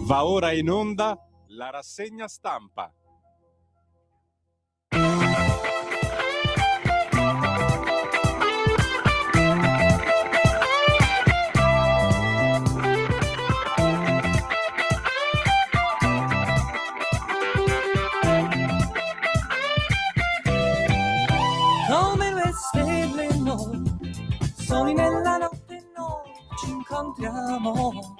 Va ora in onda la rassegna stampa. Come due stelle noi, soli nella notte noi ci incontriamo.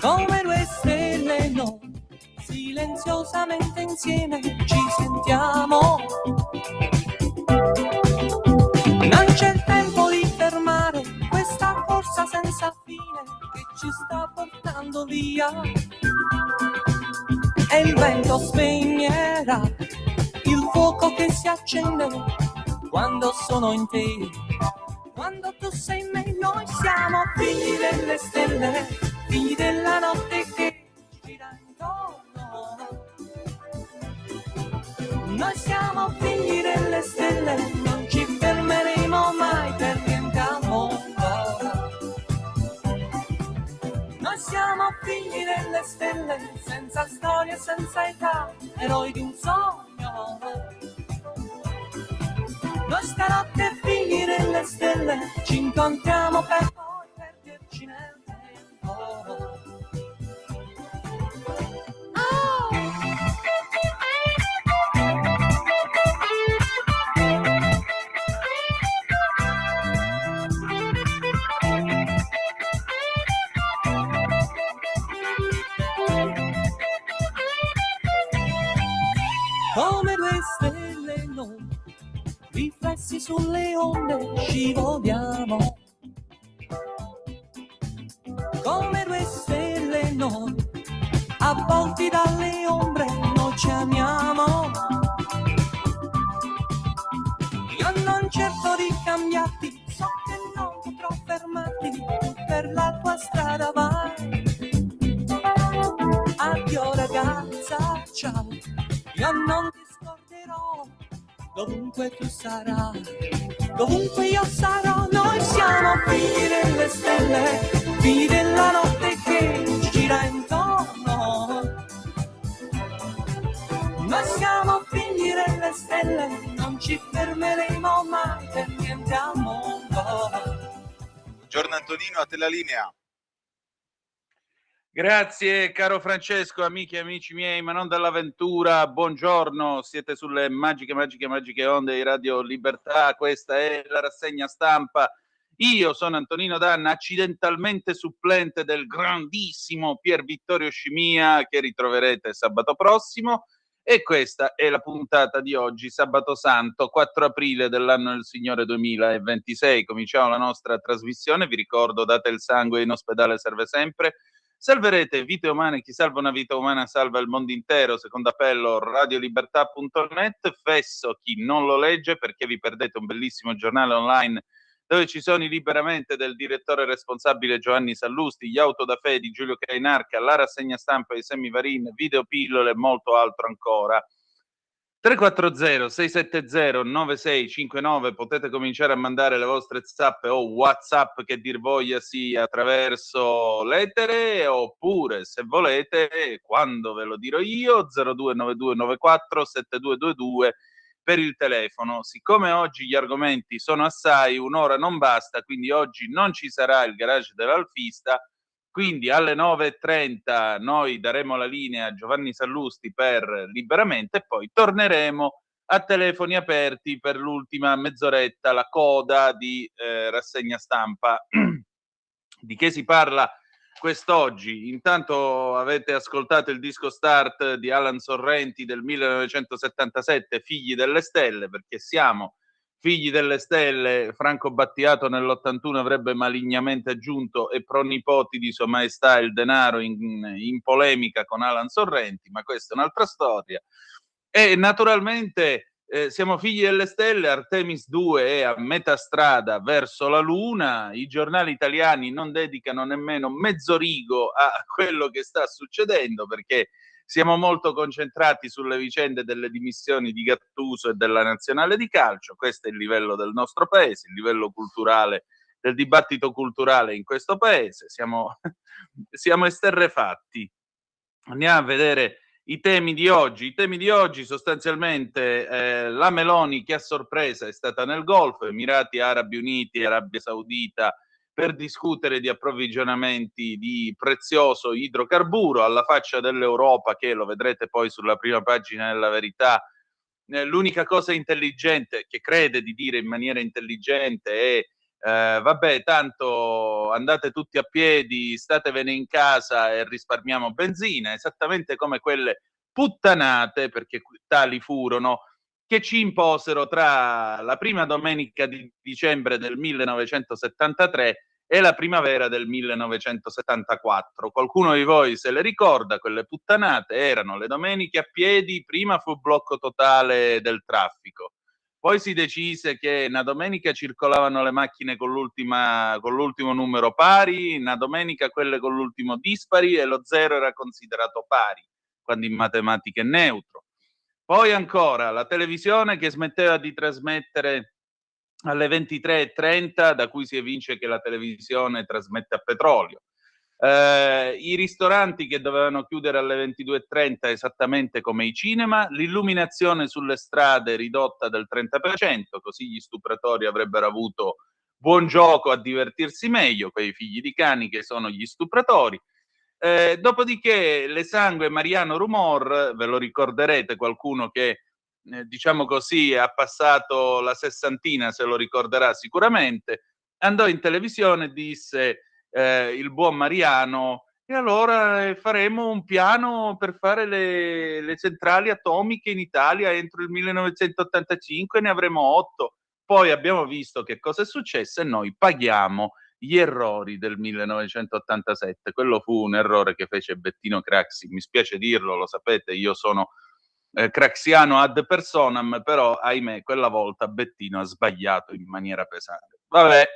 Come due stelle noi, silenziosamente insieme ci sentiamo. Non c'è il tempo di fermare questa corsa senza fine che ci sta portando via. E il vento spegnerà il fuoco che si accende quando sono in te. Quando tu sei in me, noi siamo figli delle stelle, figli della notte che ci gira intorno. Noi siamo figli delle stelle, non ci fermeremo mai per niente al mondo. Noi siamo figli delle stelle, senza storia, senza età, eroi di un sogno. Noi stanotte figli delle stelle, ci incontriamo per poi perderci nel tempo. Oh! Come due stelle noi, riflessi sulle onde scivoliamo. Come due stelle noi, avvolti dalle ombre noi ci amiamo. Io non cerco di cambiarti, so che non potrò fermarti, tu per la tua strada vai. Addio ragazza, ciao, io non ti scorderò. Dovunque tu sarai, dovunque io sarò, noi siamo figli delle stelle, figli della notte che ci gira intorno. Noi siamo figli delle stelle, non ci fermeremo mai per niente al mondo. Buongiorno Antonino, a te la linea. Grazie caro Francesco, amiche e amici miei, ma non dall'avventura, buongiorno, siete sulle magiche onde di Radio Libertà, questa è la rassegna stampa. Io sono Antonino Danna, accidentalmente supplente del grandissimo Pier Vittorio Scimia, che ritroverete sabato prossimo, e questa è la puntata di oggi, sabato santo, 4 aprile dell'anno del Signore 2026. Cominciamo la nostra trasmissione, vi ricordo, date il sangue, in ospedale serve sempre. Salverete vite umane, chi salva una vita umana salva il mondo intero, secondo appello radiolibertà.net. Fesso chi non lo legge, perché vi perdete un bellissimo giornale online dove ci sono i liberamente del direttore responsabile Giovanni Sallusti, gli auto da fè di Giulio Cainarca, la rassegna stampa di Sammy Varin, videopillole e molto altro ancora. 340-670-9659, potete cominciare a mandare le vostre zappe o WhatsApp che dir voglia sia attraverso l'etere, oppure se volete, quando ve lo dirò io, 0292947222 per il telefono. Siccome oggi gli argomenti sono assai, un'ora non basta, quindi oggi non ci sarà il garage dell'Alfista. Quindi alle 9.30 noi daremo la linea a Giovanni Sallusti per Liberamente e poi torneremo a telefoni aperti per l'ultima mezz'oretta, la coda di rassegna stampa. Di che si parla quest'oggi? Intanto avete ascoltato il disco start di Alan Sorrenti del 1977, Figli delle Stelle, perché siamo figli delle stelle. Franco Battiato nell'81 avrebbe malignamente aggiunto e pronipoti di Sua Maestà il denaro in polemica con Alan Sorrenti, ma questa è un'altra storia. E naturalmente siamo figli delle stelle, Artemis 2 è a metà strada verso la Luna, i giornali italiani non dedicano nemmeno mezzo rigo a quello che sta succedendo, perché siamo molto concentrati sulle vicende delle dimissioni di Gattuso e della nazionale di calcio. Questo è il livello del nostro paese, il livello culturale del dibattito culturale in questo paese. Siamo esterrefatti. Andiamo a vedere i temi di oggi. I temi di oggi sostanzialmente la Meloni che a sorpresa è stata nel Golfo, Emirati Arabi Uniti, Arabia Saudita, per discutere di approvvigionamenti di prezioso idrocarburo, alla faccia dell'Europa che, lo vedrete poi sulla prima pagina della Verità, l'unica cosa intelligente che crede di dire in maniera intelligente è vabbè, tanto andate tutti a piedi, statevene in casa e risparmiamo benzina, esattamente come quelle puttanate, perché tali furono, che ci imposero tra la prima domenica di dicembre del 1973 e la primavera del 1974. Qualcuno di voi se le ricorda, quelle puttanate erano le domeniche a piedi, prima fu blocco totale del traffico, poi si decise che una domenica circolavano le macchine con l'ultimo numero pari, una domenica quelle con l'ultimo dispari e lo zero era considerato pari, quando in matematica è neutro. Poi ancora la televisione che smetteva di trasmettere alle 23:30, da cui si evince che la televisione trasmette a petrolio. I ristoranti che dovevano chiudere alle 22:30 esattamente come i cinema, l'illuminazione sulle strade ridotta del 30%, così gli stupratori avrebbero avuto buon gioco a divertirsi meglio, quei figli di cani che sono gli stupratori. Dopodiché l'esangue Mariano Rumor, ve lo ricorderete, qualcuno che diciamo così ha passato la sessantina se lo ricorderà sicuramente, andò in televisione e disse il buon Mariano, e allora faremo un piano per fare le centrali atomiche in Italia entro il 1985, ne avremo 8. Poi abbiamo visto che cosa è successo e noi paghiamo gli errori del 1987. Quello fu un errore che fece Bettino Craxi, mi spiace dirlo, lo sapete, io sono craxiano ad personam, però ahimè quella volta Bettino ha sbagliato in maniera pesante. Vabbè,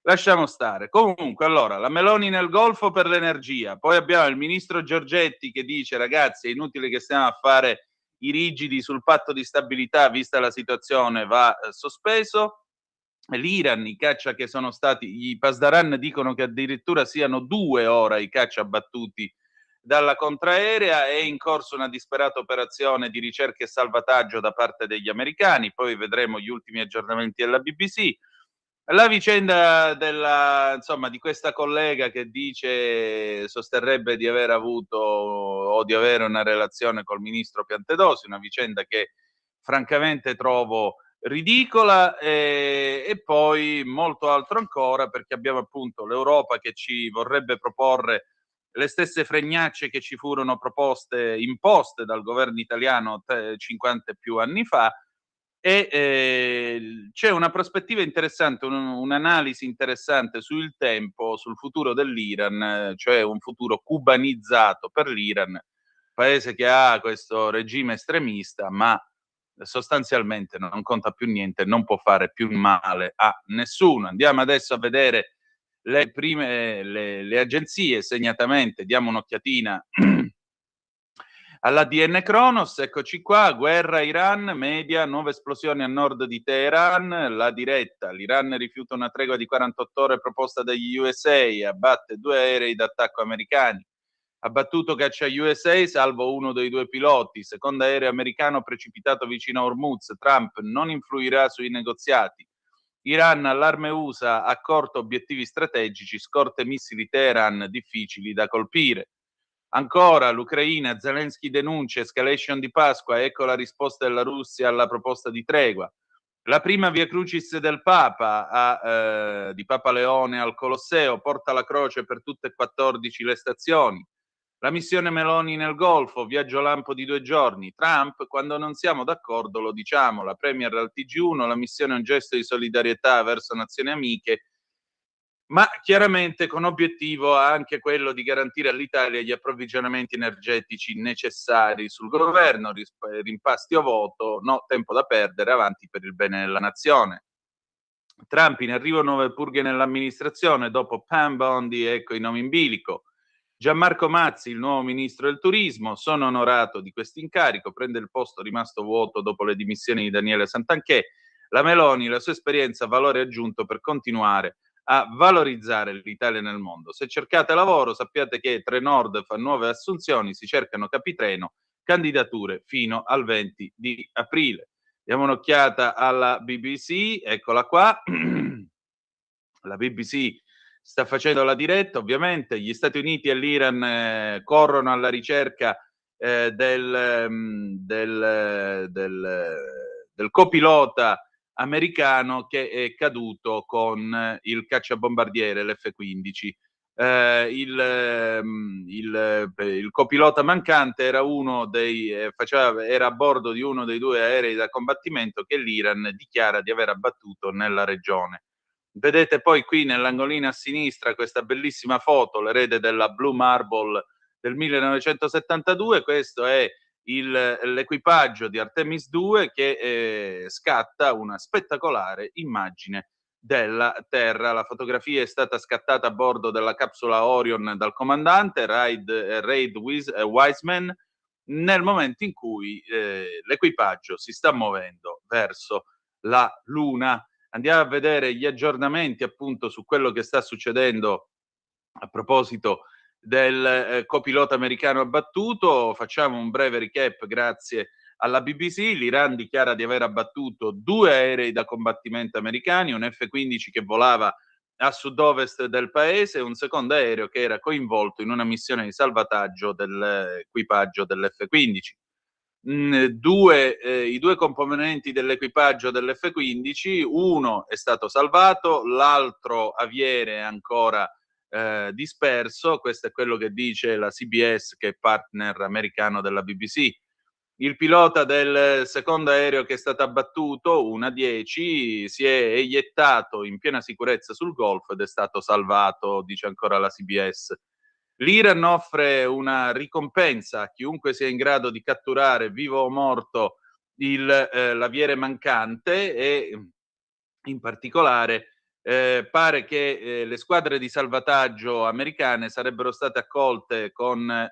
lasciamo stare. Comunque, allora, la Meloni nel Golfo per l'energia, poi abbiamo il ministro Giorgetti che dice ragazzi è inutile che stiamo a fare i rigidi sul patto di stabilità, vista la situazione va sospeso. L'Iran, i caccia che sono stati, i Pasdaran dicono che addirittura siano 2 ora i caccia abbattuti dalla contraerea, è in corso una disperata operazione di ricerca e salvataggio da parte degli americani, poi vedremo gli ultimi aggiornamenti della BBC. La vicenda insomma, di questa collega che sosterrebbe di aver avuto o di avere una relazione col ministro Piantedosi, una vicenda che francamente trovo ridicola, e poi molto altro ancora, perché abbiamo appunto l'Europa che ci vorrebbe proporre le stesse fregnacce che ci furono imposte dal governo italiano 50 e più anni fa, e c'è una prospettiva interessante, un'analisi interessante sul tempo, sul futuro dell'Iran, cioè un futuro cubanizzato per l'Iran, paese che ha questo regime estremista, ma sostanzialmente non conta più niente, non può fare più male a nessuno. Andiamo adesso a vedere le agenzie, segnatamente diamo un'occhiatina all'ADN Kronos, eccoci qua, guerra Iran, media, nuove esplosioni a nord di Teheran, la diretta, l'Iran rifiuta una tregua di 48 ore proposta dagli USA, abbatte 2 aerei d'attacco americani, abbattuto caccia USA, salvo uno dei 2 piloti, secondo aereo americano precipitato vicino a Hormuz, Trump non influirà sui negoziati, Iran, allarme USA, accorto obiettivi strategici, scorte missili Teheran, difficili da colpire. Ancora l'Ucraina, Zelensky denuncia escalation di Pasqua, ecco la risposta della Russia alla proposta di tregua. La prima Via Crucis del Papa, di Papa Leone al Colosseo, porta la croce per tutte e 14 le stazioni. La missione Meloni nel Golfo, viaggio lampo di 2 giorni. Trump, quando non siamo d'accordo lo diciamo, la Premier al TG1, la missione è un gesto di solidarietà verso nazioni amiche, ma chiaramente con obiettivo anche quello di garantire all'Italia gli approvvigionamenti energetici necessari sul governo, rimpasti o voto, no tempo da perdere, avanti per il bene della nazione. Trump, in arrivo nuove purghe nell'amministrazione, dopo Pam Bondi, ecco i nomi in bilico. Gianmarco Mazzi, il nuovo ministro del turismo, sono onorato di questo incarico, prende il posto rimasto vuoto dopo le dimissioni di Daniele Santanchè. La Meloni, la sua esperienza, valore aggiunto per continuare a valorizzare l'Italia nel mondo. Se cercate lavoro, sappiate che Trenord fa nuove assunzioni, si cercano capitreno, candidature fino al 20 di aprile. Diamo un'occhiata alla BBC, eccola qua. La BBC sta facendo la diretta, ovviamente. Gli Stati Uniti e l'Iran corrono alla ricerca del copilota americano che è caduto con il cacciabombardiere, l'F-15. Il copilota mancante era era a bordo di uno dei due aerei da combattimento che l'Iran dichiara di aver abbattuto nella regione. Vedete poi qui nell'angolino a sinistra questa bellissima foto, l'erede della Blue Marble del 1972. Questo è l'equipaggio di Artemis 2 che scatta una spettacolare immagine della Terra. La fotografia è stata scattata a bordo della capsula Orion dal comandante Reid Wiseman nel momento in cui l'equipaggio si sta muovendo verso la Luna. Andiamo a vedere gli aggiornamenti appunto su quello che sta succedendo a proposito del copilota americano abbattuto. Facciamo un breve recap grazie alla BBC. L'Iran dichiara di aver abbattuto 2 aerei da combattimento americani, un F-15 che volava a sud-ovest del paese e un secondo aereo che era coinvolto in una missione di salvataggio dell'equipaggio dell'F-15. I due componenti dell'equipaggio dell'F-15, uno è stato salvato, l'altro aviere è ancora disperso. Questo è quello che dice la CBS, che è partner americano della BBC. Il pilota del secondo aereo che è stato abbattuto, un A-10, si è eiettato in piena sicurezza sul Golfo ed è stato salvato, dice ancora la CBS. L'Iran offre una ricompensa a chiunque sia in grado di catturare, vivo o morto, l'aviere mancante e in particolare pare che le squadre di salvataggio americane sarebbero state accolte con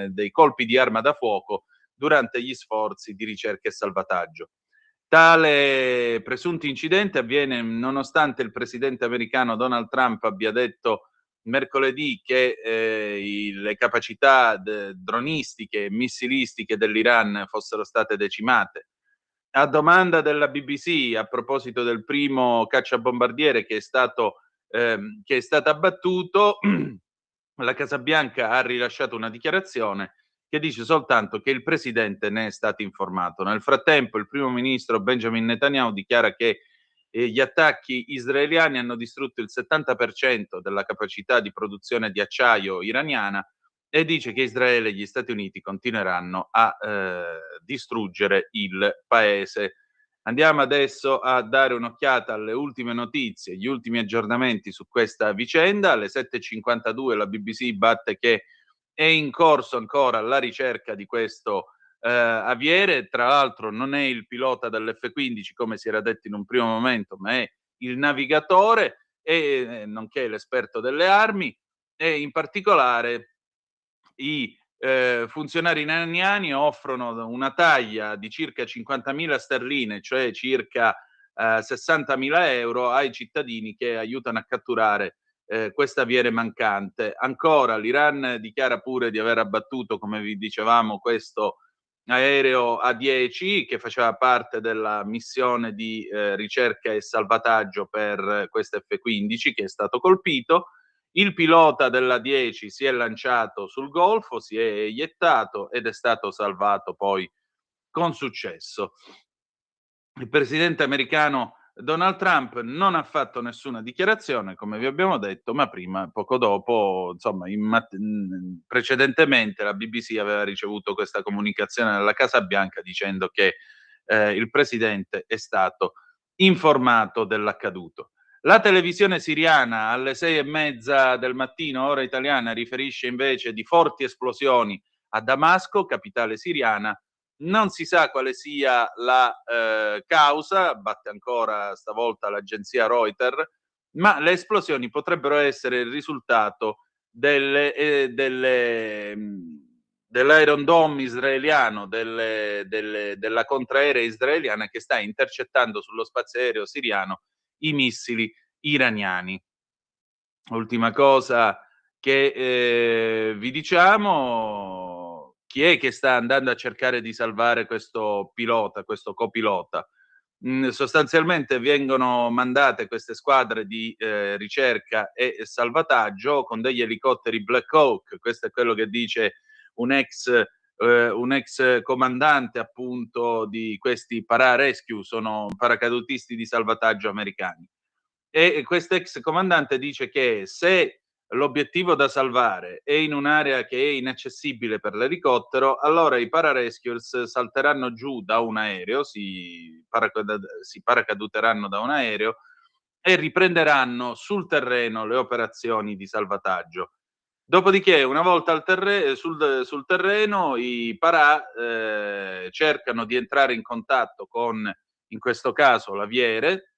dei colpi di arma da fuoco durante gli sforzi di ricerca e salvataggio. Tale presunto incidente avviene nonostante il presidente americano Donald Trump abbia detto mercoledì che le capacità dronistiche e missilistiche dell'Iran fossero state decimate. A domanda della BBC a proposito del primo cacciabombardiere che è stato abbattuto, la Casa Bianca ha rilasciato una dichiarazione che dice soltanto che il presidente ne è stato informato. Nel frattempo il primo ministro Benjamin Netanyahu dichiara che gli attacchi israeliani hanno distrutto il 70% della capacità di produzione di acciaio iraniana e dice che Israele e gli Stati Uniti continueranno a distruggere il paese. Andiamo adesso a dare un'occhiata alle ultime notizie, gli ultimi aggiornamenti su questa vicenda. Alle 7:52 la BBC batte che è in corso ancora la ricerca di questo aviere. Tra l'altro non è il pilota dell'F-15 come si era detto in un primo momento, ma è il navigatore e nonché l'esperto delle armi, e in particolare i funzionari iraniani offrono una taglia di circa 50.000 sterline, cioè circa 60.000 euro, ai cittadini che aiutano a catturare quest'aviere mancante. Ancora l'Iran dichiara pure di aver abbattuto, come vi dicevamo, questo aereo A-10 che faceva parte della missione di ricerca e salvataggio per questo F-15 che è stato colpito. Il pilota della 10 si è lanciato sul Golfo, si è eiettato ed è stato salvato poi con successo. Il presidente americano Donald Trump non ha fatto nessuna dichiarazione, come vi abbiamo detto, ma prima, poco dopo, insomma, precedentemente la BBC aveva ricevuto questa comunicazione dalla Casa Bianca dicendo che il presidente è stato informato dell'accaduto. La televisione siriana alle 6:30 del mattino, ora italiana, riferisce invece di forti esplosioni a Damasco, capitale siriana. Non si sa quale sia la causa, batte ancora stavolta l'agenzia Reuters, ma le esplosioni potrebbero essere il risultato dell'Iron Dome israeliano, della contraerea israeliana che sta intercettando sullo spazio aereo siriano i missili iraniani. Ultima cosa che vi diciamo: chi è che sta andando a cercare di salvare questo pilota, questo copilota? Sostanzialmente vengono mandate queste squadre di ricerca e salvataggio con degli elicotteri Black Hawk. Questo è quello che dice un ex comandante appunto di questi pararescue, sono paracadutisti di salvataggio americani. E quest'ex comandante dice che se l'obiettivo da salvare è in un'area che è inaccessibile per l'elicottero, allora i pararescuers salteranno giù da un aereo, si paracaduteranno da un aereo e riprenderanno sul terreno le operazioni di salvataggio. Dopodiché, una volta sul terreno, i parà cercano di entrare in contatto con, in questo caso, l'aviere,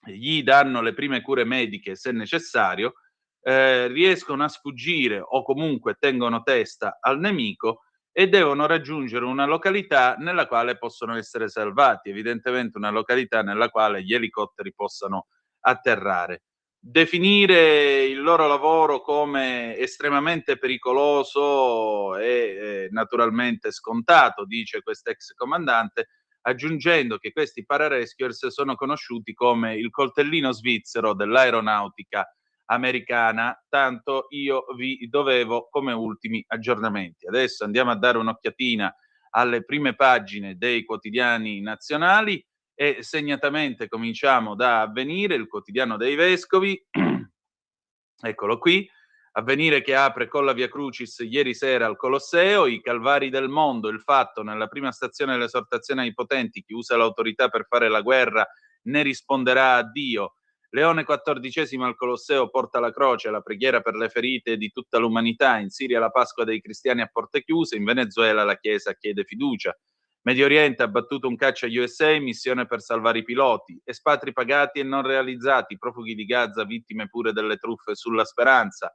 gli danno le prime cure mediche se necessario, riescono a sfuggire o comunque tengono testa al nemico e devono raggiungere una località nella quale possono essere salvati, evidentemente una località nella quale gli elicotteri possano atterrare. Definire il loro lavoro come estremamente pericoloso è naturalmente scontato, dice quest'ex comandante, aggiungendo che questi pararescuers sono conosciuti come il coltellino svizzero dell'aeronautica americana, tanto io vi dovevo come ultimi aggiornamenti. Adesso andiamo a dare un'occhiatina alle prime pagine dei quotidiani nazionali e segnatamente cominciamo da Avvenire, il quotidiano dei vescovi. Eccolo qui. Avvenire che apre con la Via Crucis ieri sera al Colosseo, i calvari del mondo, il fatto: nella prima stazione dell'esortazione ai potenti, chi usa l'autorità per fare la guerra ne risponderà a Dio. Leone XIV al Colosseo porta la croce, la preghiera per le ferite di tutta l'umanità. In Siria la Pasqua dei cristiani a porte chiuse, in Venezuela la Chiesa chiede fiducia. Medio Oriente ha battuto un caccia USA, missione per salvare i piloti. Espatri pagati e non realizzati, profughi di Gaza vittime pure delle truffe sulla Speranza.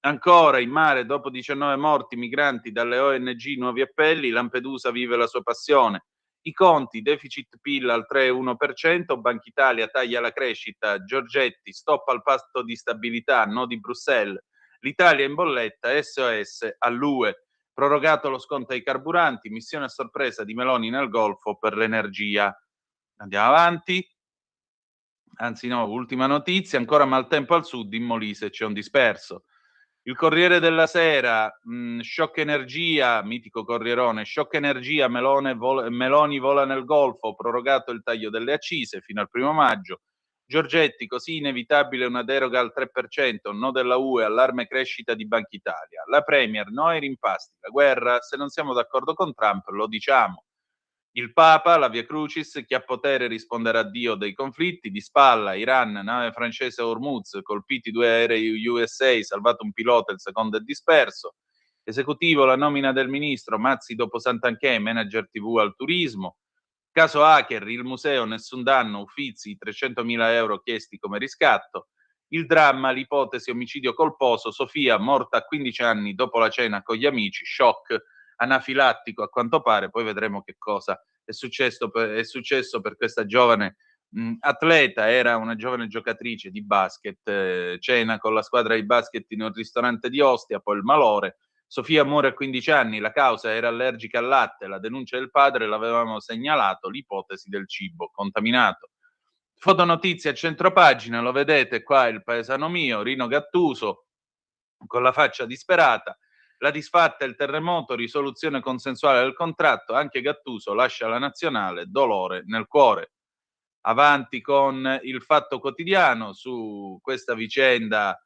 Ancora in mare, dopo 19 morti migranti dalle ONG, nuovi appelli, Lampedusa vive la sua passione. I conti, deficit PIL al 3,1%, Banca Italia taglia la crescita, Giorgetti, stop al patto di stabilità, no di Bruxelles, l'Italia in bolletta, SOS all'UE, prorogato lo sconto ai carburanti, missione a sorpresa di Meloni nel Golfo per l'energia. Andiamo avanti. Anzi no, ultima notizia, ancora maltempo al sud, in Molise c'è un disperso. Il Corriere della Sera, shock energia, mitico Corrierone, shock energia, Meloni vola nel Golfo, prorogato il taglio delle accise fino al 1 maggio. Giorgetti, così inevitabile una deroga al 3%, no della UE, allarme crescita di Banca Italia. La Premier, no ai rimpasti, la guerra, se non siamo d'accordo con Trump lo diciamo. Il Papa, la Via Crucis, chi ha potere risponderà a Dio dei conflitti, di spalla, Iran, nave francese Hormuz, colpiti 2 aerei USA, salvato un pilota, il secondo è disperso. Esecutivo, la nomina del ministro, Mazzi dopo Santanchè, manager TV al turismo. Caso hacker, il museo, nessun danno, Uffizi, 300.000 euro chiesti come riscatto. Il dramma, l'ipotesi omicidio colposo, Sofia morta a 15 anni dopo la cena con gli amici, shock anafilattico a quanto pare, poi vedremo che cosa è successo per questa giovane atleta. Era una giovane giocatrice di basket, cena con la squadra di basket in un ristorante di Ostia, poi il malore. Sofia muore a 15 anni, la causa era allergica al latte, la denuncia del padre l'avevamo segnalato, l'ipotesi del cibo contaminato. Fotonotizia a centropagina, lo vedete qua, il paesano mio, Rino Gattuso, con la faccia disperata. La disfatta, il terremoto, risoluzione consensuale del contratto, anche Gattuso lascia la nazionale, dolore nel cuore. Avanti con il Fatto Quotidiano su questa vicenda.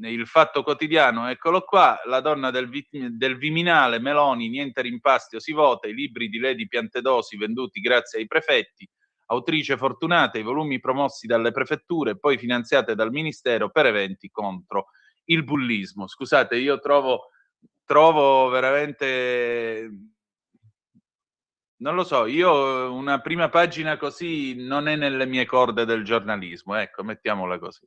Il Fatto Quotidiano, eccolo qua, la donna del Viminale, Meloni, niente rimpasti o si vota, i libri di Lady Piantedosi venduti grazie ai prefetti, autrice fortunata, i volumi promossi dalle prefetture, poi finanziate dal Ministero per eventi contro il bullismo. Scusate, io trovo veramente, non lo so, io una prima pagina così non è nelle mie corde del giornalismo, ecco, mettiamola così.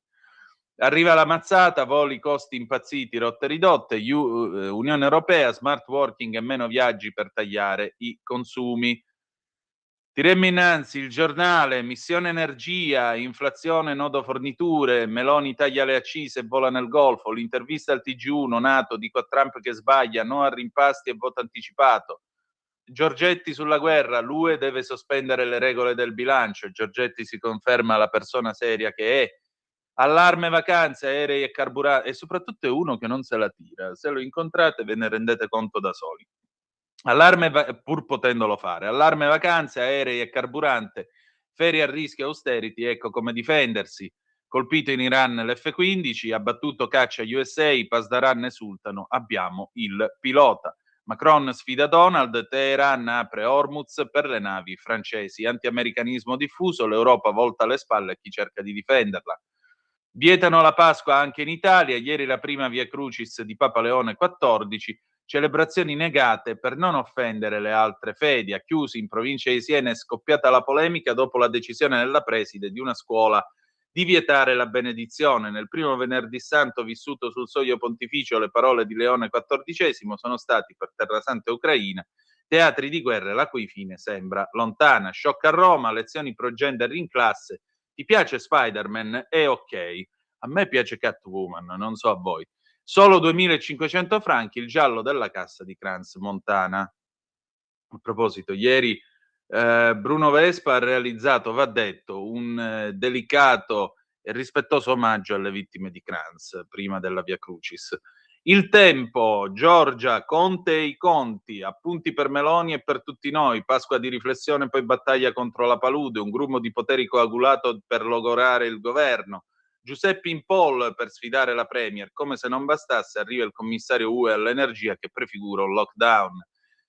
Arriva la mazzata, voli, costi impazziti, rotte ridotte, Unione Europea, smart working e meno viaggi per tagliare i consumi. Tiremmo innanzi il giornale, missione energia, inflazione, nodo forniture, Meloni taglia le accise e vola nel Golfo, l'intervista al TG1, NATO, dico a Trump che sbaglia, no a rimpasti e voto anticipato. Giorgetti sulla guerra, l'UE deve sospendere le regole del bilancio, Giorgetti si conferma la persona seria che è. Allarme vacanze, aerei e carburante, e soprattutto è uno che non se la tira, se lo incontrate ve ne rendete conto da soli. Pur potendolo fare, allarme vacanze, aerei e carburante, ferie a rischio austerity, ecco come difendersi. Colpito in Iran l'F-15, abbattuto caccia USA, Pasdaran esultano, abbiamo il pilota. Macron sfida Donald, Teheran apre Hormuz per le navi francesi. Anti-americanismo diffuso, l'Europa volta le spalle a chi cerca di difenderla. Vietano la Pasqua anche in Italia, ieri la prima Via Crucis di Papa Leone XIV, celebrazioni negate per non offendere le altre fedi. A Chiusi, in provincia di Siena, è scoppiata la polemica dopo la decisione della preside di una scuola di vietare la benedizione. Nel primo venerdì santo vissuto sul soglio pontificio, le parole di Leone XIV sono stati per Terra Santa e Ucraina teatri di guerra la cui fine sembra lontana. Shock a Roma, lezioni pro gender in classe. Ti piace Spider-Man? È ok. A me piace Catwoman, non so a voi. Solo 2.500 franchi il giallo della cassa di Crans Montana. A proposito, ieri Bruno Vespa ha realizzato, va detto, un delicato e rispettoso omaggio alle vittime di Crans prima della Via Crucis. Il Tempo, Giorgia, Conte e i conti, appunti per Meloni e per tutti noi, Pasqua di riflessione poi battaglia contro la palude, un grumo di poteri coagulato per logorare il governo, Giuseppe in poll per sfidare la Premier, come se non bastasse arriva il commissario UE all'energia che prefigura un lockdown.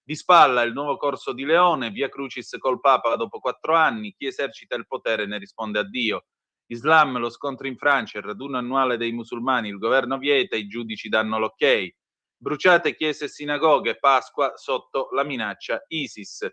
Di spalla il nuovo corso di Leone, Via Crucis col Papa dopo 4 anni, chi esercita il potere ne risponde a Dio. Islam, lo scontro in Francia, il raduno annuale dei musulmani, il governo vieta, i giudici danno l'ok. Bruciate chiese e sinagoghe, Pasqua sotto la minaccia ISIS.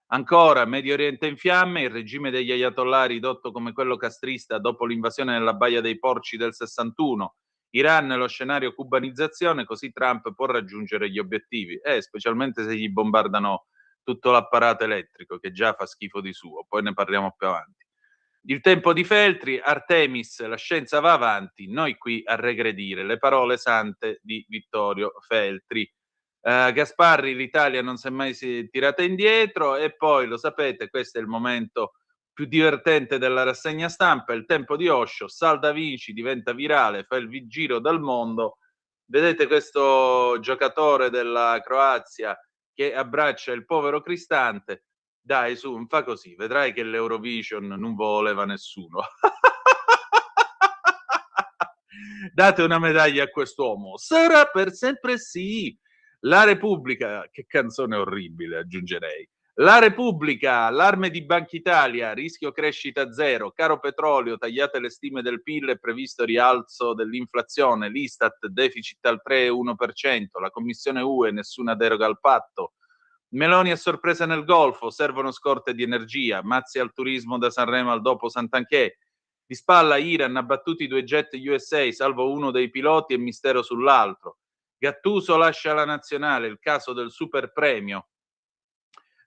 Ancora, Medio Oriente in fiamme, il regime degli ayatollah ridotto come quello castrista dopo l'invasione nella Baia dei Porci del 61. Iran lo scenario cubanizzazione, così Trump può raggiungere gli obiettivi, specialmente se gli bombardano tutto l'apparato elettrico, che già fa schifo di suo, poi ne parliamo più avanti. Il tempo di Feltri, Artemis, la scienza va avanti, noi qui a regredire, le parole sante di Vittorio Feltri. Gasparri, l'Italia non si è mai tirata indietro e poi, lo sapete, questo è il momento più divertente della rassegna stampa, il tempo di Osho, Sal da Vinci diventa virale, fa il giro dal mondo. Vedete questo giocatore della Croazia che abbraccia il povero Cristante. Dai, su, non fa così, vedrai che l'Eurovision non voleva nessuno. Date una medaglia a quest'uomo, sarà per sempre sì. La Repubblica, che canzone orribile, aggiungerei. La Repubblica, allarme di Banca Italia, rischio crescita zero, caro petrolio, tagliate le stime del PIL e previsto rialzo dell'inflazione, l'Istat, deficit al 3,1%, la Commissione UE, nessuna deroga al patto. Meloni a sorpresa nel Golfo, servono scorte di energia, mazzi al turismo da Sanremo al dopo Sant'Anché. Di spalla Iran, abbattuti 2 jet USA, salvo uno dei piloti e mistero sull'altro. Gattuso lascia la nazionale, il caso del super premio.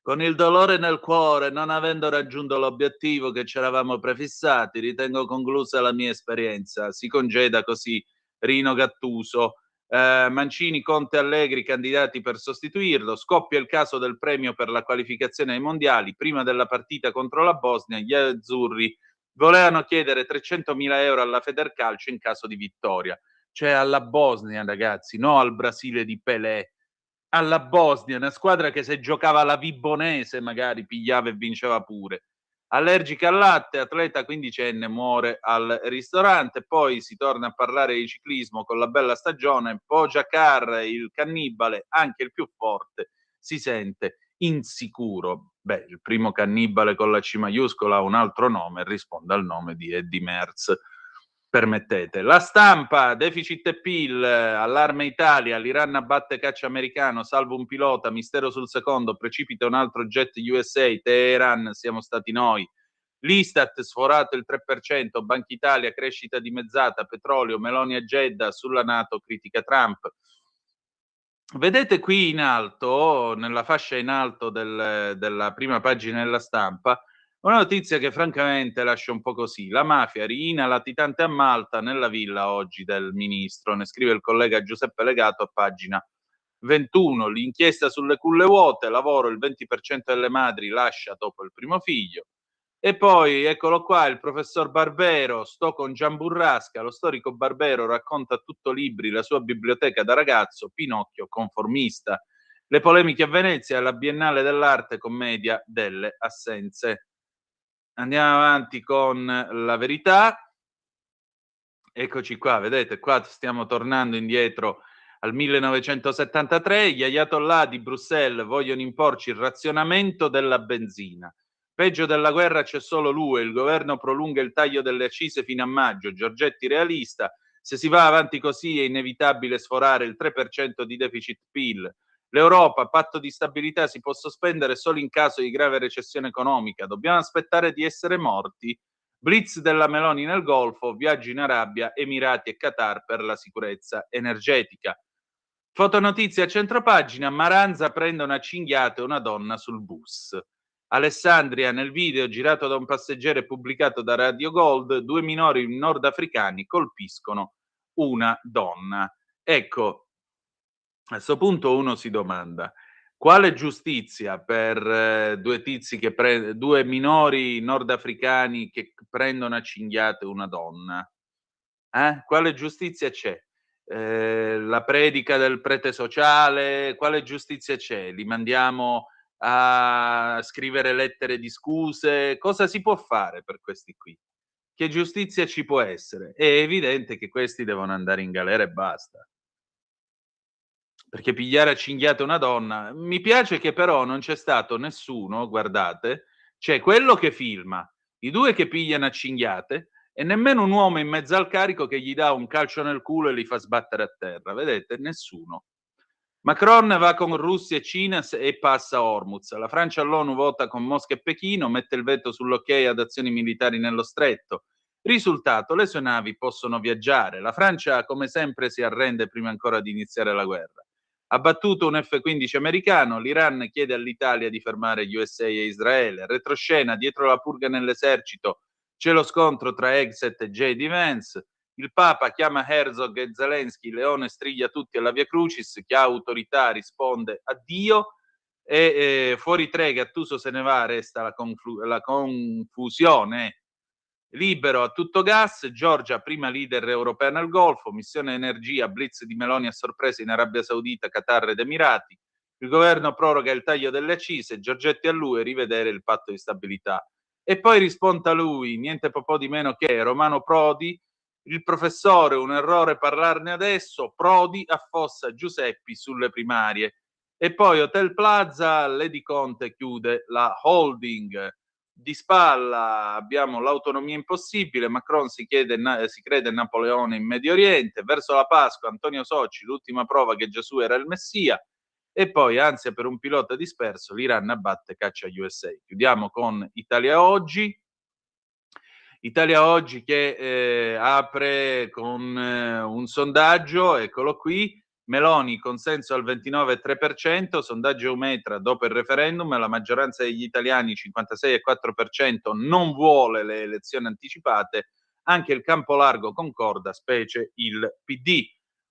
Con il dolore nel cuore, non avendo raggiunto l'obiettivo che ci eravamo prefissati, ritengo conclusa la mia esperienza. Si congeda così Rino Gattuso. Mancini, Conte, Allegri candidati per sostituirlo. Scoppia il caso del premio per la qualificazione ai mondiali. Prima della partita contro la Bosnia, gli azzurri volevano chiedere 300.000 euro alla Federcalcio in caso di vittoria. Cioè alla Bosnia, ragazzi, no al Brasile di Pelé. Alla Bosnia, una squadra che se giocava la Vibonese magari pigliava e vinceva pure. Allergica al latte, atleta quindicenne muore al ristorante, poi si torna a parlare di ciclismo con la bella stagione, Pogacar, il cannibale, anche il più forte, si sente insicuro. Beh, il primo cannibale con la C maiuscola ha un altro nome, risponde al nome di Eddie Merckx. Permettete. La Stampa, deficit e PIL, allarme Italia, l'Iran abbatte caccia americano, salvo un pilota, mistero sul secondo, precipita un altro jet USA, Teheran, siamo stati noi. L'Istat sforato il 3%, Banca Italia crescita dimezzata, petrolio, Meloni a Jeddah, sulla NATO critica Trump. Vedete qui in alto, nella fascia in alto della prima pagina della Stampa, una notizia che francamente lascia un po' così. La mafia riina latitante a Malta nella villa oggi del ministro, ne scrive il collega Giuseppe Legato a pagina 21. L'inchiesta sulle culle vuote, lavoro, il 20% delle madri lascia dopo il primo figlio. E poi, eccolo qua, il professor Barbero, sto con Gian Burrasca, lo storico Barbero racconta a tutto libri la sua biblioteca da ragazzo, Pinocchio conformista. Le polemiche a Venezia, alla Biennale dell'Arte, commedia delle assenze. Andiamo avanti con la verità. Eccoci qua, vedete, qua stiamo tornando indietro al 1973. Gli ayatollah di Bruxelles vogliono imporci il razionamento della benzina. Peggio della guerra c'è solo lui, il governo prolunga il taglio delle accise fino a maggio, Giorgetti realista, se si va avanti così è inevitabile sforare il 3% di deficit PIL. L'Europa, patto di stabilità, si può sospendere solo in caso di grave recessione economica, dobbiamo aspettare di essere morti? Blitz della Meloni nel Golfo, viaggi in Arabia, Emirati e Qatar per la sicurezza energetica. Fotonotizia a centropagina, Maranza prende una cinghiata e una donna sul bus. Alessandria nel video girato da un passeggero e pubblicato da Radio Gold, 2 minori nordafricani colpiscono una donna. Ecco, a questo punto uno si domanda, quale giustizia per due minori nordafricani che prendono a cinghiate una donna? Quale giustizia c'è? La predica del prete sociale, quale giustizia c'è? Li mandiamo a scrivere lettere di scuse? Cosa si può fare per questi qui? Che giustizia ci può essere? È evidente che questi devono andare in galera e basta. Perché pigliare a cinghiate una donna, mi piace che però non c'è stato nessuno, guardate, c'è quello che filma, i due che pigliano a cinghiate e nemmeno un uomo in mezzo al carico che gli dà un calcio nel culo e li fa sbattere a terra, vedete? Nessuno. Macron va con Russia e Cina e passa Hormuz. La Francia all'ONU vota con Mosca e Pechino, mette il veto sull'ok ad azioni militari nello stretto. Risultato, le sue navi possono viaggiare. La Francia, come sempre, si arrende prima ancora di iniziare la guerra. Abbattuto un F-15 americano, l'Iran chiede all'Italia di fermare gli USA e Israele. Retroscena, dietro la purga nell'esercito, c'è lo scontro tra Exet e J.D. Vance. Il Papa chiama Herzog e Zelensky, Leone striglia tutti alla Via Crucis, chi ha autorità risponde addio e fuori tre Gattuso se ne va, resta la confusione. Libero a tutto gas, Giorgia prima leader europea nel Golfo, missione energia, blitz di Meloni a sorpresa in Arabia Saudita, Qatar ed Emirati, il governo proroga il taglio delle accise, Giorgetti a lui rivedere il patto di stabilità. E poi risponda lui, niente po' di meno che Romano Prodi, il professore, un errore parlarne adesso, Prodi affossa Giuseppi sulle primarie. E poi Hotel Plaza, Lady Conte chiude la holding. Di spalla abbiamo l'autonomia impossibile, Macron si crede Napoleone in Medio Oriente, verso la Pasqua Antonio Socci, l'ultima prova che Gesù era il Messia, e poi ansia per un pilota disperso, l'Iran abbatte caccia USA. Chiudiamo con Italia Oggi. Italia Oggi che apre con un sondaggio, eccolo qui, Meloni consenso al 29,3%, sondaggio Eumetra dopo il referendum, la maggioranza degli italiani, 56,4%, non vuole le elezioni anticipate, anche il campo largo concorda, specie il PD.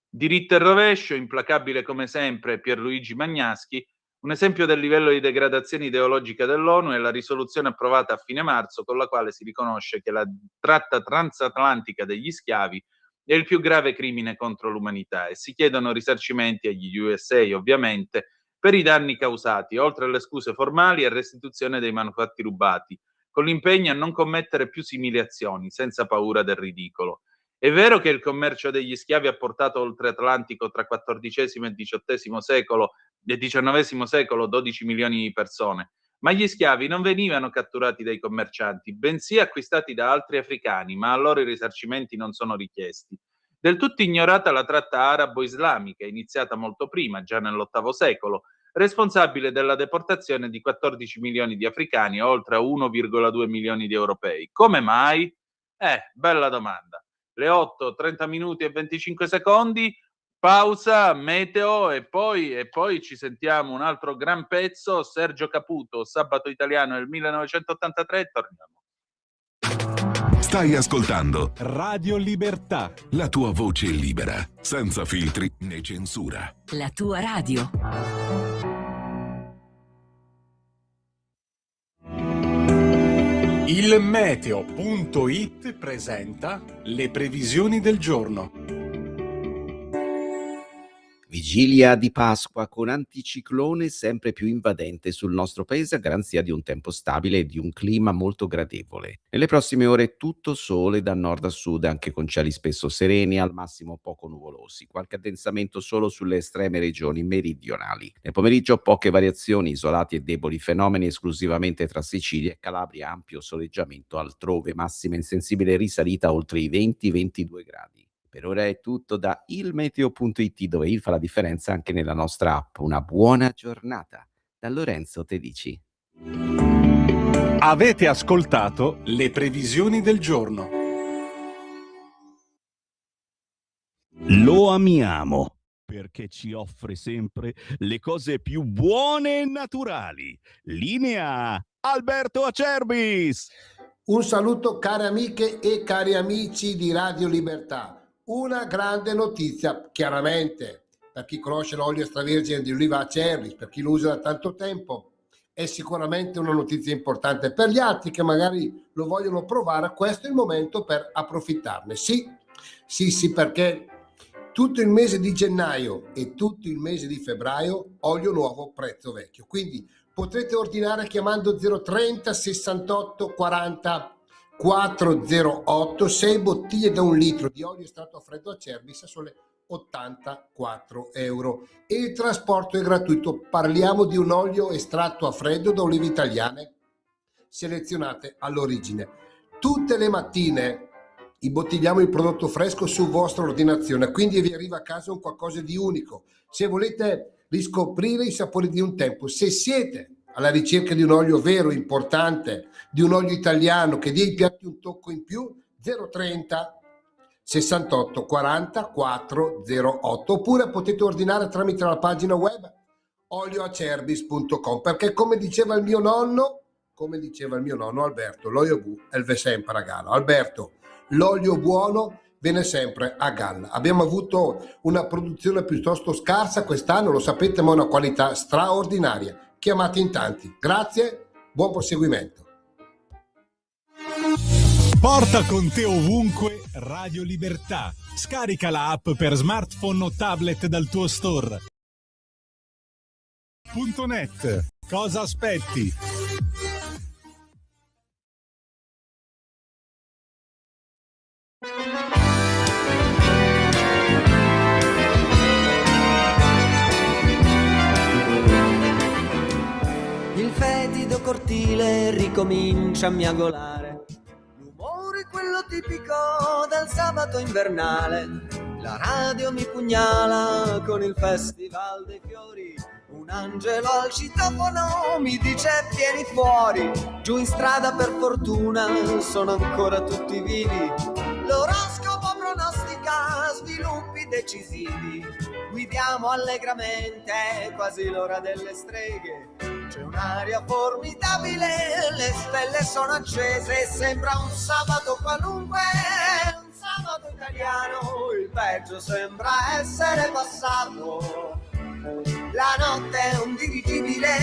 Diritto e rovescio, implacabile come sempre Pierluigi Magnaschi, un esempio del livello di degradazione ideologica dell'ONU è la risoluzione approvata a fine marzo con la quale si riconosce che la tratta transatlantica degli schiavi è il più grave crimine contro l'umanità e si chiedono risarcimenti agli USA, ovviamente, per i danni causati, oltre alle scuse formali e restituzione dei manufatti rubati, con l'impegno a non commettere più simili azioni, senza paura del ridicolo. È vero che il commercio degli schiavi ha portato oltre Atlantico tra XIV e XVIII secolo del XIX secolo 12 milioni di persone, ma gli schiavi non venivano catturati dai commercianti, bensì acquistati da altri africani, ma a loro i risarcimenti non sono richiesti. Del tutto ignorata la tratta arabo-islamica, iniziata molto prima, già nell'VIII secolo, responsabile della deportazione di 14 milioni di africani, oltre a 1,2 milioni di europei. Come mai? Bella domanda. Le 8, 30 minuti e 25 secondi, pausa, meteo e poi ci sentiamo un altro gran pezzo, Sergio Caputo, Sabato Italiano del 1983 e torniamo. Stai ascoltando Radio Libertà. la tua voce libera, senza filtri né censura. La tua radio. Il meteo.it presenta le previsioni del giorno. Vigilia di Pasqua con anticiclone sempre più invadente sul nostro paese a garanzia di un tempo stabile e di un clima molto gradevole. Nelle prossime ore tutto sole da nord a sud, anche con cieli spesso sereni, al massimo poco nuvolosi. Qualche addensamento solo sulle estreme regioni meridionali. Nel pomeriggio poche variazioni, isolati e deboli fenomeni esclusivamente tra Sicilia e Calabria, ampio soleggiamento altrove, massima insensibile risalita oltre i 20-22 gradi. Per ora è tutto da ilmeteo.it, dove il fa la differenza anche nella nostra app. Una buona giornata. Da Lorenzo Tedici. Avete ascoltato le previsioni del giorno. Lo amiamo perché ci offre sempre le cose più buone e naturali. Linea Alberto Acerbis. Un saluto care amiche e cari amici di Radio Libertà. Una grande notizia, chiaramente, per chi conosce l'olio extravergine di oliva Acerbis, per chi lo usa da tanto tempo, è sicuramente una notizia importante. Per gli altri che magari lo vogliono provare, questo è il momento per approfittarne. Sì, perché tutto il mese di gennaio e tutto il mese di febbraio, olio nuovo, prezzo vecchio. Quindi potrete ordinare chiamando 030 68 40 408 6 bottiglie da 1 litro di olio estratto a freddo Acerbis a sole 84 euro e il trasporto è gratuito. Parliamo di un olio estratto a freddo da olive italiane selezionate all'origine. Tutte le mattine imbottigliamo il prodotto fresco su vostra ordinazione, quindi vi arriva a casa un qualcosa di unico. Se volete riscoprire i sapori di un tempo, se siete alla ricerca di un olio vero, importante, di un olio italiano che dia ai piatti un tocco in più, 030 68 40 408, oppure potete ordinare tramite la pagina web olioacerbis.com, perché come diceva il mio nonno Alberto, l'olio bu elve sempre a galla. Alberto, l'olio buono viene sempre a galla. Abbiamo avuto una produzione piuttosto scarsa quest'anno, lo sapete, ma una qualità straordinaria. Chiamate in tanti. Grazie, buon proseguimento. Porta con te ovunque Radio Libertà. Scarica la app per smartphone o tablet dal tuo store. .net. Cosa aspetti? Il fetido cortile ricomincia a miagolare, l'umore quello tipico del sabato invernale. La radio mi pugnala con il festival dei fiori, un angelo al citofono mi dice vieni fuori. Giù in strada per fortuna sono ancora tutti vivi, l'oroscopo pronostica sviluppi decisivi. Guidiamo allegramente, quasi l'ora delle streghe. C'è un'aria formidabile, le stelle sono accese, sembra un sabato qualunque, un sabato italiano, il peggio sembra essere passato. La notte è un dirigibile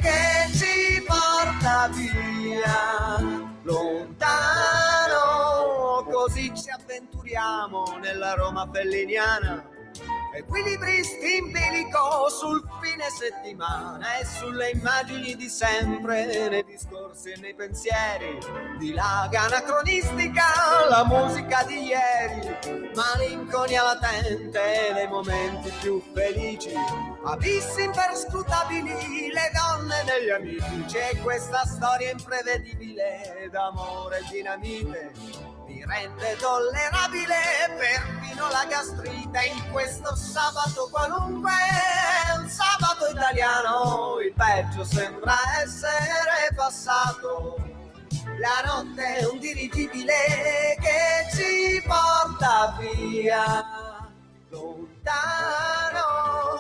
che ci porta via, lontano, così ci avventuriamo nella Roma felliniana. Equilibristi in bilico sul fine settimana e sulle immagini di sempre, nei discorsi e nei pensieri, dilaga anacronistica la musica di ieri, malinconia latente nei momenti più felici, abissi imperscrutabili le donne degli amici. C'è questa storia imprevedibile d'amore e dinamite, mi rende tollerabile perfino la gastrite in questo sabato qualunque, un sabato italiano, il peggio sembra essere passato. La notte è un dirigibile che ci porta via, lontano. lontano.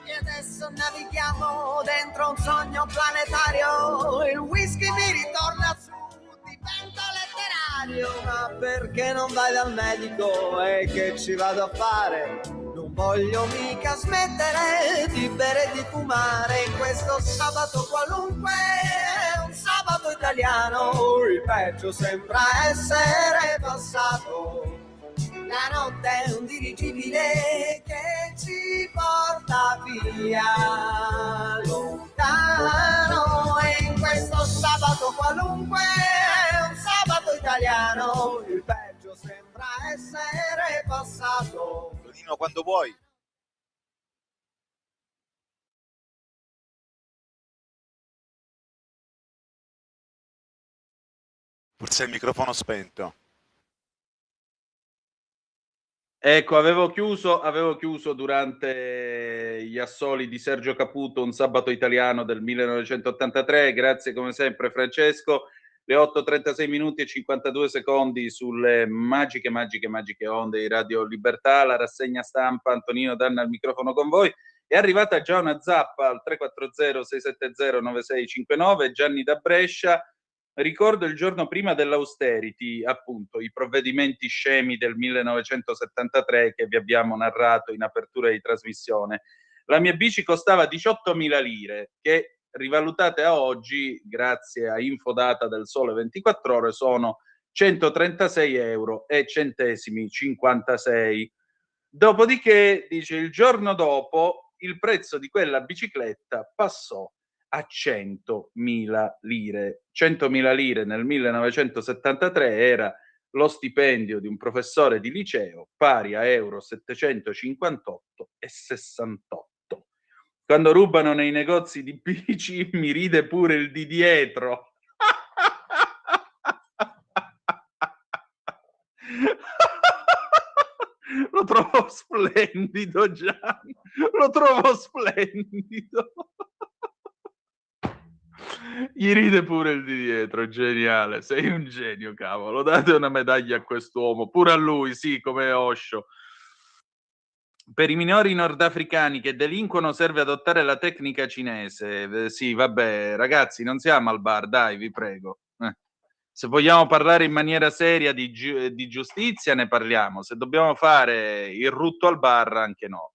E adesso navighiamo dentro un sogno planetario, il whisky mi ritorna su, divento letterario. Ma perché non vai dal medico e che ci vado a fare? Non voglio mica smettere di bere e di fumare in questo sabato qualunque, un sabato italiano. Il peggio sembra essere passato, la notte è un dirigibile che ci porta via lontano. E in questo sabato qualunque, un sabato italiano, il peggio sembra essere passato. Tonino, quando vuoi. Forse il microfono spento. Ecco, avevo chiuso durante gli assoli di Sergio Caputo, un sabato italiano del 1983. Grazie come sempre Francesco. Le 8:36 minuti e 52 secondi sulle magiche onde di Radio Libertà. La rassegna stampa, Antonino Danna al microfono con voi. È arrivata già una zappa al 340-670-9659. Gianni da Brescia. Ricordo il giorno prima dell'austerity, appunto, i provvedimenti scemi del 1973 che vi abbiamo narrato in apertura di trasmissione. La mia bici costava 18.000 lire, che rivalutate a oggi, grazie a Infodata del Sole 24 Ore, sono 136 euro e centesimi 56. Dopodiché, dice, il giorno dopo il prezzo di quella bicicletta passò a 100.000 lire. 100.000 lire nel 1973 era lo stipendio di un professore di liceo, pari a euro 758,68. Quando rubano nei negozi di bici mi ride pure il di dietro. Lo trovo splendido, Gianni. Lo trovo splendido. Gli ride pure il di dietro, geniale. Sei un genio, cavolo. Date una medaglia a quest'uomo, pure a lui, sì, come Osho. Per i minori nordafricani che delinquono serve adottare la tecnica cinese. Sì, vabbè, ragazzi, non siamo al bar, dai, vi prego. Se vogliamo parlare in maniera seria di giustizia, ne parliamo. Se dobbiamo fare il rutto al bar, anche no.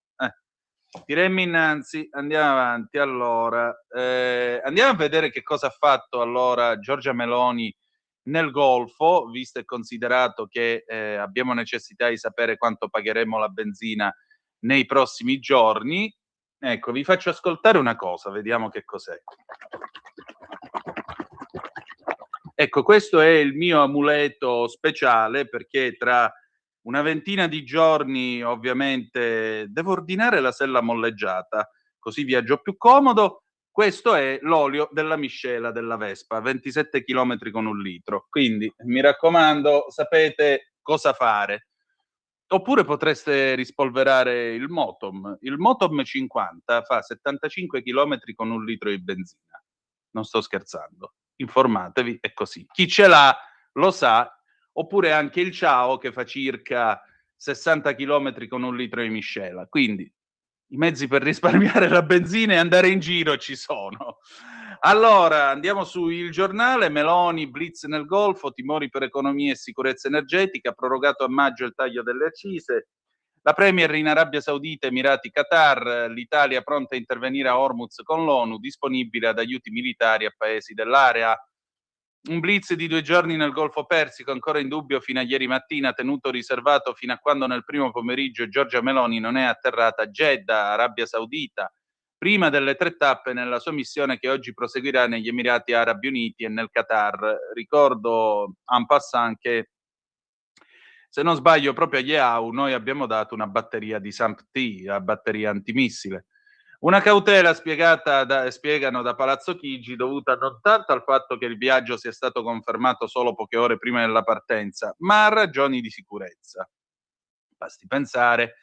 Tiremmo innanzi, andiamo avanti. Allora, andiamo a vedere che cosa ha fatto allora Giorgia Meloni nel Golfo, visto e considerato che abbiamo necessità di sapere quanto pagheremo la benzina nei prossimi giorni. Ecco, vi faccio ascoltare una cosa, vediamo che cos'è. Ecco, questo è il mio amuleto speciale, perché tra una ventina di giorni ovviamente devo ordinare la sella molleggiata, così viaggio più comodo. Questo è l'olio della miscela della Vespa, 27 km con 1 litro. Quindi mi raccomando, sapete cosa fare. Oppure potreste rispolverare il Motom. Il Motom 50 fa 75 km con 1 litro di benzina. Non sto scherzando. Informatevi, è così. Chi ce l'ha lo sa. Oppure anche il Ciao, che fa circa 60 km con 1 litro di miscela. Quindi i mezzi per risparmiare la benzina e andare in giro ci sono. Allora, andiamo su Il Giornale. Meloni, blitz nel Golfo, timori per economia e sicurezza energetica, prorogato a maggio il taglio delle accise. La Premier in Arabia Saudita, Emirati, Qatar, l'Italia pronta a intervenire a Hormuz con l'ONU, disponibile ad aiuti militari a paesi dell'area. Un blitz di 2 giorni nel Golfo Persico, ancora in dubbio fino a ieri mattina, tenuto riservato fino a quando nel primo pomeriggio Giorgia Meloni non è atterrata a Jeddah, Arabia Saudita, prima delle 3 tappe nella sua missione che oggi proseguirà negli Emirati Arabi Uniti e nel Qatar. Ricordo en passant che, se non sbaglio, proprio agli EAU noi abbiamo dato una batteria di SAMP-T, la batteria antimissile. Una cautela spiegano da Palazzo Chigi, dovuta non tanto al fatto che il viaggio sia stato confermato solo poche ore prima della partenza, ma a ragioni di sicurezza. Basti pensare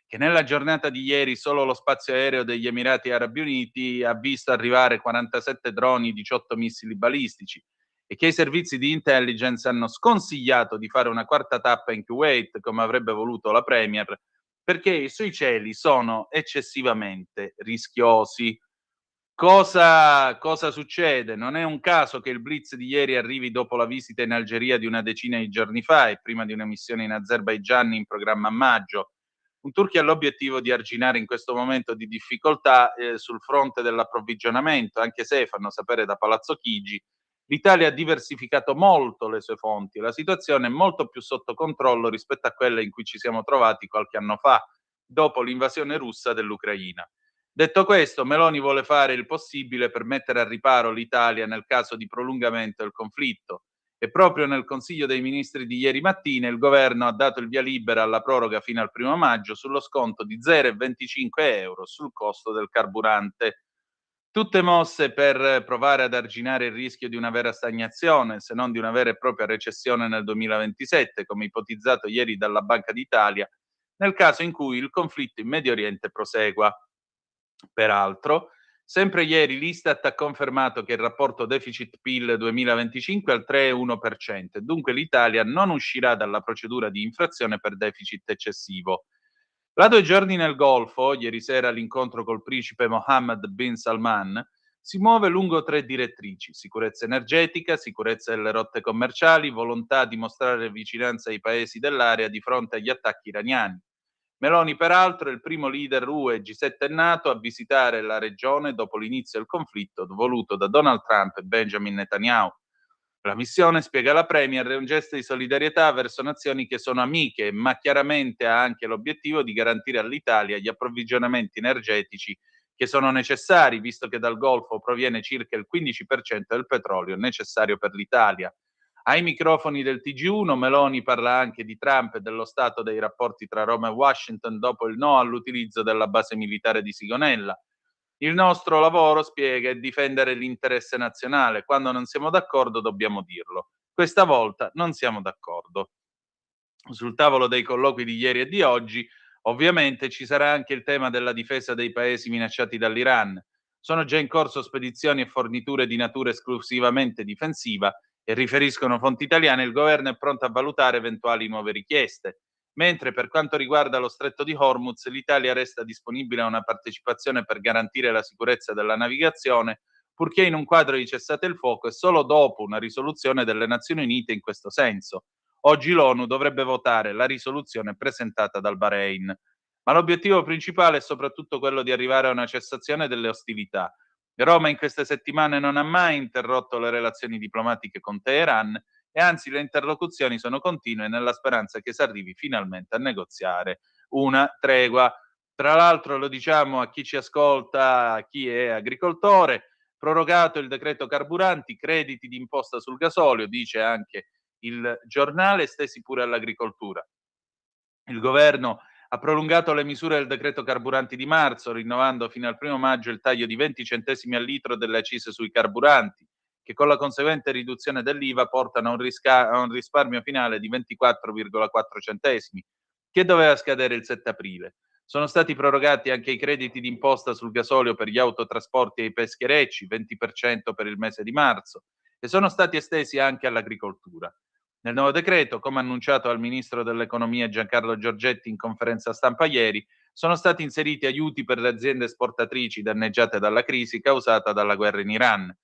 che nella giornata di ieri solo lo spazio aereo degli Emirati Arabi Uniti ha visto arrivare 47 droni, 18 missili balistici e che i servizi di intelligence hanno sconsigliato di fare una quarta tappa in Kuwait, come avrebbe voluto la Premier, perché i suoi cieli sono eccessivamente rischiosi. Cosa succede? Non è un caso che il blitz di ieri arrivi dopo la visita in Algeria di una decina di giorni fa e prima di una missione in Azerbaigian in programma a maggio. Un tour che ha l'obiettivo di arginare in questo momento di difficoltà sul fronte dell'approvvigionamento, anche se, fanno sapere da Palazzo Chigi, l'Italia ha diversificato molto le sue fonti e la situazione è molto più sotto controllo rispetto a quella in cui ci siamo trovati qualche anno fa, dopo l'invasione russa dell'Ucraina. Detto questo, Meloni vuole fare il possibile per mettere al riparo l'Italia nel caso di prolungamento del conflitto e proprio nel Consiglio dei Ministri di ieri mattina il governo ha dato il via libera alla proroga fino al 1° maggio sullo sconto di 0,25 euro sul costo del carburante. Tutte mosse per provare ad arginare il rischio di una vera stagnazione, se non di una vera e propria recessione nel 2027, come ipotizzato ieri dalla Banca d'Italia, nel caso in cui il conflitto in Medio Oriente prosegua. Peraltro, sempre ieri l'Istat ha confermato che il rapporto deficit-PIL 2025 è al 3,1% e dunque l'Italia non uscirà dalla procedura di infrazione per deficit eccessivo. La 2 giorni nel Golfo, ieri sera l'incontro col principe Mohammed bin Salman, si muove lungo 3 direttrici: sicurezza energetica, sicurezza delle rotte commerciali, volontà di mostrare vicinanza ai paesi dell'area di fronte agli attacchi iraniani. Meloni, peraltro, è il primo leader UE, G7 e NATO a visitare la regione dopo l'inizio del conflitto voluto da Donald Trump e Benjamin Netanyahu. La missione, spiega la Premier, è un gesto di solidarietà verso nazioni che sono amiche, ma chiaramente ha anche l'obiettivo di garantire all'Italia gli approvvigionamenti energetici che sono necessari, visto che dal Golfo proviene circa il 15% del petrolio necessario per l'Italia. Ai microfoni del TG1 Meloni parla anche di Trump e dello stato dei rapporti tra Roma e Washington dopo il no all'utilizzo della base militare di Sigonella. Il nostro lavoro, spiega, è difendere l'interesse nazionale. Quando non siamo d'accordo dobbiamo dirlo. Questa volta non siamo d'accordo. Sul tavolo dei colloqui di ieri e di oggi, ovviamente, ci sarà anche il tema della difesa dei paesi minacciati dall'Iran. Sono già in corso spedizioni e forniture di natura esclusivamente difensiva e riferiscono fonti italiane, il governo è pronto a valutare eventuali nuove richieste. Mentre per quanto riguarda lo stretto di Hormuz, l'Italia resta disponibile a una partecipazione per garantire la sicurezza della navigazione, purché in un quadro di cessate il fuoco e solo dopo una risoluzione delle Nazioni Unite in questo senso. Oggi l'ONU dovrebbe votare la risoluzione presentata dal Bahrain. Ma l'obiettivo principale è soprattutto quello di arrivare a una cessazione delle ostilità. Roma in queste settimane non ha mai interrotto le relazioni diplomatiche con Teheran e anzi le interlocuzioni sono continue nella speranza che si arrivi finalmente a negoziare una tregua. Tra l'altro, lo diciamo a chi ci ascolta, a chi è agricoltore, prorogato il decreto carburanti, crediti d'imposta sul gasolio, dice anche il giornale, stesi pure all'agricoltura. Il governo ha prolungato le misure del decreto carburanti di marzo, rinnovando fino al 1° maggio il taglio di 20 centesimi al litro delle accise sui carburanti, che con la conseguente riduzione dell'IVA portano a un risparmio finale di 24,4 centesimi, che doveva scadere il 7 aprile. Sono stati prorogati anche i crediti d'imposta sul gasolio per gli autotrasporti e i pescherecci, 20% per il mese di marzo, e sono stati estesi anche all'agricoltura. Nel nuovo decreto, come annunciato dal ministro dell'economia Giancarlo Giorgetti in conferenza stampa ieri, sono stati inseriti aiuti per le aziende esportatrici danneggiate dalla crisi causata dalla guerra in Iran.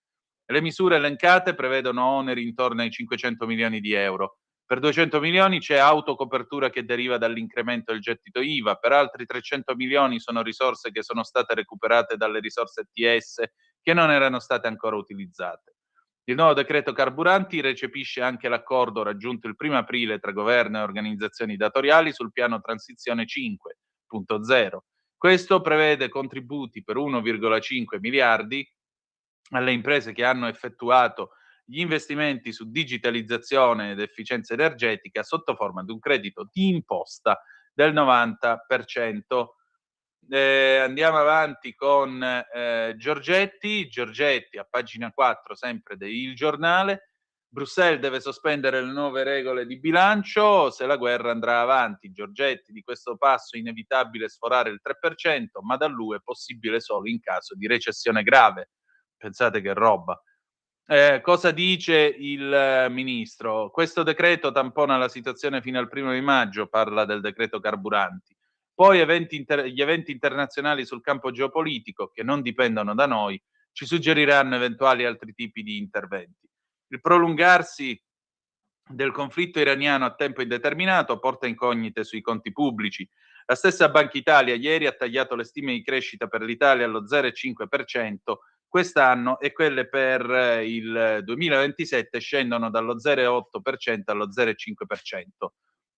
Le misure elencate prevedono oneri intorno ai 500 milioni di euro. Per 200 milioni c'è autocopertura che deriva dall'incremento del gettito IVA, per altri 300 milioni sono risorse che sono state recuperate dalle risorse TS che non erano state ancora utilizzate. Il nuovo decreto carburanti recepisce anche l'accordo raggiunto il 1° aprile tra governo e organizzazioni datoriali sul piano transizione 5.0. Questo prevede contributi per 1,5 miliardi alle imprese che hanno effettuato gli investimenti su digitalizzazione ed efficienza energetica sotto forma di un credito di imposta del 90%. Andiamo avanti con Giorgetti a pagina 4 sempre del Giornale. Bruxelles deve sospendere le nuove regole di bilancio se la guerra andrà avanti. Giorgetti: di questo passo è inevitabile sforare il 3%, ma dall'UE è possibile solo in caso di recessione grave. Pensate che roba. Cosa dice il ministro? Questo decreto tampona la situazione fino al 1° maggio, parla del decreto carburanti. Poi gli eventi internazionali sul campo geopolitico, che non dipendono da noi, ci suggeriranno eventuali altri tipi di interventi. Il prolungarsi del conflitto iraniano a tempo indeterminato porta incognite sui conti pubblici. La stessa Banca Italia ieri ha tagliato le stime di crescita per l'Italia allo 0,5% quest'anno e quelle per il 2027 scendono dallo 0,8% allo 0,5%.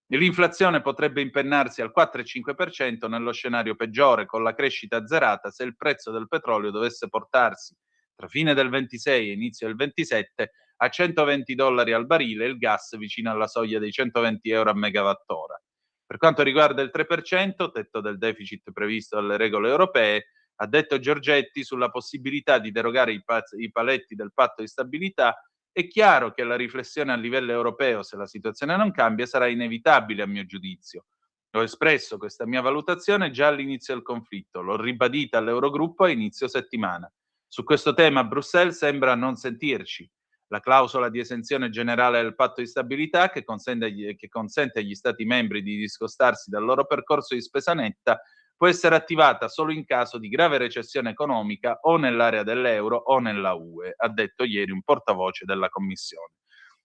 L'inflazione potrebbe impennarsi al 4,5% nello scenario peggiore, con la crescita azzerata se il prezzo del petrolio dovesse portarsi tra fine del 26 e inizio del 27 a $120 al barile e il gas vicino alla soglia dei €120 a megawattora. Per quanto riguarda il 3%, tetto del deficit previsto dalle regole europee, ha detto Giorgetti sulla possibilità di derogare i paletti del patto di stabilità. È chiaro che la riflessione a livello europeo, se la situazione non cambia, sarà inevitabile a mio giudizio. Ho espresso questa mia valutazione già all'inizio del conflitto, l'ho ribadita all'Eurogruppo a inizio settimana. Su questo tema Bruxelles sembra non sentirci. La clausola di esenzione generale del patto di stabilità, che consente agli Stati membri di discostarsi dal loro percorso di spesa netta, può essere attivata solo in caso di grave recessione economica o nell'area dell'euro o nella UE, ha detto ieri un portavoce della Commissione.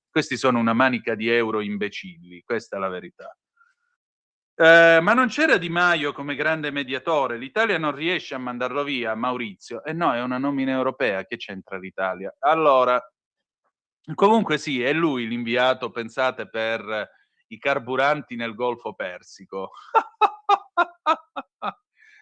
Questi sono una manica di euro imbecilli, questa è la verità. Ma non c'era Di Maio come grande mediatore? L'Italia non riesce a mandarlo via, Maurizio? No, è una nomina europea, che c'entra l'Italia? Allora, comunque sì, è lui l'inviato, pensate, per i carburanti nel Golfo Persico.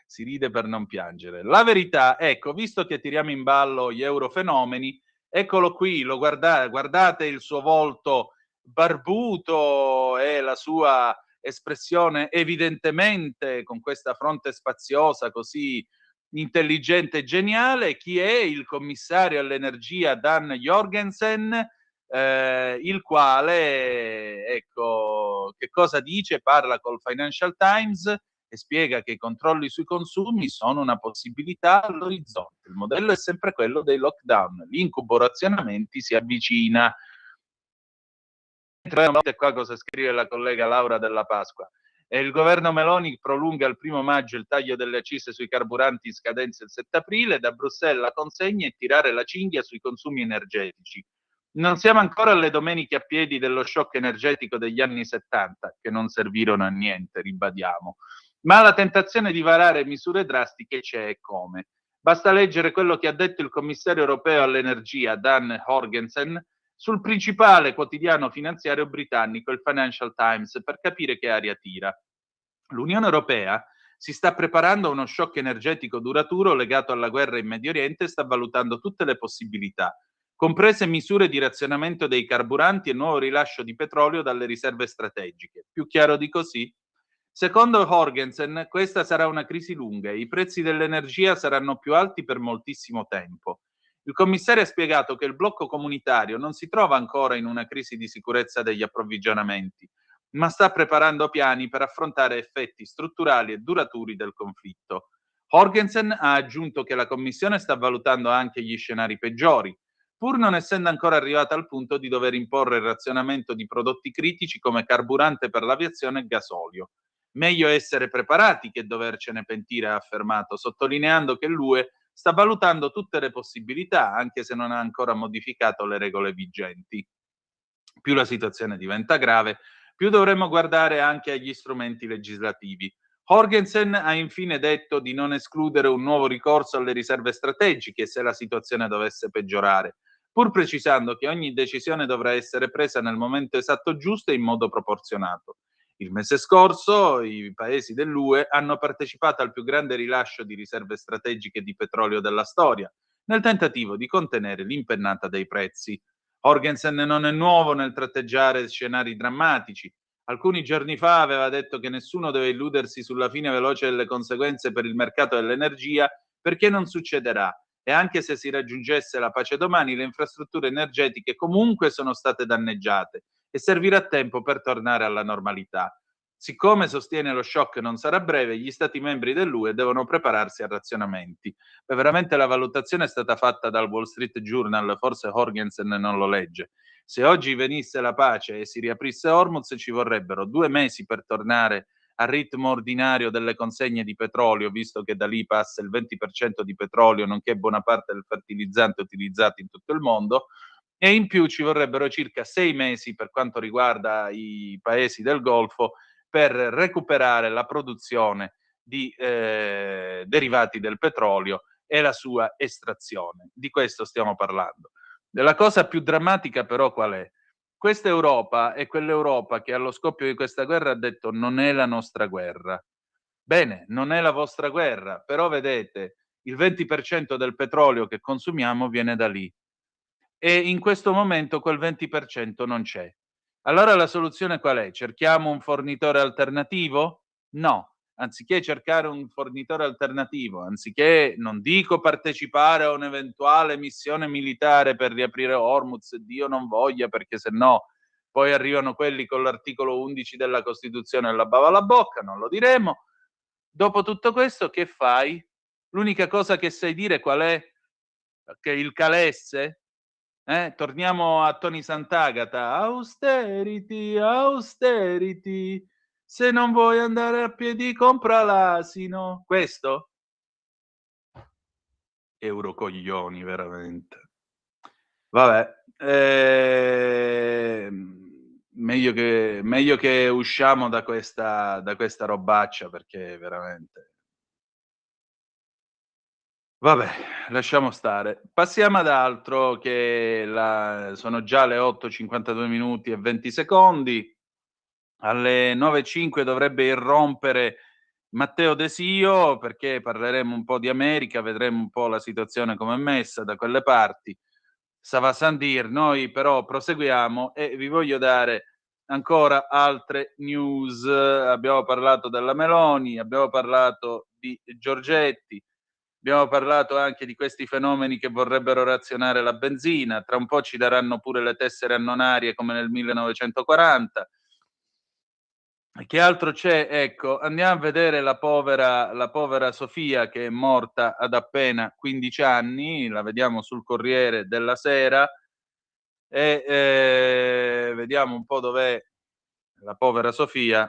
Si ride per non piangere. La verità, ecco, visto che tiriamo in ballo gli eurofenomeni, eccolo qui, guardate il suo volto barbuto e la sua espressione evidentemente con questa fronte spaziosa così intelligente e geniale. Chi è? Il commissario all'energia Dan Jorgensen, il quale, ecco, che cosa dice? Parla col Financial Times e spiega che i controlli sui consumi sono una possibilità all'orizzonte. Il modello è sempre quello dei lockdown. L'incubo razionamenti si avvicina. Qua cosa scrive la collega Laura Della Pasqua. Il governo Meloni prolunga il 1° maggio il taglio delle accise sui carburanti in scadenza il 7 aprile. Da Bruxelles la consegna e tirare la cinghia sui consumi energetici. Non siamo ancora alle domeniche a piedi dello shock energetico degli anni 70, che non servirono a niente, ribadiamo. Ma la tentazione di varare misure drastiche c'è e come. Basta leggere quello che ha detto il commissario europeo all'energia, Dan Jorgensen, sul principale quotidiano finanziario britannico, il Financial Times, per capire che aria tira. L'Unione Europea si sta preparando a uno shock energetico duraturo legato alla guerra in Medio Oriente e sta valutando tutte le possibilità, comprese misure di razionamento dei carburanti e nuovo rilascio di petrolio dalle riserve strategiche. Più chiaro di così? Secondo Jorgensen, questa sarà una crisi lunga e i prezzi dell'energia saranno più alti per moltissimo tempo. Il commissario ha spiegato che il blocco comunitario non si trova ancora in una crisi di sicurezza degli approvvigionamenti, ma sta preparando piani per affrontare effetti strutturali e duraturi del conflitto. Jorgensen ha aggiunto che la Commissione sta valutando anche gli scenari peggiori, pur non essendo ancora arrivata al punto di dover imporre il razionamento di prodotti critici come carburante per l'aviazione e gasolio. Meglio essere preparati che dovercene pentire, ha affermato, sottolineando che l'UE sta valutando tutte le possibilità, anche se non ha ancora modificato le regole vigenti. Più la situazione diventa grave, più dovremo guardare anche agli strumenti legislativi. Jorgensen ha infine detto di non escludere un nuovo ricorso alle riserve strategiche se la situazione dovesse peggiorare, pur precisando che ogni decisione dovrà essere presa nel momento esatto giusto e in modo proporzionato. Il mese scorso i paesi dell'UE hanno partecipato al più grande rilascio di riserve strategiche di petrolio della storia, nel tentativo di contenere l'impennata dei prezzi. Jorgensen non è nuovo nel tratteggiare scenari drammatici. Alcuni giorni fa aveva detto che nessuno deve illudersi sulla fine veloce delle conseguenze per il mercato dell'energia perché non succederà e anche se si raggiungesse la pace domani, le infrastrutture energetiche comunque sono state danneggiate e servirà tempo per tornare alla normalità. Siccome sostiene lo shock non sarà breve, gli Stati membri dell'UE devono prepararsi a razionamenti. Veramente la valutazione è stata fatta dal Wall Street Journal, forse Jorgensen non lo legge. Se oggi venisse la pace e si riaprisse Hormuz, ci vorrebbero 2 mesi per tornare al ritmo ordinario delle consegne di petrolio, visto che da lì passa il 20% di petrolio, nonché buona parte del fertilizzante utilizzato in tutto il mondo, e in più ci vorrebbero circa 6 mesi per quanto riguarda i paesi del Golfo per recuperare la produzione di derivati del petrolio e la sua estrazione. Di questo stiamo parlando. La cosa più drammatica però qual è? Questa Europa è quell'Europa che allo scoppio di questa guerra ha detto non è la nostra guerra. Bene, non è la vostra guerra, però vedete, il 20% del petrolio che consumiamo viene da lì e in questo momento quel 20% non c'è. Allora la soluzione qual è? Cerchiamo un fornitore alternativo? No. Anziché cercare un fornitore alternativo, anziché, non dico partecipare a un'eventuale missione militare per riaprire Hormuz, Dio non voglia, perché se no poi arrivano quelli con l'articolo 11 della Costituzione e la bava alla bocca, non lo diremo. Dopo tutto questo che fai? L'unica cosa che sai dire qual è? Che il calesse? Torniamo a Tony Sant'Agata. Austerity, austerity, se non vuoi andare a piedi compra l'asino. Questo? Eurocoglioni, veramente. Vabbè, meglio che usciamo da questa robaccia, perché veramente... Vabbè, lasciamo stare. Passiamo ad altro, che sono già le 8:52 minuti e 20 secondi. Alle 9:05 dovrebbe irrompere Matteo Desio, perché parleremo un po' di America, vedremo un po' la situazione come è messa da quelle parti. Ça va sans dire. Noi però proseguiamo e vi voglio dare ancora altre news. Abbiamo parlato della Meloni, abbiamo parlato di Giorgetti, abbiamo parlato anche di questi fenomeni che vorrebbero razionare la benzina, tra un po' ci daranno pure le tessere annonarie come nel 1940. Che altro c'è? Ecco, andiamo a vedere la povera Sofia, che è morta ad appena 15 anni, la vediamo sul Corriere della Sera e vediamo un po' dov'è la povera Sofia.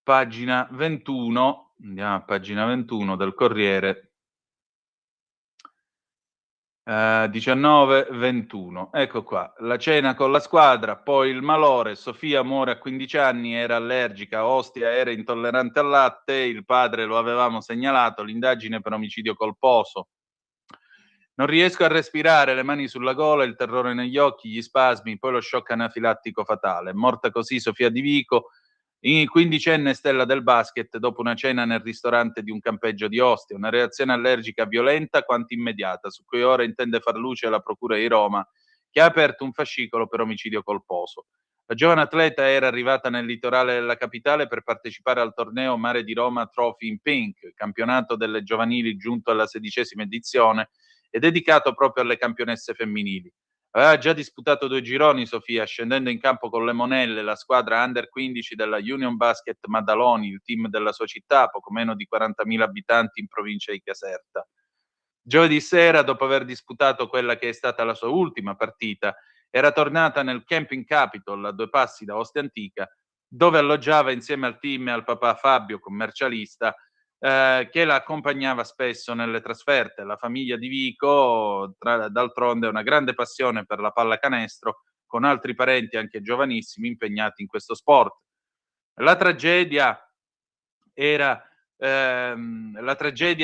Pagina 21, andiamo a pagina 21 del Corriere. 19-21, ecco qua, la cena con la squadra, poi il malore, Sofia muore a 15 anni, era allergica a Ostia, era intollerante al latte, il padre lo avevamo segnalato, l'indagine per omicidio colposo. Non riesco a respirare, le mani sulla gola, il terrore negli occhi, gli spasmi, poi lo shock anafilattico fatale. Morta così Sofia Di Vico, quindicenne stella del basket, dopo una cena nel ristorante di un campeggio di Ostia, una reazione allergica violenta quanto immediata, su cui ora intende far luce la Procura di Roma, che ha aperto un fascicolo per omicidio colposo. La giovane atleta era arrivata nel litorale della capitale per partecipare al torneo Mare di Roma Trophy in Pink, campionato delle giovanili giunto alla 16ª edizione e dedicato proprio alle campionesse femminili. Aveva già disputato 2 gironi Sofia, scendendo in campo con le Monelle, la squadra under 15 della Union Basket Maddaloni, il team della sua città, poco meno di 40.000 abitanti in provincia di Caserta. Giovedì sera, dopo aver disputato quella che è stata la sua ultima partita, era tornata nel Camping Capitol, a 2 passi da Ostia Antica, dove alloggiava insieme al team e al papà Fabio, commercialista, che la accompagnava spesso nelle trasferte. La famiglia Di Vico, d'altronde, ha una grande passione per la pallacanestro, con altri parenti anche giovanissimi impegnati in questo sport. La tragedia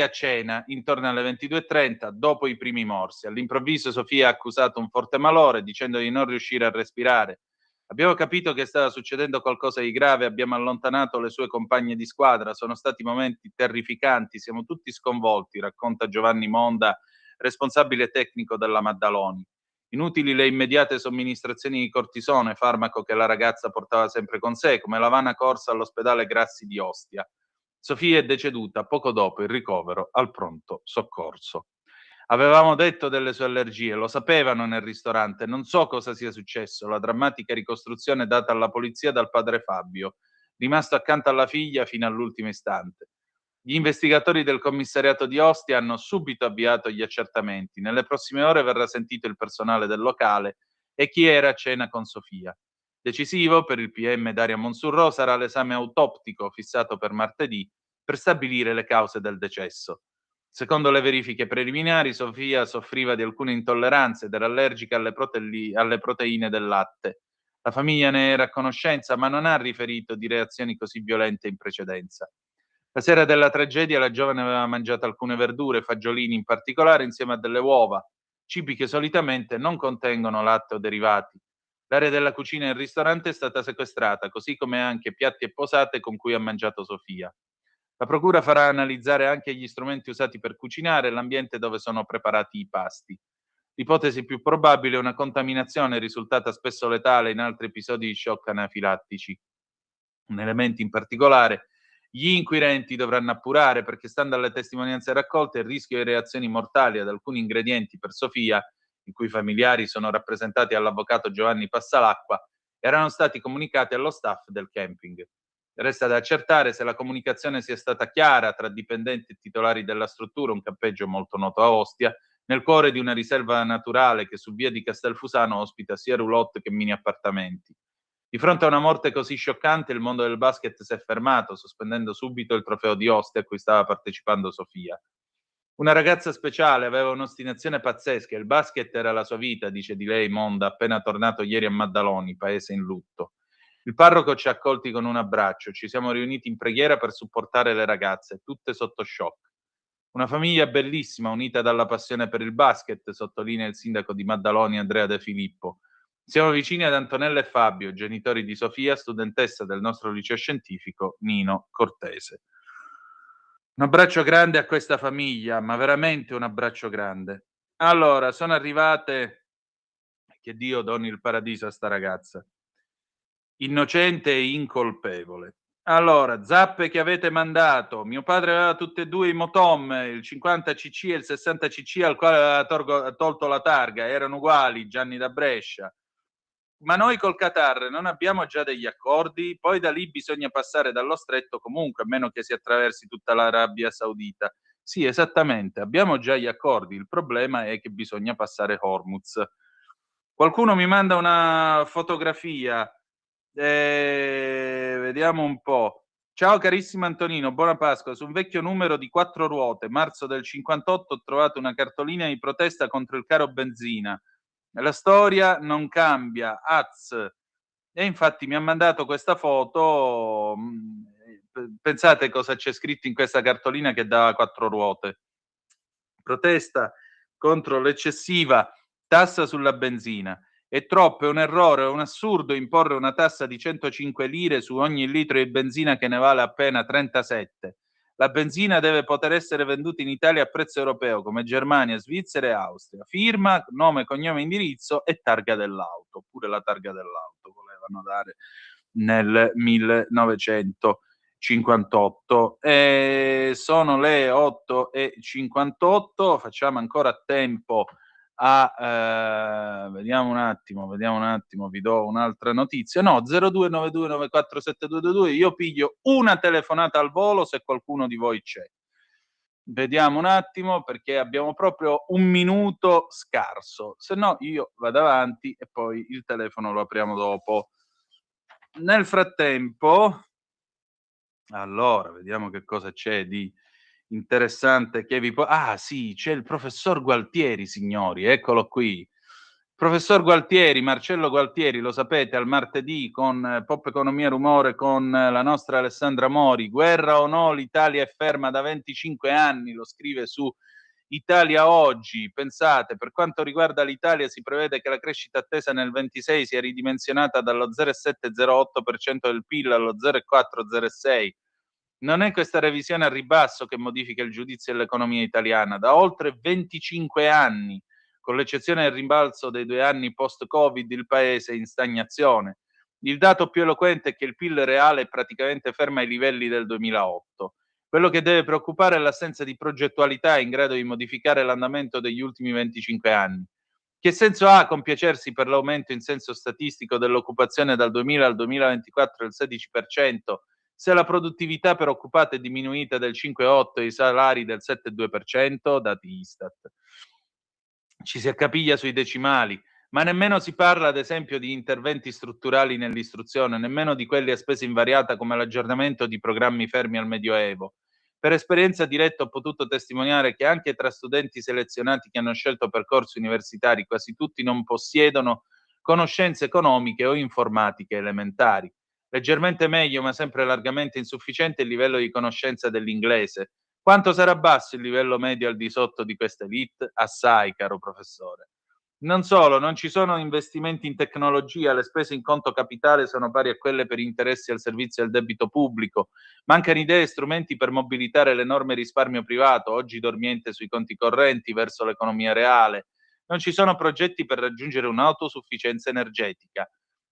a cena, intorno alle 22:30, dopo i primi morsi. All'improvviso Sofia ha accusato un forte malore, dicendo di non riuscire a respirare. Abbiamo capito che stava succedendo qualcosa di grave, abbiamo allontanato le sue compagne di squadra, sono stati momenti terrificanti, siamo tutti sconvolti, racconta Giovanni Monda, responsabile tecnico della Maddaloni. Inutili le immediate somministrazioni di cortisone, farmaco che la ragazza portava sempre con sé, come la vana corsa all'ospedale Grassi di Ostia. Sofia è deceduta poco dopo il ricovero al pronto soccorso. Avevamo detto delle sue allergie, lo sapevano nel ristorante, non so cosa sia successo, la drammatica ricostruzione data alla polizia dal padre Fabio, rimasto accanto alla figlia fino all'ultimo istante. Gli investigatori del commissariato di Ostia hanno subito avviato gli accertamenti. Nelle prossime ore verrà sentito il personale del locale e chi era a cena con Sofia. Decisivo per il PM Daria Monsurrò sarà l'esame autoptico fissato per martedì per stabilire le cause del decesso. Secondo le verifiche preliminari, Sofia soffriva di alcune intolleranze ed era allergica alle proteine del latte. La famiglia ne era a conoscenza, ma non ha riferito di reazioni così violente in precedenza. La sera della tragedia la giovane aveva mangiato alcune verdure, fagiolini in particolare, insieme a delle uova, cibi che solitamente non contengono latte o derivati. L'area della cucina del ristorante è stata sequestrata, così come anche piatti e posate con cui ha mangiato Sofia. La procura farà analizzare anche gli strumenti usati per cucinare e l'ambiente dove sono preparati i pasti. L'ipotesi più probabile è una contaminazione risultata spesso letale in altri episodi di shock anafilattici. Un elemento in particolare, gli inquirenti dovranno appurare perché, stando alle testimonianze raccolte, il rischio di reazioni mortali ad alcuni ingredienti per Sofia, i cui familiari sono rappresentati dall'avvocato Giovanni Passalacqua, erano stati comunicati allo staff del camping. Resta da accertare se la comunicazione sia stata chiara tra dipendenti e titolari della struttura, un campeggio molto noto a Ostia, nel cuore di una riserva naturale che su via di Castelfusano ospita sia roulotte che mini appartamenti. Di fronte a una morte così scioccante, il mondo del basket si è fermato, sospendendo subito il trofeo di Ostia a cui stava partecipando Sofia. Una ragazza speciale, aveva un'ostinazione pazzesca, il basket era la sua vita, dice di lei Monda, appena tornato ieri a Maddaloni, paese in lutto. Il parroco ci ha accolti con un abbraccio, ci siamo riuniti in preghiera per supportare le ragazze, tutte sotto shock. Una famiglia bellissima, unita dalla passione per il basket, sottolinea il sindaco di Maddaloni Andrea De Filippo. Siamo vicini ad Antonella e Fabio, genitori di Sofia, studentessa del nostro liceo scientifico Nino Cortese. Un abbraccio grande a questa famiglia, ma veramente un abbraccio grande. Allora, sono arrivate, che Dio doni il paradiso a sta ragazza, innocente e incolpevole. Allora, zappe che avete mandato. Mio padre aveva tutte e due i Motom, il 50cc e il 60cc, al quale aveva tolto la targa, erano uguali, Gianni da Brescia. Ma noi col Qatar non abbiamo già degli accordi? Poi da lì bisogna passare dallo stretto comunque, a meno che si attraversi tutta l'Arabia Saudita. Sì, esattamente, abbiamo già gli accordi, il problema è che bisogna passare Hormuz. Qualcuno mi manda una fotografia, vediamo un po'. Ciao carissimo Antonino, buona Pasqua. Su un vecchio numero di 4 ruote, marzo del 58, ho trovato una cartolina di protesta contro il caro benzina. La storia non cambia, az. E infatti mi ha mandato questa foto. Pensate cosa c'è scritto in questa cartolina che dà 4 ruote. Protesta contro l'eccessiva tassa sulla benzina. È troppo, è un errore, è un assurdo imporre una tassa di 105 lire su ogni litro di benzina che ne vale appena 37. La benzina deve poter essere venduta in Italia a prezzo europeo, come Germania, Svizzera e Austria. Firma, nome, cognome, indirizzo e targa dell'auto. Pure la targa dell'auto volevano dare nel 1958. Sono le 8:58, facciamo ancora tempo a vediamo un attimo, vi do un'altra notizia. No, 0292947222, io piglio una telefonata al volo se qualcuno di voi c'è. Vediamo un attimo perché abbiamo proprio un minuto scarso, se no io vado avanti e poi il telefono lo apriamo dopo. Nel frattempo, allora, vediamo che cosa c'è di interessante che vi sì, c'è il professor Gualtieri, signori, eccolo qui. Professor Gualtieri, Marcello Gualtieri, lo sapete, al martedì con Pop Economia Rumore con la nostra Alessandra Mori. Guerra o no, l'Italia è ferma da 25 anni, lo scrive su Italia Oggi. Pensate, per quanto riguarda l'Italia si prevede che la crescita attesa nel 26 sia ridimensionata dallo 0,7-0,8% del PIL allo 0,4-0,6%. Non è questa revisione a ribasso che modifica il giudizio dell'economia italiana. Da oltre 25 anni, con l'eccezione del rimbalzo dei 2 anni post-Covid, il paese è in stagnazione. Il dato più eloquente è che il PIL reale è praticamente fermo ai livelli del 2008. Quello che deve preoccupare è l'assenza di progettualità in grado di modificare l'andamento degli ultimi 25 anni. Che senso ha compiacersi per l'aumento in senso statistico dell'occupazione dal 2000 al 2024 del 16%, se la produttività per occupato è diminuita del 5,8% e i salari del 7,2%, dati Istat? Ci si accapiglia sui decimali, ma nemmeno si parla, ad esempio, di interventi strutturali nell'istruzione, nemmeno di quelli a spesa invariata come l'aggiornamento di programmi fermi al Medioevo. Per esperienza diretta ho potuto testimoniare che anche tra studenti selezionati che hanno scelto percorsi universitari, quasi tutti non possiedono conoscenze economiche o informatiche elementari. Leggermente meglio, ma sempre largamente insufficiente, il livello di conoscenza dell'inglese. Quanto sarà basso il livello medio al di sotto di questa elite? Assai, caro professore. Non solo, non ci sono investimenti in tecnologia, le spese in conto capitale sono pari a quelle per interessi al servizio del debito pubblico, mancano idee e strumenti per mobilitare l'enorme risparmio privato, oggi dormiente sui conti correnti, verso l'economia reale, non ci sono progetti per raggiungere un'autosufficienza energetica.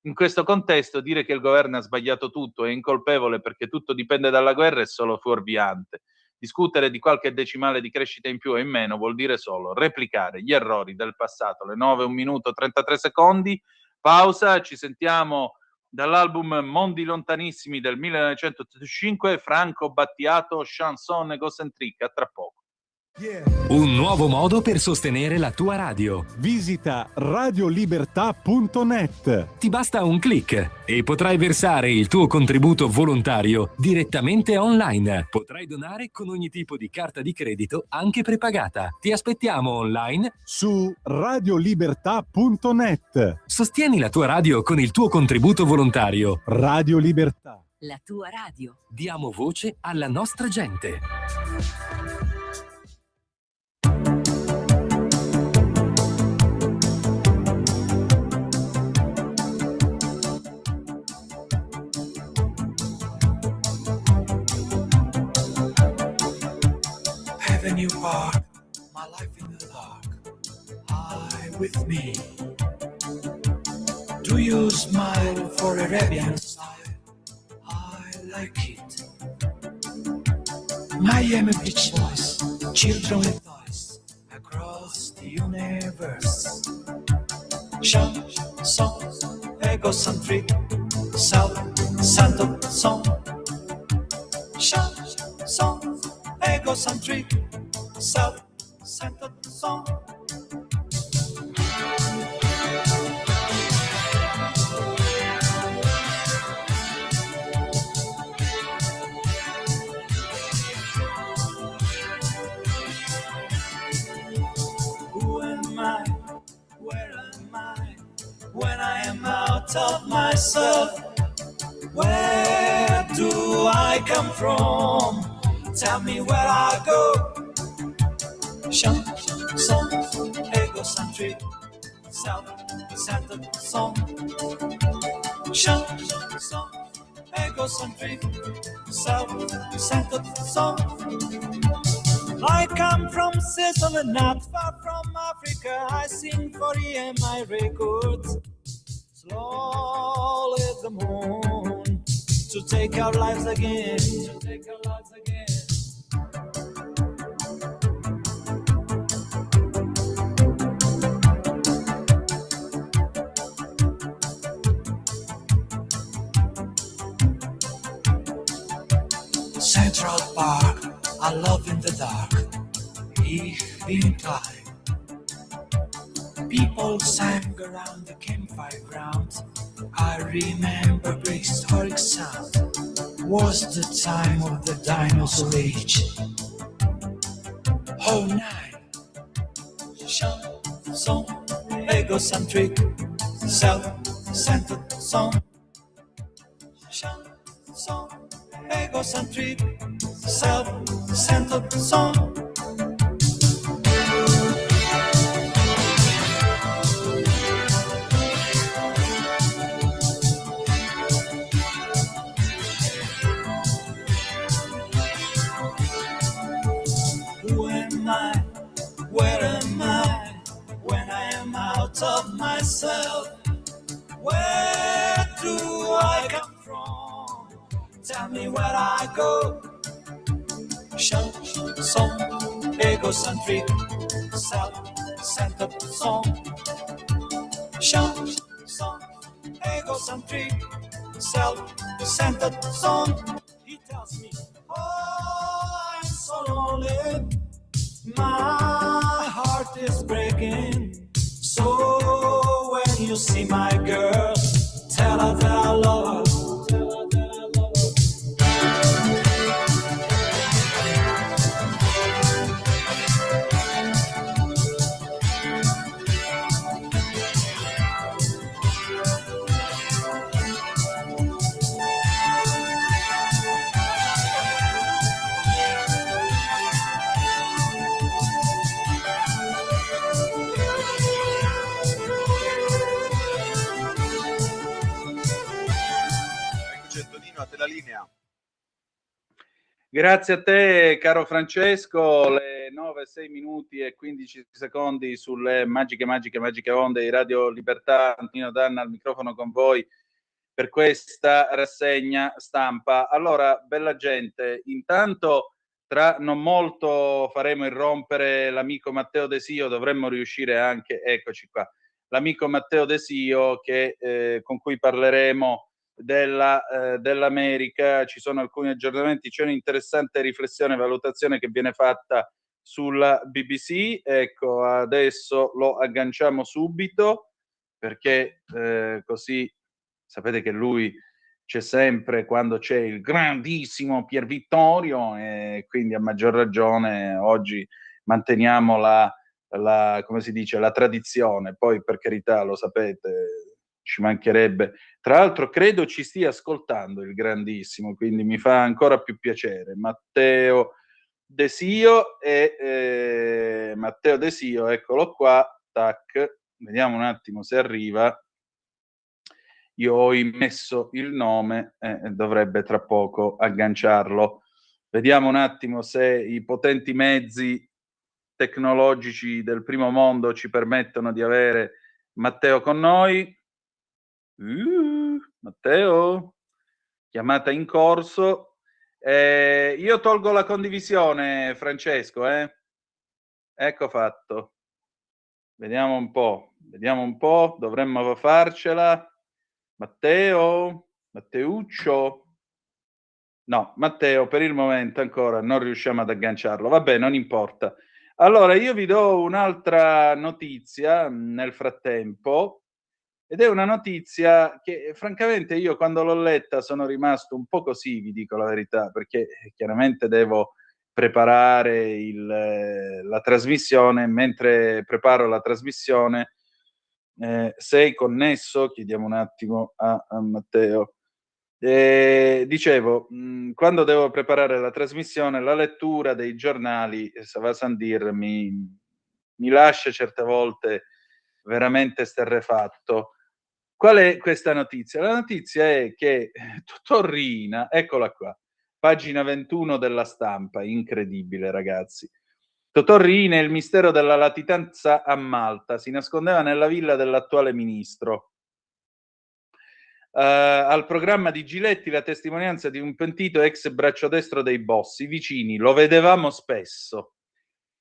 In questo contesto dire che il governo ha sbagliato tutto, è incolpevole perché tutto dipende dalla guerra è solo fuorviante. Discutere di qualche decimale di crescita in più o in meno vuol dire solo replicare gli errori del passato. Le 9, 1 minuto 33 secondi, pausa, ci sentiamo dall'album Mondi Lontanissimi del 1985, Franco Battiato, Chanson Egocentrique, a tra poco. Un nuovo modo per sostenere la tua radio. Visita radiolibertà.net. Ti basta un click e potrai versare il tuo contributo volontario direttamente online. Potrai donare con ogni tipo di carta di credito, anche prepagata. Ti aspettiamo online su radiolibertà.net. Sostieni la tua radio con il tuo contributo volontario. Radio Libertà. La tua radio. Diamo voce alla nostra gente. Avenue Park, my life in the dark, I with me. Do you smile for Arabian style? I like it. Miami Beach Boys, children with toys, across the universe. Chanson, egocentric, South Santo song. Chanson, egocentric, South Santo song. Who am I? Where am I? When I am out of myself, where do I come from? Tell me where I go. Chanson, egocentric, self-centered song. Chanson, egocentric, self-centered song. I come from Sicily, not far from Africa. I sing for EMI Records. Slowly the moon to take our lives again. To take our lives again. Central Park, I love in the dark. Ich bin klein. People sang around the campfire ground. I remember prehistoric sound. Was the time of the dinosaur age. Oh, nine. Chanson, egocentric, self-centered song. Chanson, egocentric, self-centered song. Who am I? Where am I? When I am out of myself, where do I come from? Tell me where I go. chanson egocentric, self-centered song. Chanson egocentric, self-centered song. He tells me, oh, I'm so lonely, my heart is breaking. So when you see my girl, tell her that I love her. Antonino, a te la linea. Grazie a te, caro Francesco. Le 9, 6 minuti e 15 secondi sulle magiche onde di Radio Libertà. Antonino Danna al microfono con voi per questa rassegna stampa. Allora, bella gente, intanto tra non molto faremo irrompere l'amico Matteo Desio, dovremmo riuscire anche, eccoci qua, l'amico Matteo Desio con cui parleremo dell'America. Ci sono alcuni aggiornamenti, c'è un'interessante riflessione e valutazione che viene fatta sulla BBC. Ecco, adesso lo agganciamo subito perché così sapete che lui c'è sempre quando c'è il grandissimo Pier Vittorio, e quindi a maggior ragione oggi manteniamo come si dice, la tradizione. Poi, per carità, lo sapete, ci mancherebbe. Tra l'altro credo ci stia ascoltando il grandissimo, quindi mi fa ancora più piacere. Matteo Desio, eccolo qua, tac, vediamo un attimo se arriva. Io ho immesso il nome e dovrebbe tra poco agganciarlo. Vediamo un attimo se i potenti mezzi tecnologici del primo mondo ci permettono di avere Matteo con noi. Matteo, chiamata in corso. Io tolgo la condivisione, Francesco, ecco fatto. Vediamo un po', dovremmo farcela. Matteuccio. No, Matteo per il momento ancora non riusciamo ad agganciarlo. Vabbè, non importa. Allora, io vi do un'altra notizia nel frattempo, ed è una notizia che francamente io quando l'ho letta sono rimasto un po' così, vi dico la verità, perché chiaramente devo preparare la trasmissione. Mentre preparo la trasmissione, sei connesso? Chiediamo un attimo a Matteo. Dicevo, quando devo preparare la trasmissione, la lettura dei giornali, ça va sans dire, mi lascia certe volte veramente esterrefatto. Qual è questa notizia? La notizia è che Torrina, eccola qua, pagina 21 della Stampa, incredibile ragazzi. Torrina, il mistero della latitanza a Malta, si nascondeva nella villa dell'attuale ministro. Al programma di Giletti la testimonianza di un pentito ex braccio destro dei boss, i vicini, lo vedevamo spesso.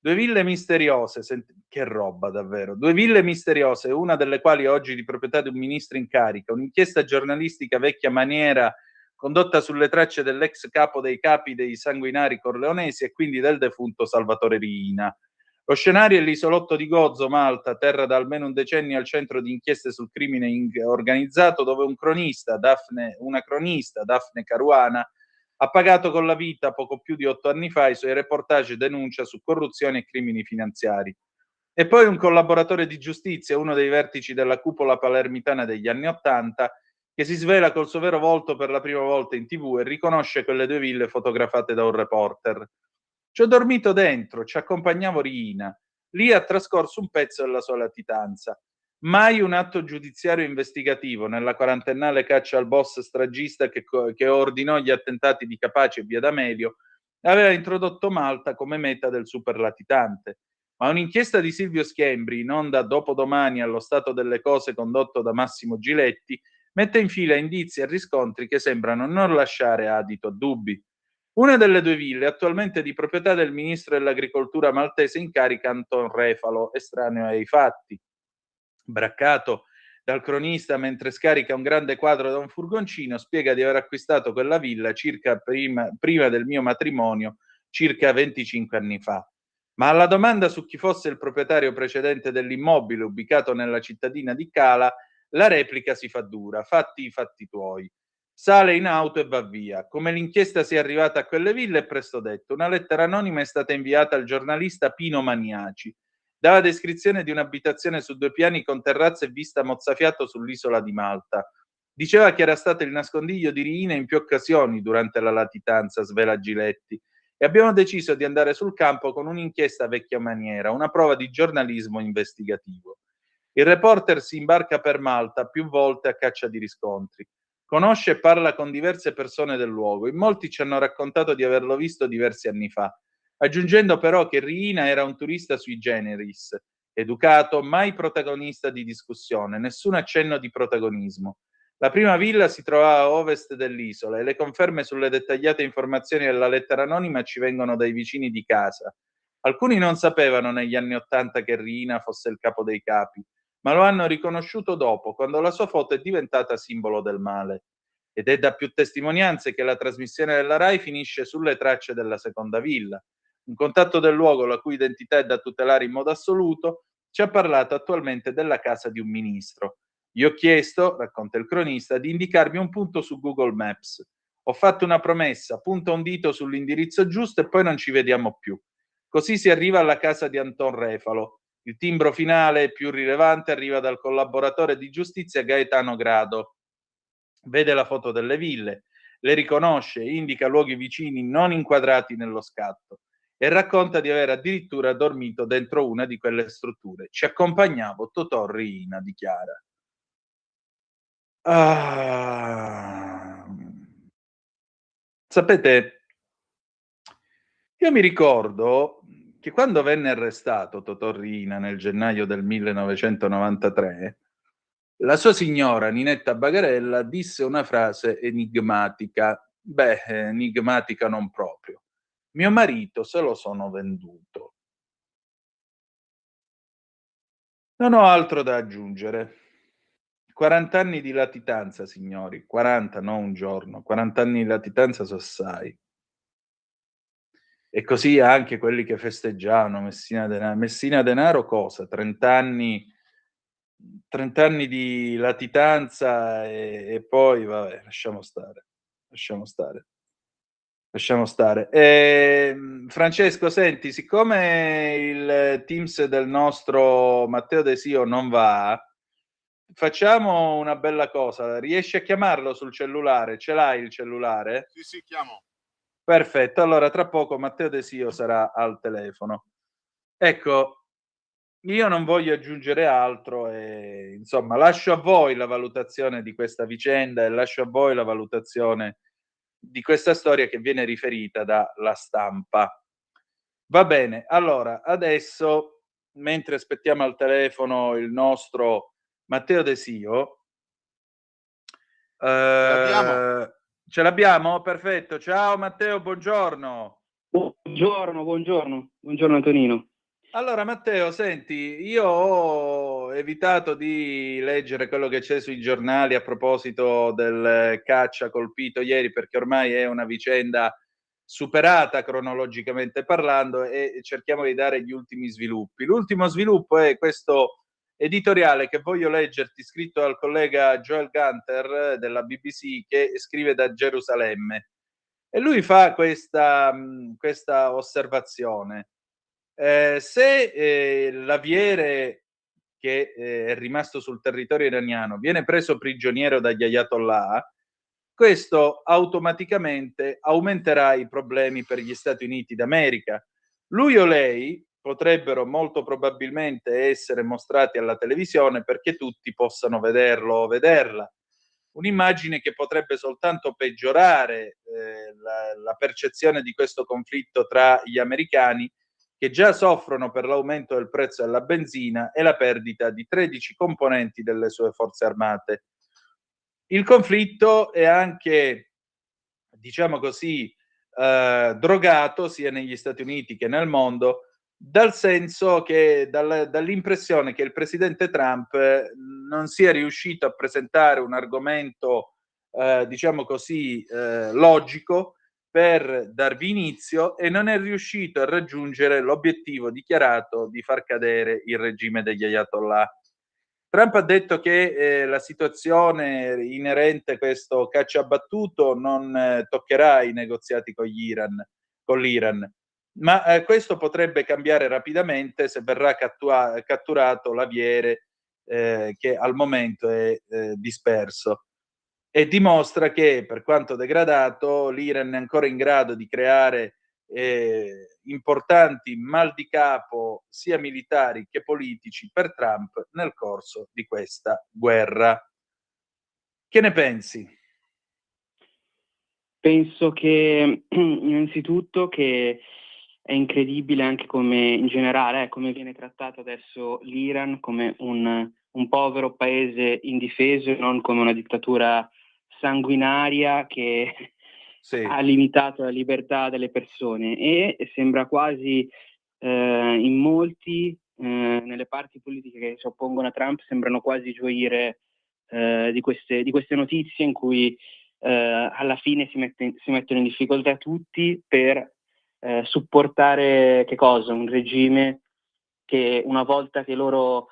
Due ville misteriose, che roba davvero, 2 ville misteriose, una delle quali oggi di proprietà di un ministro in carica, un'inchiesta giornalistica vecchia maniera condotta sulle tracce dell'ex capo dei capi dei sanguinari corleonesi e quindi del defunto Salvatore Riina. Lo scenario è l'isolotto di Gozo, Malta, terra da almeno un decennio al centro di inchieste sul crimine organizzato, dove una cronista, Daphne Caruana, ha pagato con la vita poco più di 8 anni fa i suoi reportage e denuncia su corruzione e crimini finanziari. E poi un collaboratore di giustizia, uno dei vertici della cupola palermitana degli anni '80, che si svela col suo vero volto per la prima volta in TV e riconosce quelle 2 ville fotografate da un reporter. Ci ho dormito dentro, ci accompagnavo Riina. Lì ha trascorso un pezzo della sua latitanza. Mai un atto giudiziario investigativo nella quarantennale caccia al boss stragista che ordinò gli attentati di Capaci e Via D'Amelio aveva introdotto Malta come meta del superlatitante. Ma un'inchiesta di Silvio Schiembri, in onda dopodomani allo stato delle cose condotto da Massimo Giletti, mette in fila indizi e riscontri che sembrano non lasciare adito a dubbi. Una delle due ville è attualmente di proprietà del ministro dell'agricoltura maltese in carica Anton Refalo, estraneo ai fatti. Braccato dal cronista mentre scarica un grande quadro da un furgoncino, spiega di aver acquistato quella villa circa prima del mio matrimonio, circa 25 anni fa. Ma alla domanda su chi fosse il proprietario precedente dell'immobile ubicato nella cittadina di Cala, la replica si fa dura: fatti i fatti tuoi. Sale in auto e va via. Come l'inchiesta sia arrivata a quelle ville è presto detto. Una lettera anonima è stata inviata al giornalista Pino Maniaci. Dava descrizione di un'abitazione su 2 piani con terrazza e vista mozzafiato sull'isola di Malta. Diceva che era stato il nascondiglio di Riina in più occasioni durante la latitanza, svela Giletti, e abbiamo deciso di andare sul campo con un'inchiesta vecchia maniera, una prova di giornalismo investigativo. Il reporter si imbarca per Malta più volte a caccia di riscontri. Conosce e parla con diverse persone del luogo. In molti ci hanno raccontato di averlo visto diversi anni fa, aggiungendo però che Riina era un turista sui generis, educato, mai protagonista di discussione, nessun accenno di protagonismo. La prima villa si trovava a ovest dell'isola e le conferme sulle dettagliate informazioni della lettera anonima ci vengono dai vicini di casa. Alcuni non sapevano negli anni '80 che Riina fosse il capo dei capi, ma lo hanno riconosciuto dopo, quando la sua foto è diventata simbolo del male. Ed è da più testimonianze che la trasmissione della Rai finisce sulle tracce della seconda villa. Un contatto del luogo, la cui identità è da tutelare in modo assoluto, ci ha parlato attualmente della casa di un ministro. Gli ho chiesto, racconta il cronista, di indicarmi un punto su Google Maps. Ho fatto una promessa, punto un dito sull'indirizzo giusto e poi non ci vediamo più. Così si arriva alla casa di Anton Refalo. Il timbro finale più rilevante arriva dal collaboratore di giustizia Gaetano Grado. Vede la foto delle ville, le riconosce, indica luoghi vicini non inquadrati nello scatto e racconta di aver addirittura dormito dentro una di quelle strutture. Ci accompagnavo, Totò Riina dichiara. Sapete, io mi ricordo che quando venne arrestato Totò Riina nel gennaio del 1993, la sua signora Ninetta Bagarella disse una frase enigmatica. Enigmatica non proprio. Mio marito se lo sono venduto. Non ho altro da aggiungere. 40 anni di latitanza, signori, 40, non un giorno, 40 anni di latitanza so assai. E così anche quelli che festeggiavano Messina Denaro cosa? 30 anni di latitanza e poi vabbè, lasciamo stare. Francesco, senti, siccome il Teams del nostro Matteo De Sio non va, facciamo una bella cosa. Riesci a chiamarlo sul cellulare? Ce l'hai il cellulare? Sì, chiamo. Perfetto, allora tra poco Matteo De Sio sarà al telefono. Ecco, io non voglio aggiungere altro e insomma lascio a voi la valutazione di questa vicenda e lascio a voi la valutazione di questa storia che viene riferita da La Stampa. Va bene, allora adesso, mentre aspettiamo al telefono il nostro Matteo De Sio, ce l'abbiamo? Perfetto. Ciao Matteo, buongiorno. Buongiorno Antonino. Allora Matteo, senti, io ho evitato di leggere quello che c'è sui giornali a proposito del Caccia colpito ieri, perché ormai è una vicenda superata cronologicamente parlando e cerchiamo di dare gli ultimi sviluppi. L'ultimo sviluppo è questo editoriale che voglio leggerti, scritto dal collega Joel Gunter della BBC, che scrive da Gerusalemme. E lui fa questa osservazione. Se l'aviere che è rimasto sul territorio iraniano viene preso prigioniero dagli ayatollah, questo automaticamente aumenterà i problemi per gli Stati Uniti d'America. Lui o lei potrebbero molto probabilmente essere mostrati alla televisione perché tutti possano vederlo o vederla. Un'immagine che potrebbe soltanto peggiorare la percezione di questo conflitto tra gli americani, che già soffrono per l'aumento del prezzo della benzina e la perdita di 13 componenti delle sue forze armate. Il conflitto è anche, diciamo così, drogato sia negli Stati Uniti che nel mondo, dall'impressione che il presidente Trump non sia riuscito a presentare un argomento, diciamo così, logico per darvi inizio, e non è riuscito a raggiungere l'obiettivo dichiarato di far cadere il regime degli Ayatollah. Trump ha detto che la situazione inerente a questo cacciabattuto non toccherà i negoziati con l'Iran, ma questo potrebbe cambiare rapidamente se verrà catturato l'aviere che al momento è disperso, e dimostra che, per quanto degradato, l'Iran è ancora in grado di creare importanti mal di capo sia militari che politici per Trump nel corso di questa guerra. Che ne pensi? Penso che innanzitutto che è incredibile anche come in generale come viene trattato adesso l'Iran come un povero paese indifeso e non come una dittatura sanguinaria che ha limitato la libertà delle persone, e sembra quasi in molti nelle parti politiche che si oppongono a Trump sembrano quasi gioire di queste notizie in cui alla fine si mettono in difficoltà tutti per supportare che cosa? Un regime che una volta che loro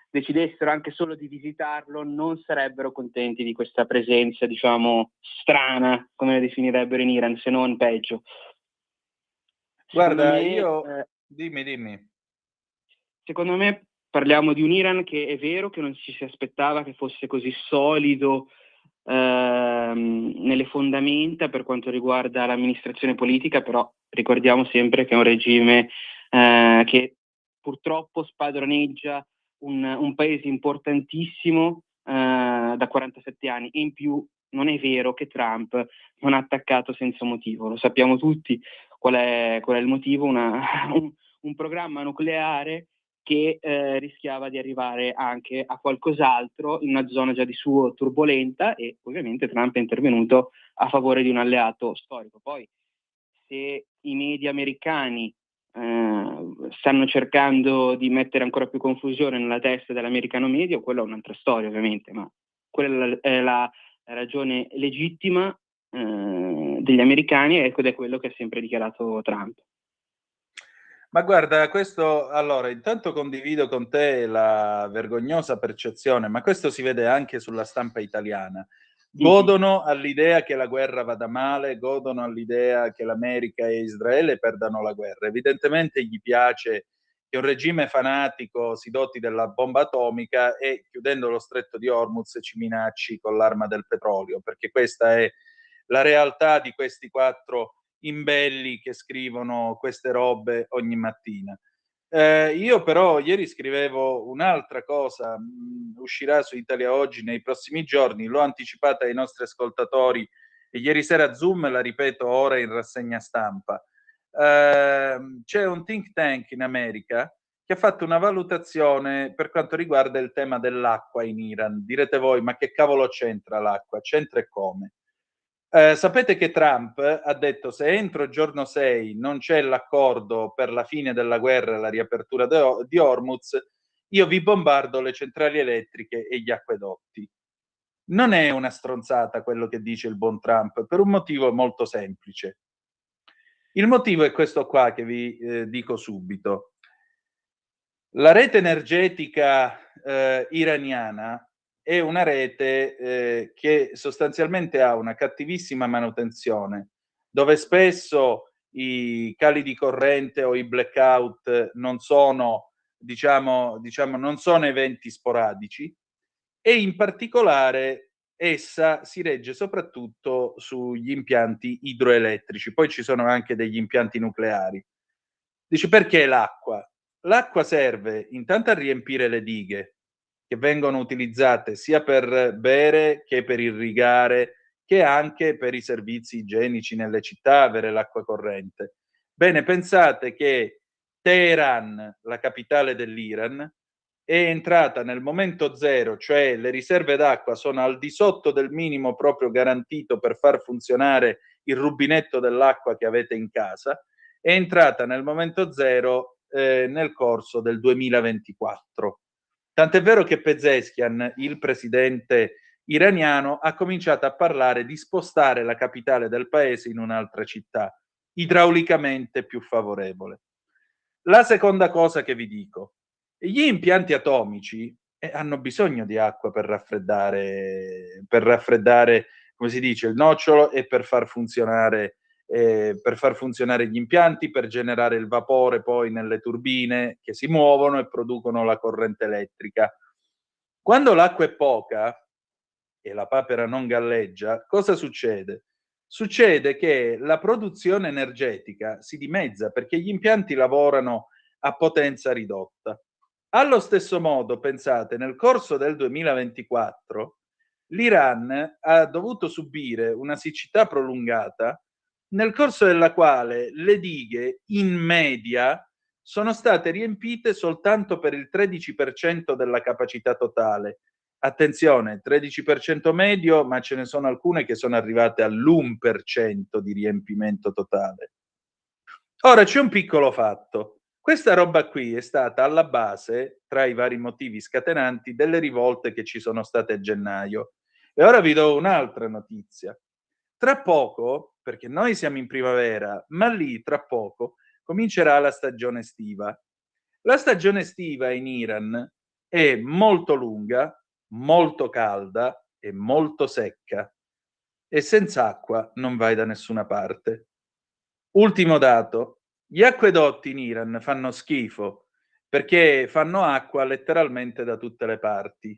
decidessero anche solo di visitarlo non sarebbero contenti di questa presenza, diciamo, strana, come la definirebbero in Iran, se non peggio. Guarda, dimmi. Secondo me parliamo di un Iran che è vero che non ci si aspettava che fosse così solido nelle fondamenta per quanto riguarda l'amministrazione politica, però ricordiamo sempre che è un regime che purtroppo spadroneggia un paese importantissimo da 47 anni, e in più non è vero che Trump non ha attaccato senza motivo, lo sappiamo tutti qual è il motivo, un programma nucleare che rischiava di arrivare anche a qualcos'altro in una zona già di suo turbolenta, e ovviamente Trump è intervenuto a favore di un alleato storico. Poi, se i media americani stanno cercando di mettere ancora più confusione nella testa dell'americano medio, quella è un'altra storia ovviamente, ma quella è la ragione legittima degli americani, ed è quello che ha sempre dichiarato Trump. Ma guarda, questo, allora, intanto condivido con te la vergognosa percezione, ma questo si vede anche sulla stampa italiana. Godono all'idea che la guerra vada male, godono all'idea che l'America e Israele perdano la guerra. Evidentemente gli piace che un regime fanatico si doti della bomba atomica e, chiudendo lo stretto di Hormuz, ci minacci con l'arma del petrolio, perché questa è la realtà di questi 4 imbelli che scrivono queste robe ogni mattina. Io però ieri scrivevo un'altra cosa, uscirà su Italia Oggi nei prossimi giorni, l'ho anticipata ai nostri ascoltatori e ieri sera a Zoom, la ripeto ora in rassegna stampa. C'è un think tank in America che ha fatto una valutazione per quanto riguarda il tema dell'acqua in Iran. Direte voi, ma che cavolo c'entra l'acqua? C'entra e come? Sapete che Trump ha detto: se entro il giorno 6 non c'è l'accordo per la fine della guerra e la riapertura di Hormuz, io vi bombardo le centrali elettriche e gli acquedotti. Non è una stronzata quello che dice il buon Trump, per un motivo molto semplice. Il motivo è questo qua che vi dico subito. La rete energetica iraniana è una rete che sostanzialmente ha una cattivissima manutenzione, dove spesso i cali di corrente o i blackout non sono, diciamo, non sono eventi sporadici, e in particolare essa si regge soprattutto sugli impianti idroelettrici. Poi ci sono anche degli impianti nucleari. Dice: perché l'acqua? L'acqua serve intanto a riempire le dighe, che vengono utilizzate sia per bere che per irrigare, che anche per i servizi igienici nelle città, avere l'acqua corrente. Bene, pensate che Teheran, la capitale dell'Iran, è entrata nel momento zero, cioè le riserve d'acqua sono al di sotto del minimo proprio garantito per far funzionare il rubinetto dell'acqua che avete in casa, è entrata nel momento zero nel corso del 2024. Tant'è vero che Pezeshkian, il presidente iraniano, ha cominciato a parlare di spostare la capitale del paese in un'altra città, idraulicamente più favorevole. La seconda cosa che vi dico, gli impianti atomici hanno bisogno di acqua per raffreddare, come si dice, il nocciolo e per far funzionare gli impianti, per generare il vapore poi nelle turbine che si muovono e producono la corrente elettrica. Quando l'acqua è poca e la papera non galleggia, cosa succede? Succede che la produzione energetica si dimezza perché gli impianti lavorano a potenza ridotta. Allo stesso modo, pensate, nel corso del 2024 l'Iran ha dovuto subire una siccità prolungata nel corso della quale le dighe in media sono state riempite soltanto per il 13% della capacità totale. Attenzione, 13% medio, ma ce ne sono alcune che sono arrivate all'1% di riempimento totale. Ora c'è un piccolo fatto. Questa roba qui è stata alla base, tra i vari motivi scatenanti, delle rivolte che ci sono state a gennaio. E ora vi do un'altra notizia. Tra poco, perché noi siamo in primavera, ma lì tra poco comincerà la stagione estiva. La stagione estiva in Iran è molto lunga, molto calda e molto secca, e senza acqua non vai da nessuna parte. Ultimo dato, gli acquedotti in Iran fanno schifo perché fanno acqua letteralmente da tutte le parti.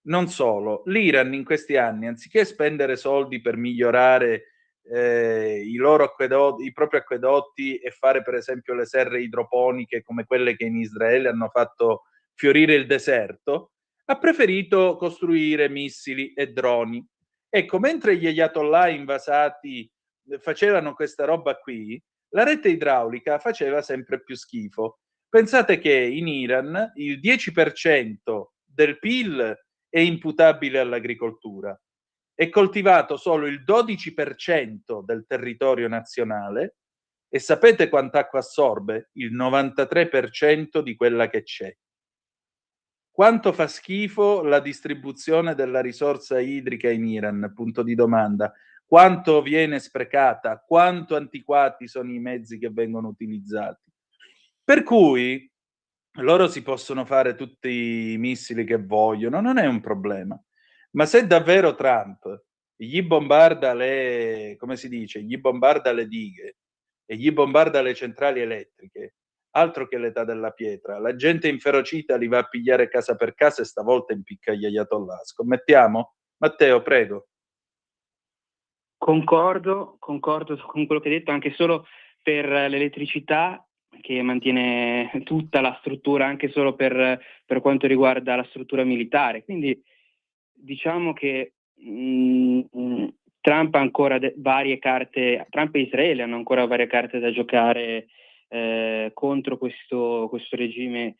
Non solo, l'Iran in questi anni, anziché spendere soldi per migliorare i propri acquedotti e fare per esempio le serre idroponiche come quelle che in Israele hanno fatto fiorire il deserto, ha preferito costruire missili e droni. Ecco, mentre gli ayatollah invasati facevano questa roba qui, la rete idraulica faceva sempre più schifo. Pensate che in Iran il 10% del PIL è imputabile all'agricoltura, è coltivato solo il 12% del territorio nazionale e sapete quant'acqua assorbe? Il 93% di quella che c'è. Quanto fa schifo la distribuzione della risorsa idrica in Iran? Punto di domanda. Quanto viene sprecata? Quanto antiquati sono i mezzi che vengono utilizzati? Per cui loro si possono fare tutti i missili che vogliono, non è un problema. Ma se davvero Trump gli bombarda come si dice, gli bombarda le dighe e gli bombarda le centrali elettriche, altro che l'età della pietra, la gente inferocita li va a pigliare casa per casa e stavolta impicca gli ayatollah. Scommettiamo? Matteo, prego. Concordo con quello che hai detto, anche solo per l'elettricità che mantiene tutta la struttura, anche solo per quanto riguarda la struttura militare. Quindi diciamo che Trump ha ancora varie carte, Trump e Israele hanno ancora varie carte da giocare contro questo regime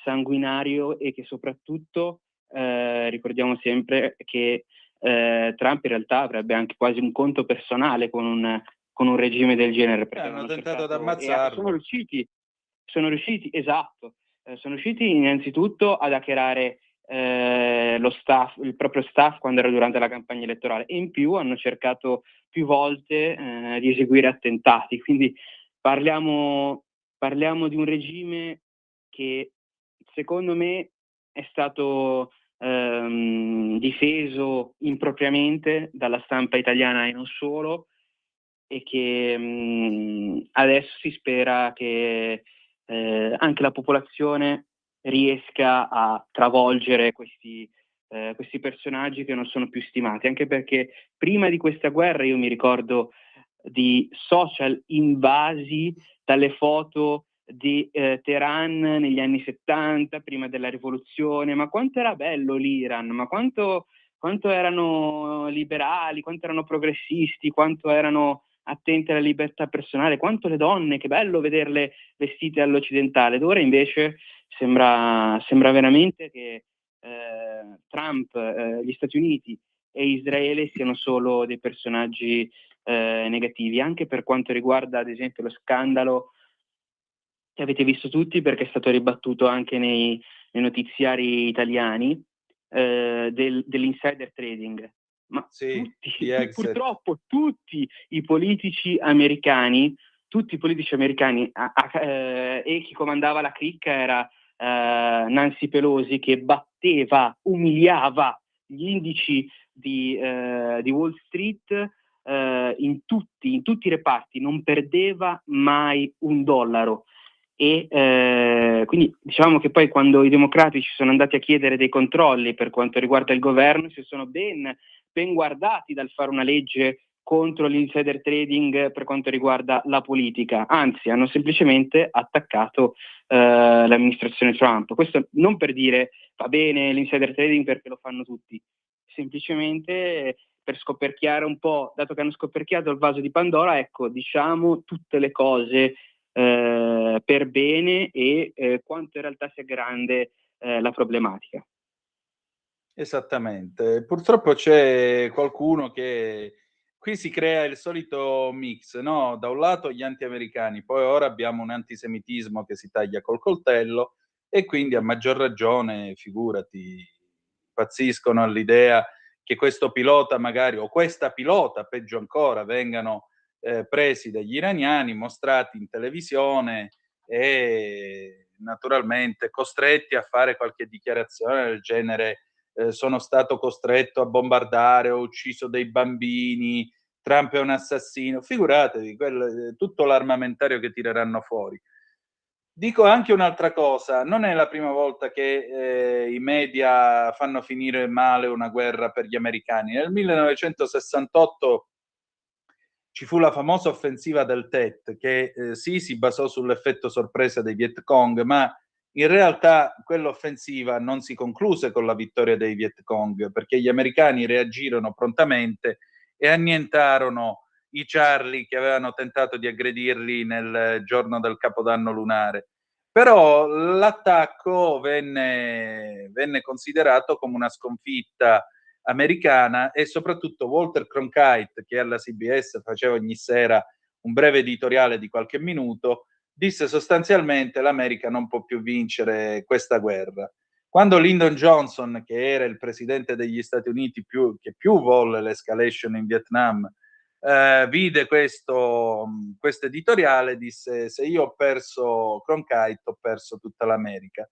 sanguinario, e che soprattutto ricordiamo sempre che Trump in realtà avrebbe anche quasi un conto personale con un regime del genere, perché hanno tentato di ammazzarlo. Sono riusciti, esatto, sono riusciti innanzitutto ad hackerare il proprio staff quando era durante la campagna elettorale, e in più hanno cercato più volte di eseguire attentati. Quindi parliamo di un regime che secondo me è stato difeso impropriamente dalla stampa italiana e non solo, e che adesso si spera che anche la popolazione riesca a travolgere questi personaggi che non sono più stimati, anche perché prima di questa guerra io mi ricordo di social invasi dalle foto di Teheran negli anni 70, prima della rivoluzione. Ma quanto era bello l'Iran, ma quanto erano liberali, quanto erano progressisti, quanto erano attenti alla libertà personale, quanto le donne, che bello vederle vestite all'occidentale. Ed ora invece sembra veramente che Trump, gli Stati Uniti e Israele siano solo dei personaggi negativi, anche per quanto riguarda ad esempio lo scandalo che avete visto tutti, perché è stato ribattuto anche nei notiziari italiani, dell'insider trading. Ma Sì, di Exit. purtroppo tutti i politici americani, e chi comandava la cricca era Nancy Pelosi, che umiliava gli indici di Wall Street in tutti i reparti, non perdeva mai $1. E quindi diciamo che poi, quando i democratici sono andati a chiedere dei controlli per quanto riguarda il governo, si sono ben guardati dal fare una legge contro l'insider trading per quanto riguarda la politica, anzi hanno semplicemente attaccato l'amministrazione Trump. Questo non per dire va bene l'insider trading perché lo fanno tutti, semplicemente per scoperchiare un po', dato che hanno scoperchiato il vaso di Pandora, ecco, diciamo tutte le cose per bene e quanto in realtà sia grande la problematica. Esattamente. Purtroppo c'è qualcuno che qui si crea il solito mix, no? Da un lato gli anti-americani, poi ora abbiamo un antisemitismo che si taglia col coltello, e quindi a maggior ragione, figurati, impazziscono all'idea che questo pilota magari, o questa pilota, peggio ancora, vengano presi dagli iraniani, mostrati in televisione e naturalmente costretti a fare qualche dichiarazione del genere: sono stato costretto a bombardare, ho ucciso dei bambini, Trump è un assassino. Figuratevi tutto l'armamentario che tireranno fuori. Dico anche un'altra cosa: non è la prima volta che i media fanno finire male una guerra per gli americani. Nel 1968 ci fu la famosa offensiva del Tet, che sì, si basò sull'effetto sorpresa dei Viet Cong, ma in realtà quell'offensiva non si concluse con la vittoria dei Viet Cong, perché gli americani reagirono prontamente e annientarono i Charlie che avevano tentato di aggredirli nel giorno del Capodanno lunare. Però l'attacco venne considerato come una sconfitta americana, e soprattutto Walter Cronkite, che alla CBS faceva ogni sera un breve editoriale di qualche minuto, disse sostanzialmente: l'America non può più vincere questa guerra. Quando Lyndon Johnson, che era il presidente degli Stati Uniti che più volle l'escalation in Vietnam, vide questo editoriale, disse: se io ho perso Cronkite, ho perso tutta l'America.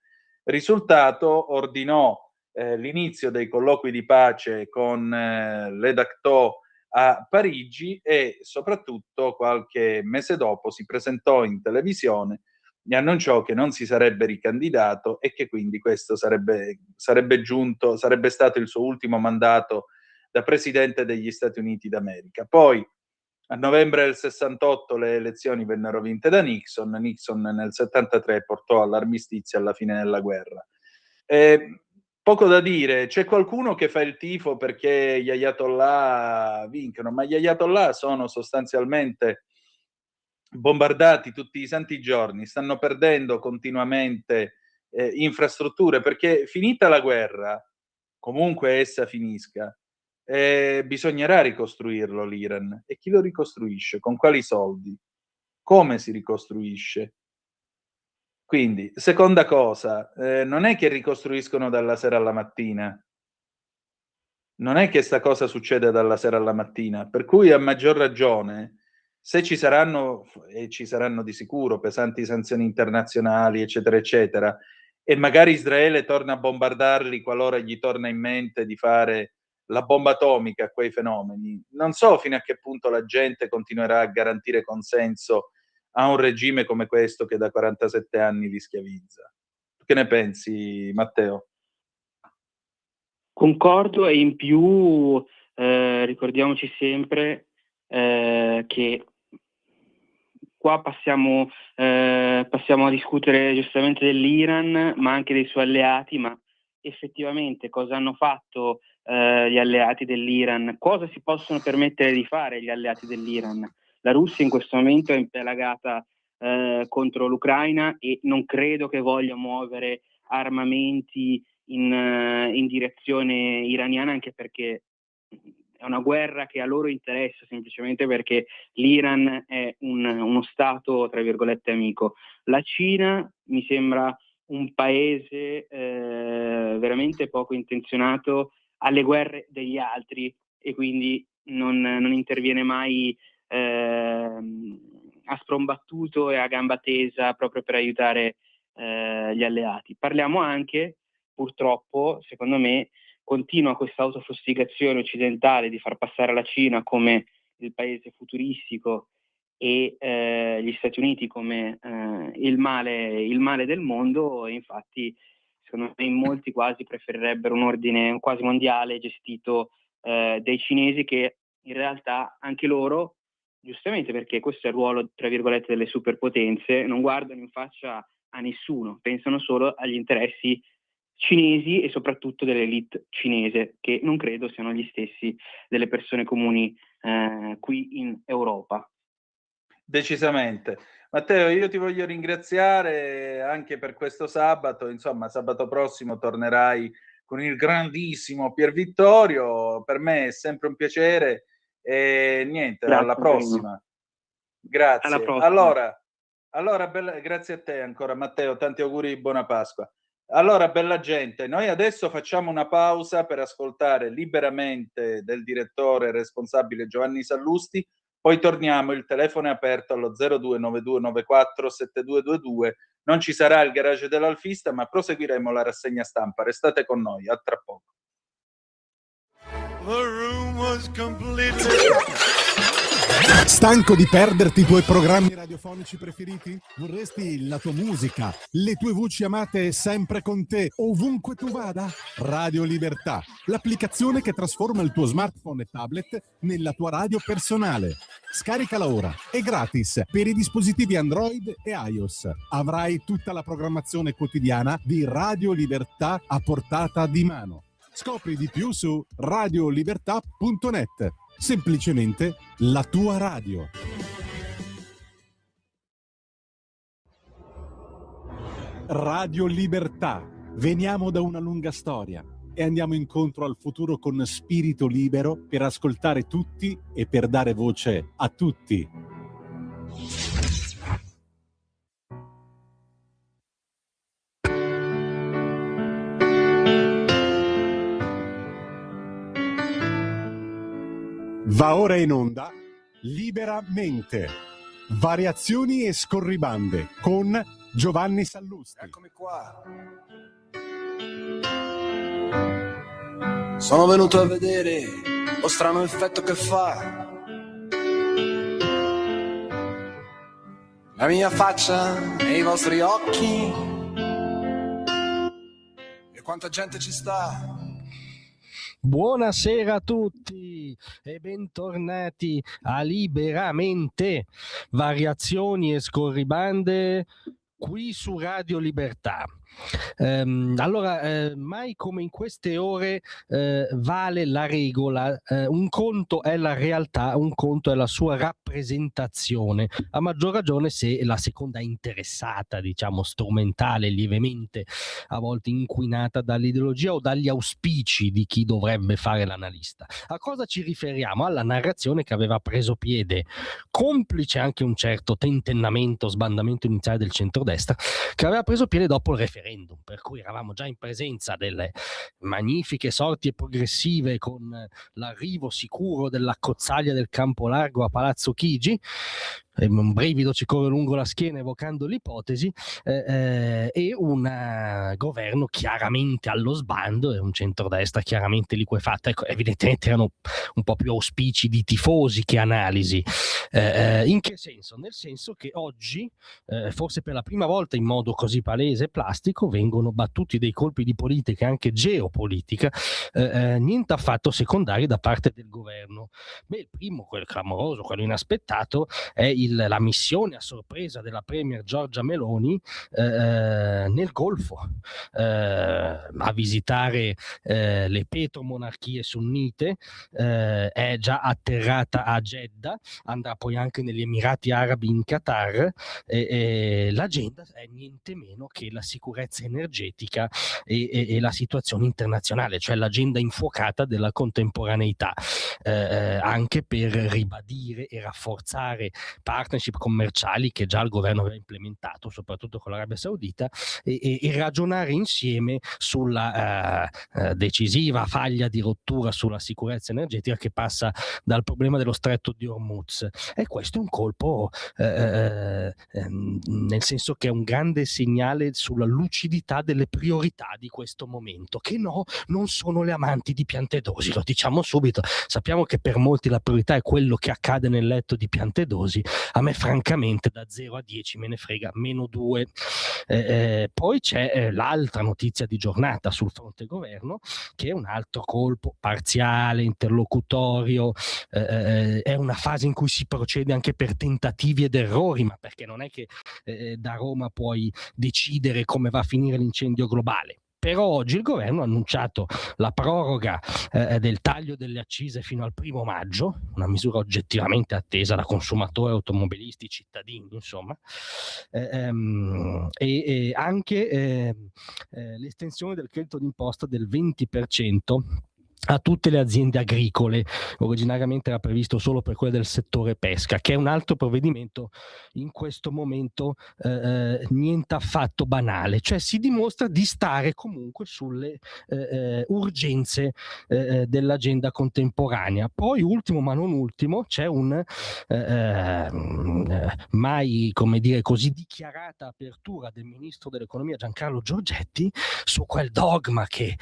Risultato, ordinò l'inizio dei colloqui di pace con le Dactot a Parigi, e soprattutto qualche mese dopo si presentò in televisione e annunciò che non si sarebbe ricandidato e che quindi questo sarebbe stato il suo ultimo mandato da presidente degli Stati Uniti d'America. Poi a novembre del 68 le elezioni vennero vinte da Nixon. Nixon nel 73 portò all'armistizio alla fine della guerra. Poco da dire, c'è qualcuno che fa il tifo perché gli ayatollah vincono, ma gli ayatollah sono sostanzialmente bombardati tutti i santi giorni, stanno perdendo continuamente infrastrutture, perché finita la guerra, comunque essa finisca, bisognerà ricostruirlo l'Iran. E chi lo ricostruisce? Con quali soldi? Come si ricostruisce? Quindi, seconda cosa, non è che ricostruiscono dalla sera alla mattina. Non è che sta cosa succede dalla sera alla mattina, per cui a maggior ragione, se ci saranno, e ci saranno di sicuro, pesanti sanzioni internazionali, eccetera, eccetera, e magari Israele torna a bombardarli qualora gli torna in mente di fare la bomba atomica a quei fenomeni, non so fino a che punto la gente continuerà a garantire consenso a un regime come questo che da 47 anni li schiavizza. Tu che ne pensi, Matteo? Concordo, e in più ricordiamoci sempre che qua passiamo a discutere giustamente dell'Iran, ma anche dei suoi alleati, ma effettivamente cosa hanno fatto gli alleati dell'Iran? Cosa si possono permettere di fare gli alleati dell'Iran? La Russia in questo momento è impelagata contro l'Ucraina e non credo che voglia muovere armamenti in direzione iraniana, anche perché è una guerra che a loro interessa semplicemente perché l'Iran è uno stato, tra virgolette, amico. La Cina mi sembra un paese veramente poco intenzionato alle guerre degli altri e quindi non interviene mai a sprombattuto e a gamba tesa proprio per aiutare gli alleati. Parliamo anche, purtroppo, secondo me, continua questa autofustigazione occidentale di far passare la Cina come il paese futuristico e gli Stati Uniti come il male del mondo, e infatti secondo me in molti quasi preferirebbero un ordine quasi mondiale gestito dai cinesi, che in realtà anche loro, giustamente perché questo è il ruolo, tra virgolette, delle superpotenze, non guardano in faccia a nessuno, pensano solo agli interessi cinesi e soprattutto dell'elite cinese, che non credo siano gli stessi delle persone comuni qui in Europa. Decisamente. Matteo, io ti voglio ringraziare anche per questo sabato. Insomma, sabato prossimo tornerai con il grandissimo Pier Vittorio. Per me è sempre un piacere e niente, Grazie, alla prossima. Grazie. Alla prossima. Allora grazie a te ancora, Matteo, tanti auguri di buona Pasqua. Allora, bella gente, noi adesso facciamo una pausa per ascoltare Liberamente del direttore responsabile Giovanni Sallusti. Poi torniamo, il telefono è aperto allo 0292947222. Non ci sarà il garage dell'Alfista, ma proseguiremo la rassegna stampa. Restate con noi, a tra poco. Stanco di perderti i tuoi programmi radiofonici preferiti? Vorresti la tua musica, le tue voci amate sempre con te, ovunque tu vada? Radio Libertà, l'applicazione che trasforma il tuo smartphone e tablet nella tua radio personale. Scaricala ora, è gratis per i dispositivi Android e iOS. Avrai tutta la programmazione quotidiana di Radio Libertà a portata di mano. Scopri di più su radiolibertà.net. Semplicemente la tua radio. Radio Libertà. Veniamo da una lunga storia e andiamo incontro al futuro con spirito libero per ascoltare tutti e per dare voce a tutti. Va ora in onda Liberamente, variazioni e scorribande con Giovanni Sallusti. Eccomi qua. Sono venuto a vedere lo strano effetto che fa la mia faccia e i vostri occhi e quanta gente ci sta. Buonasera a tutti e bentornati a Liberamente, variazioni e scorribande qui su Radio Libertà. Allora, mai come in queste ore vale la regola, un conto è la realtà, un conto è la sua rappresentazione, a maggior ragione se la seconda è interessata, diciamo strumentale, lievemente a volte inquinata dall'ideologia o dagli auspici di chi dovrebbe fare l'analista. A cosa ci riferiamo? Alla narrazione che aveva preso piede, complice anche un certo tentennamento, sbandamento iniziale del centrodestra, che aveva preso piede dopo il referendum, per cui eravamo già in presenza delle magnifiche sorti progressive con l'arrivo sicuro dell'accozzaglia del Campo Largo a Palazzo Chigi. Un brivido ci corre lungo la schiena evocando l'ipotesi, e un governo chiaramente allo sbando e un centrodestra chiaramente liquefatto. Ecco, evidentemente erano un po' più auspici di tifosi che analisi. In che senso? Nel senso che oggi, forse per la prima volta in modo così palese e plastico, vengono battuti dei colpi di politica, anche geopolitica, niente affatto secondari da parte del governo. Beh, il primo, quello clamoroso, quello inaspettato, è la missione a sorpresa della premier Giorgia Meloni nel Golfo, a visitare le petromonarchie sunnite, è già atterrata a Jeddah, andrà poi anche negli Emirati Arabi, in Qatar, e l'agenda è niente meno che la sicurezza energetica e la situazione internazionale, cioè l'agenda infuocata della contemporaneità, anche per ribadire e rafforzare partnership commerciali che già il governo aveva implementato, soprattutto con l'Arabia Saudita, e ragionare insieme sulla decisiva faglia di rottura sulla sicurezza energetica che passa dal problema dello stretto di Hormuz. E questo è un colpo, nel senso che è un grande segnale sulla lucidità delle priorità di questo momento, che non sono le amanti di Piantedosi, lo diciamo subito. Sappiamo che per molti la priorità è quello che accade nel letto di Piantedosi. A me francamente da 0 a 10 me ne frega -2. Poi c'è l'altra notizia di giornata sul fronte governo, che è un altro colpo parziale, interlocutorio, è una fase in cui si procede anche per tentativi ed errori, ma perché non è che da Roma puoi decidere come va a finire l'incendio globale. Però oggi il governo ha annunciato la proroga del taglio delle accise fino al 1° maggio, una misura oggettivamente attesa da consumatori, automobilisti, cittadini, insomma, e anche l'estensione del credito d'imposta del 20% a tutte le aziende agricole. Originariamente era previsto solo per quelle del settore pesca, che è un altro provvedimento in questo momento niente affatto banale, cioè si dimostra di stare comunque sulle urgenze dell'agenda contemporanea. Poi ultimo ma non ultimo c'è un mai, come dire, così dichiarata apertura del ministro dell'economia Giancarlo Giorgetti su quel dogma che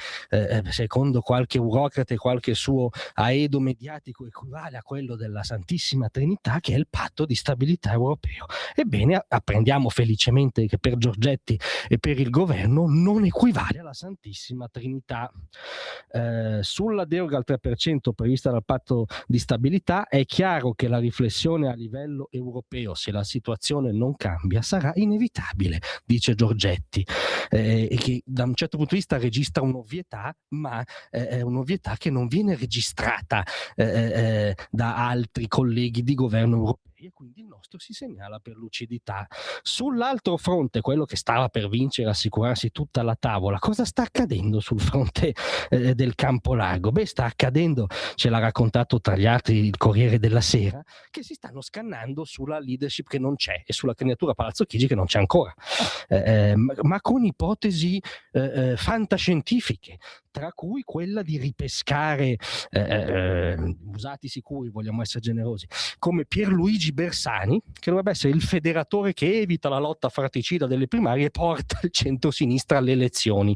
secondo qualche urocrate, qualche suo aedo mediatico, equivale a quello della Santissima Trinità, che è il patto di stabilità europeo. Ebbene, apprendiamo felicemente che per Giorgetti e per il governo non equivale alla Santissima Trinità. Sulla deroga al 3% prevista dal patto di stabilità è chiaro che la riflessione a livello europeo, se la situazione non cambia, sarà inevitabile, dice Giorgetti, e che da un certo punto di vista registra un'ovvietà, ma è un'ovvietà che non viene registrata da altri colleghi di governo europei, e quindi il nostro si segnala per lucidità. Sull'altro fronte, quello che stava per vincere, assicurarsi tutta la tavola, cosa sta accadendo sul fronte del campo largo? Beh, sta accadendo, ce l'ha raccontato tra gli altri il Corriere della Sera, che si stanno scannando sulla leadership che non c'è e sulla candidatura a Palazzo Chigi che non c'è ancora, ma con ipotesi fantascientifiche, tra cui quella di ripescare, usati sicuri, vogliamo essere generosi, come Pierluigi Bersani, che dovrebbe essere il federatore che evita la lotta fratricida delle primarie e porta il centro-sinistra alle elezioni.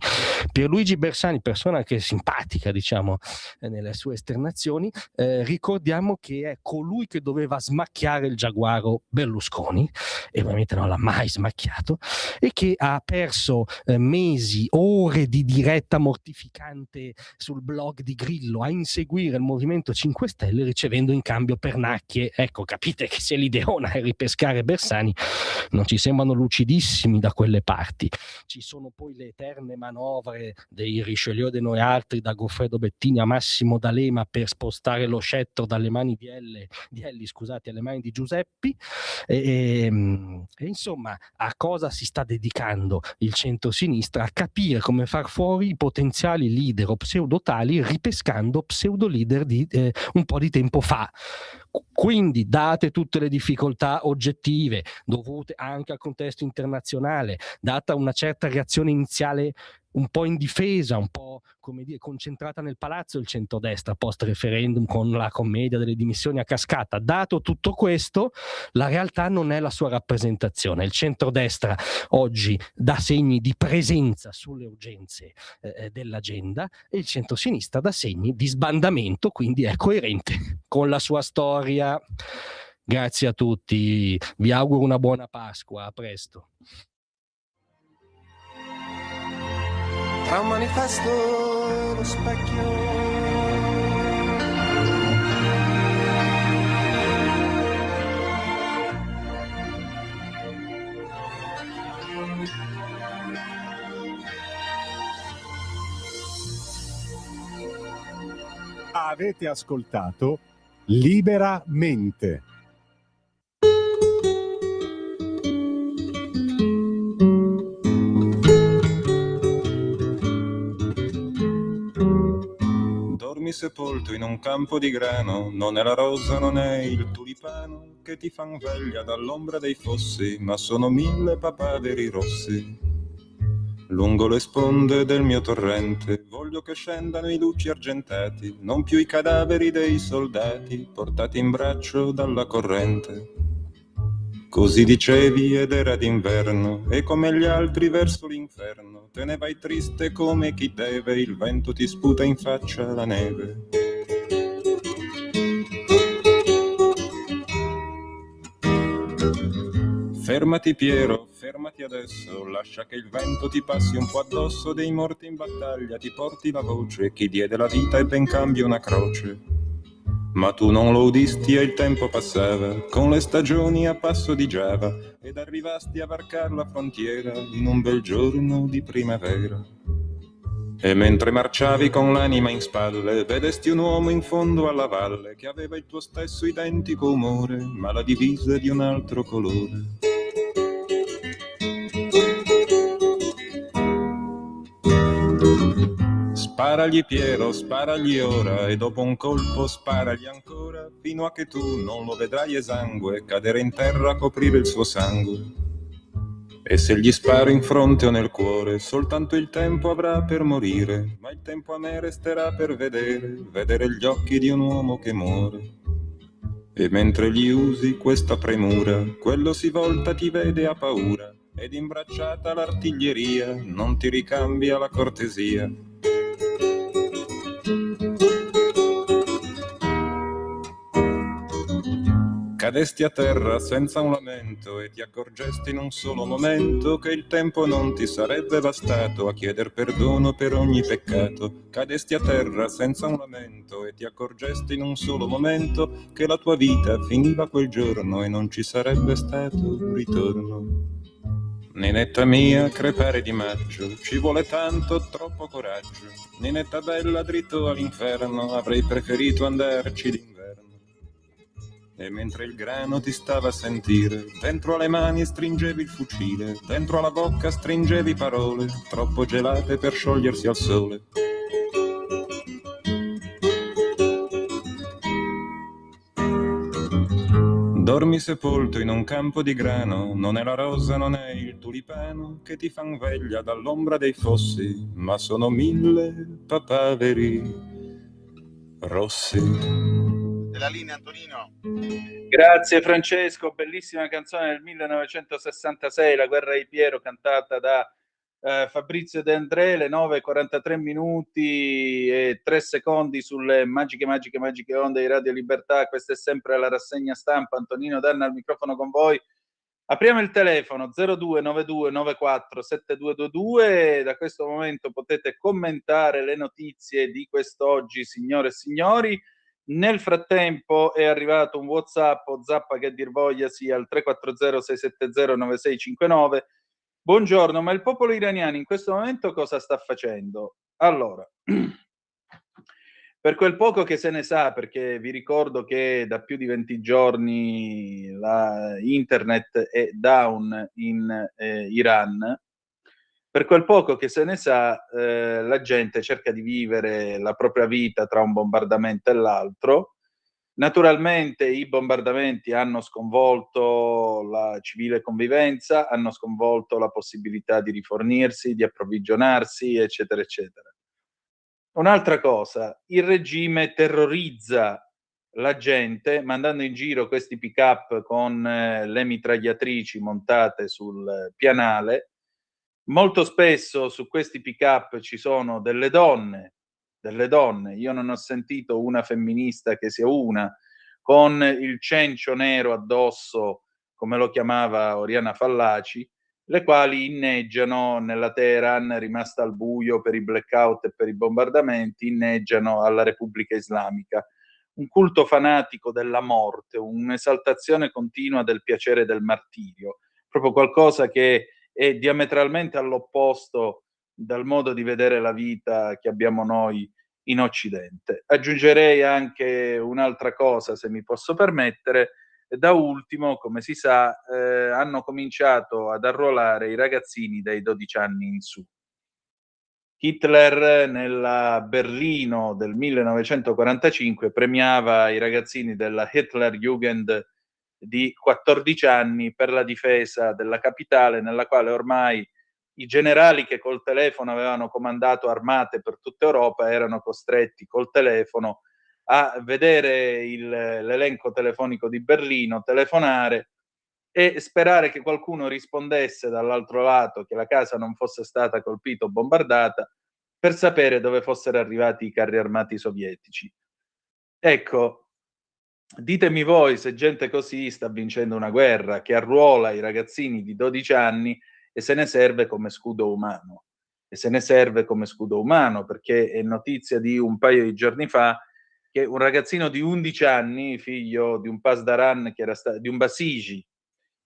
Pierluigi Bersani, persona che è simpatica, diciamo, nelle sue esternazioni, ricordiamo che è colui che doveva smacchiare il giaguaro Berlusconi, e ovviamente non l'ha mai smacchiato, e che ha perso mesi, ore di diretta mortificante sul blog di Grillo a inseguire il Movimento 5 Stelle, ricevendo in cambio pernacchie. Ecco, capite che se l'ideona è ripescare Bersani, non ci sembrano lucidissimi da quelle parti. Ci sono poi le eterne manovre dei Richelieu de noi altri, da Goffredo Bettini a Massimo D'Alema, per spostare lo scettro dalle mani di Elli, alle mani di Giuseppi, e insomma, a cosa si sta dedicando il centro-sinistra? A capire come far fuori i potenziali leader o pseudotali, ripescando pseudo leader di un po' di tempo fa. Quindi, date tutte le difficoltà oggettive dovute anche al contesto internazionale, data una certa reazione iniziale un po' indifesa, un po', come dire, concentrata nel palazzo il centrodestra post referendum con la commedia delle dimissioni a cascata, dato tutto questo, la realtà non è la sua rappresentazione. Il centrodestra oggi dà segni di presenza sulle urgenze dell'agenda, e il centrosinistra dà segni di sbandamento, quindi è coerente con la sua storia. Grazie a tutti, vi auguro una buona Pasqua, a presto. Tra un manifesto e lo specchio, Avete ascoltato Liberamente. Dormi sepolto in un campo di grano, non è la rosa, non è il tulipano che ti fan veglia dall'ombra dei fossi, ma sono 1000 papaveri rossi. Lungo le sponde del mio torrente voglio che scendano i luci argentati, non più i cadaveri dei soldati portati in braccio dalla corrente. Così dicevi ed era d'inverno e come gli altri verso l'inferno te ne vai triste come chi deve, il vento ti sputa in faccia la neve. Fermati Piero, fermati adesso, lascia che il vento ti passi un po' addosso, dei morti in battaglia ti porti la voce, chi diede la vita e ben cambia una croce. Ma tu non lo udisti e il tempo passava, con le stagioni a passo di Giava, ed arrivasti a varcar la frontiera in un bel giorno di primavera. E mentre marciavi con l'anima in spalle, vedesti un uomo in fondo alla valle, che aveva il tuo stesso identico umore, ma la divisa di un altro colore. Sparagli Piero, sparagli ora, e dopo un colpo sparagli ancora, fino a che tu non lo vedrai esangue, cadere in terra a coprire il suo sangue. E se gli sparo in fronte o nel cuore, soltanto il tempo avrà per morire, ma il tempo a me resterà per vedere gli occhi di un uomo che muore. E mentre gli usi questa premura, quello si volta, ti vede, ha paura, ed imbracciata l'artiglieria non ti ricambia la cortesia. Cadesti a terra senza un lamento e ti accorgesti in un solo momento che il tempo non ti sarebbe bastato a chieder perdono per ogni peccato. Cadesti a terra senza un lamento e ti accorgesti in un solo momento che la tua vita finiva quel giorno e non ci sarebbe stato ritorno. Ninetta mia, crepare di maggio, ci vuole tanto, troppo coraggio. Ninetta bella, dritto all'inferno, avrei preferito andarci d'inverno. E mentre il grano ti stava a sentire, dentro alle mani stringevi il fucile, dentro alla bocca stringevi parole, troppo gelate per sciogliersi al sole. Dormi sepolto in un campo di grano, non è la rosa, non è il tulipano che ti fan veglia dall'ombra dei fossi, ma sono 1000 papaveri rossi. Della linea Antonino. Grazie Francesco, bellissima canzone del 1966, La guerra di Piero, cantata da Fabrizio De André, le 9:43 minuti e 3 secondi sulle magiche onde di Radio Libertà. Questa è sempre la rassegna stampa. Antonino Danna al microfono con voi. Apriamo il telefono 0292947222. Da questo momento potete commentare le notizie di quest'oggi, signore e signori. Nel frattempo è arrivato un WhatsApp o Zappa che dir voglia sia al 340-670-9659. Buongiorno, ma il popolo iraniano in questo momento cosa sta facendo? Allora, per quel poco che se ne sa, perché vi ricordo che da più di 20 giorni internet è down in Iran, per quel poco che se ne sa, la gente cerca di vivere la propria vita tra un bombardamento e l'altro. Naturalmente i bombardamenti hanno sconvolto la civile convivenza, hanno sconvolto la possibilità di rifornirsi, di approvvigionarsi, eccetera, eccetera. Un'altra cosa, il regime terrorizza la gente mandando in giro questi pick-up con le mitragliatrici montate sul pianale. Molto spesso su questi pick-up ci sono delle donne, io non ho sentito una femminista che sia una, con il cencio nero addosso, come lo chiamava Oriana Fallaci, le quali inneggiano nella Teheran rimasta al buio per i blackout e per i bombardamenti, inneggiano alla Repubblica Islamica. Un culto fanatico della morte, un'esaltazione continua del piacere del martirio, proprio qualcosa che è diametralmente all'opposto dal modo di vedere la vita che abbiamo noi in Occidente. Aggiungerei anche un'altra cosa, se mi posso permettere. Da ultimo, come si sa, hanno cominciato ad arruolare i ragazzini dai 12 anni in su. Hitler nella Berlino del 1945 premiava i ragazzini della Hitlerjugend di 14 anni per la difesa della capitale, nella quale ormai i generali che col telefono avevano comandato armate per tutta Europa erano costretti col telefono a vedere l'elenco telefonico di Berlino, telefonare e sperare che qualcuno rispondesse dall'altro lato che la casa non fosse stata colpita o bombardata per sapere dove fossero arrivati i carri armati sovietici. Ecco, ditemi voi se gente così sta vincendo una guerra, che arruola i ragazzini di 12 anni e se ne serve come scudo umano. E se ne serve come scudo umano perché è notizia di un paio di giorni fa che un ragazzino di 11 anni, figlio di un pasdaran di un Basiji,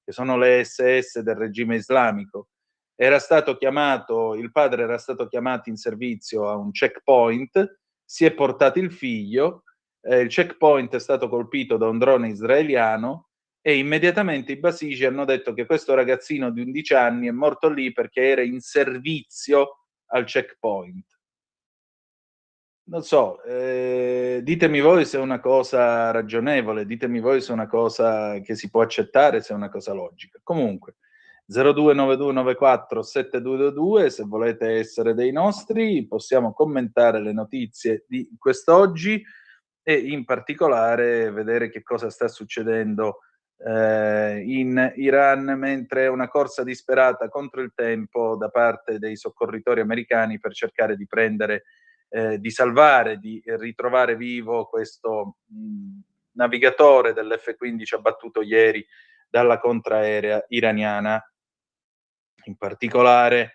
che sono le SS del regime islamico, il padre era stato chiamato in servizio a un checkpoint, si è portato il figlio, il checkpoint è stato colpito da un drone israeliano e immediatamente i Basiji hanno detto che questo ragazzino di 11 anni è morto lì perché era in servizio al checkpoint. Non so, ditemi voi se è una cosa ragionevole, ditemi voi se è una cosa che si può accettare, se è una cosa logica. Comunque, 0292947222, se volete essere dei nostri, possiamo commentare le notizie di quest'oggi e in particolare vedere che cosa sta succedendo in Iran, mentre è una corsa disperata contro il tempo da parte dei soccorritori americani per cercare di prendere di salvare, di ritrovare vivo questo navigatore dell'F-15 abbattuto ieri dalla contraerea iraniana. In particolare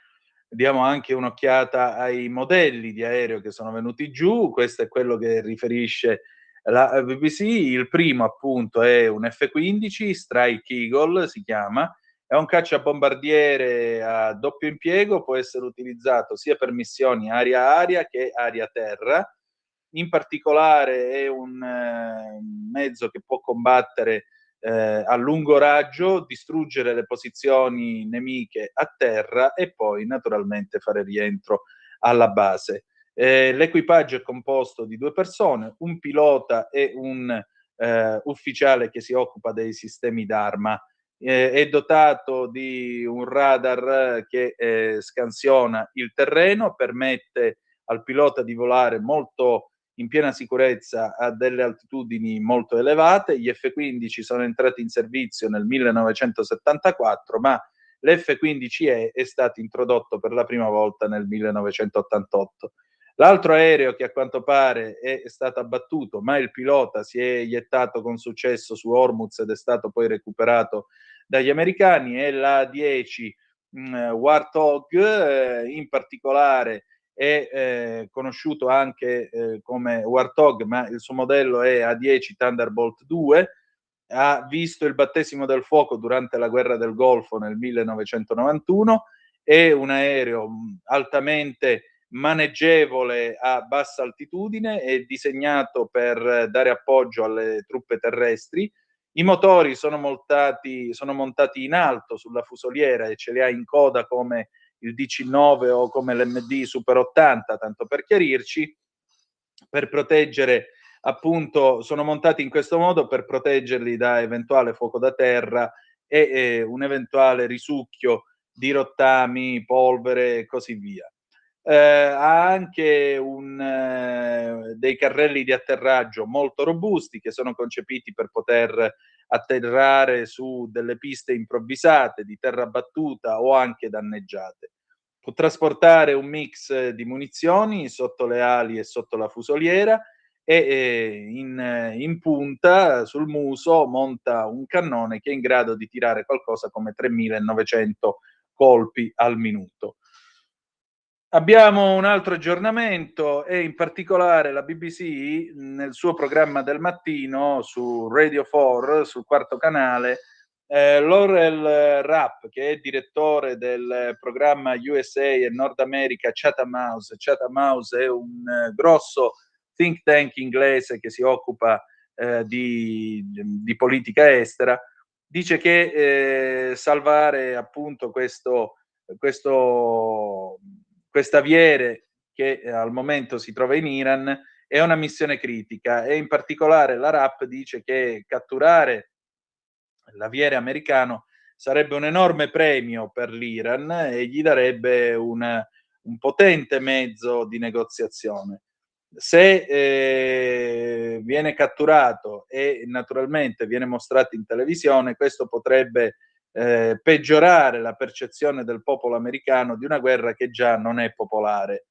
diamo anche un'occhiata ai modelli di aereo che sono venuti giù, questo è quello che riferisce la BBC. Il primo appunto è un F-15, Strike Eagle si chiama, è un cacciabombardiere a doppio impiego, può essere utilizzato sia per missioni aria-aria che aria-terra. In particolare è un mezzo che può combattere a lungo raggio, distruggere le posizioni nemiche a terra e poi naturalmente fare rientro alla base. L'equipaggio è composto di 2 persone, un pilota e un ufficiale che si occupa dei sistemi d'arma. È dotato di un radar che scansiona il terreno, permette al pilota di volare molto in piena sicurezza a delle altitudini molto elevate. Gli F-15 sono entrati in servizio nel 1974, ma l'F-15E è stato introdotto per la prima volta nel 1988. L'altro aereo che a quanto pare è stato abbattuto, ma il pilota si è iettato con successo su Hormuz ed è stato poi recuperato dagli americani, è la 10 Warthog, in particolare è conosciuto anche come Warthog, ma il suo modello è A10 Thunderbolt 2, ha visto il battesimo del fuoco durante la guerra del Golfo nel 1991, è un aereo altamente maneggevole a bassa altitudine, è disegnato per dare appoggio alle truppe terrestri. I motori sono montati in alto sulla fusoliera e ce li ha in coda come il DC-9 o come l'MD Super 80, tanto per chiarirci, per proteggere, appunto, sono montati in questo modo per proteggerli da eventuale fuoco da terra e un eventuale risucchio di rottami, polvere e così via. Ha anche dei carrelli di atterraggio molto robusti che sono concepiti per poter atterrare su delle piste improvvisate, di terra battuta o anche danneggiate. Può trasportare un mix di munizioni sotto le ali e sotto la fusoliera e in punta sul muso monta un cannone che è in grado di tirare qualcosa come 3.900 colpi al minuto. Abbiamo un altro aggiornamento e in particolare la BBC nel suo programma del mattino su Radio 4, sul quarto canale, Laurel Rapp, che è direttore del programma USA e Nord America Chatham House. Chatham House è un grosso think tank inglese che si occupa di politica estera, dice che salvare appunto quest'aviere che al momento si trova in Iran è una missione critica, e in particolare la Rapp dice che catturare l'aviere americano sarebbe un enorme premio per l'Iran e gli darebbe un potente mezzo di negoziazione. Se viene catturato e naturalmente viene mostrato in televisione, questo potrebbe peggiorare la percezione del popolo americano di una guerra che già non è popolare.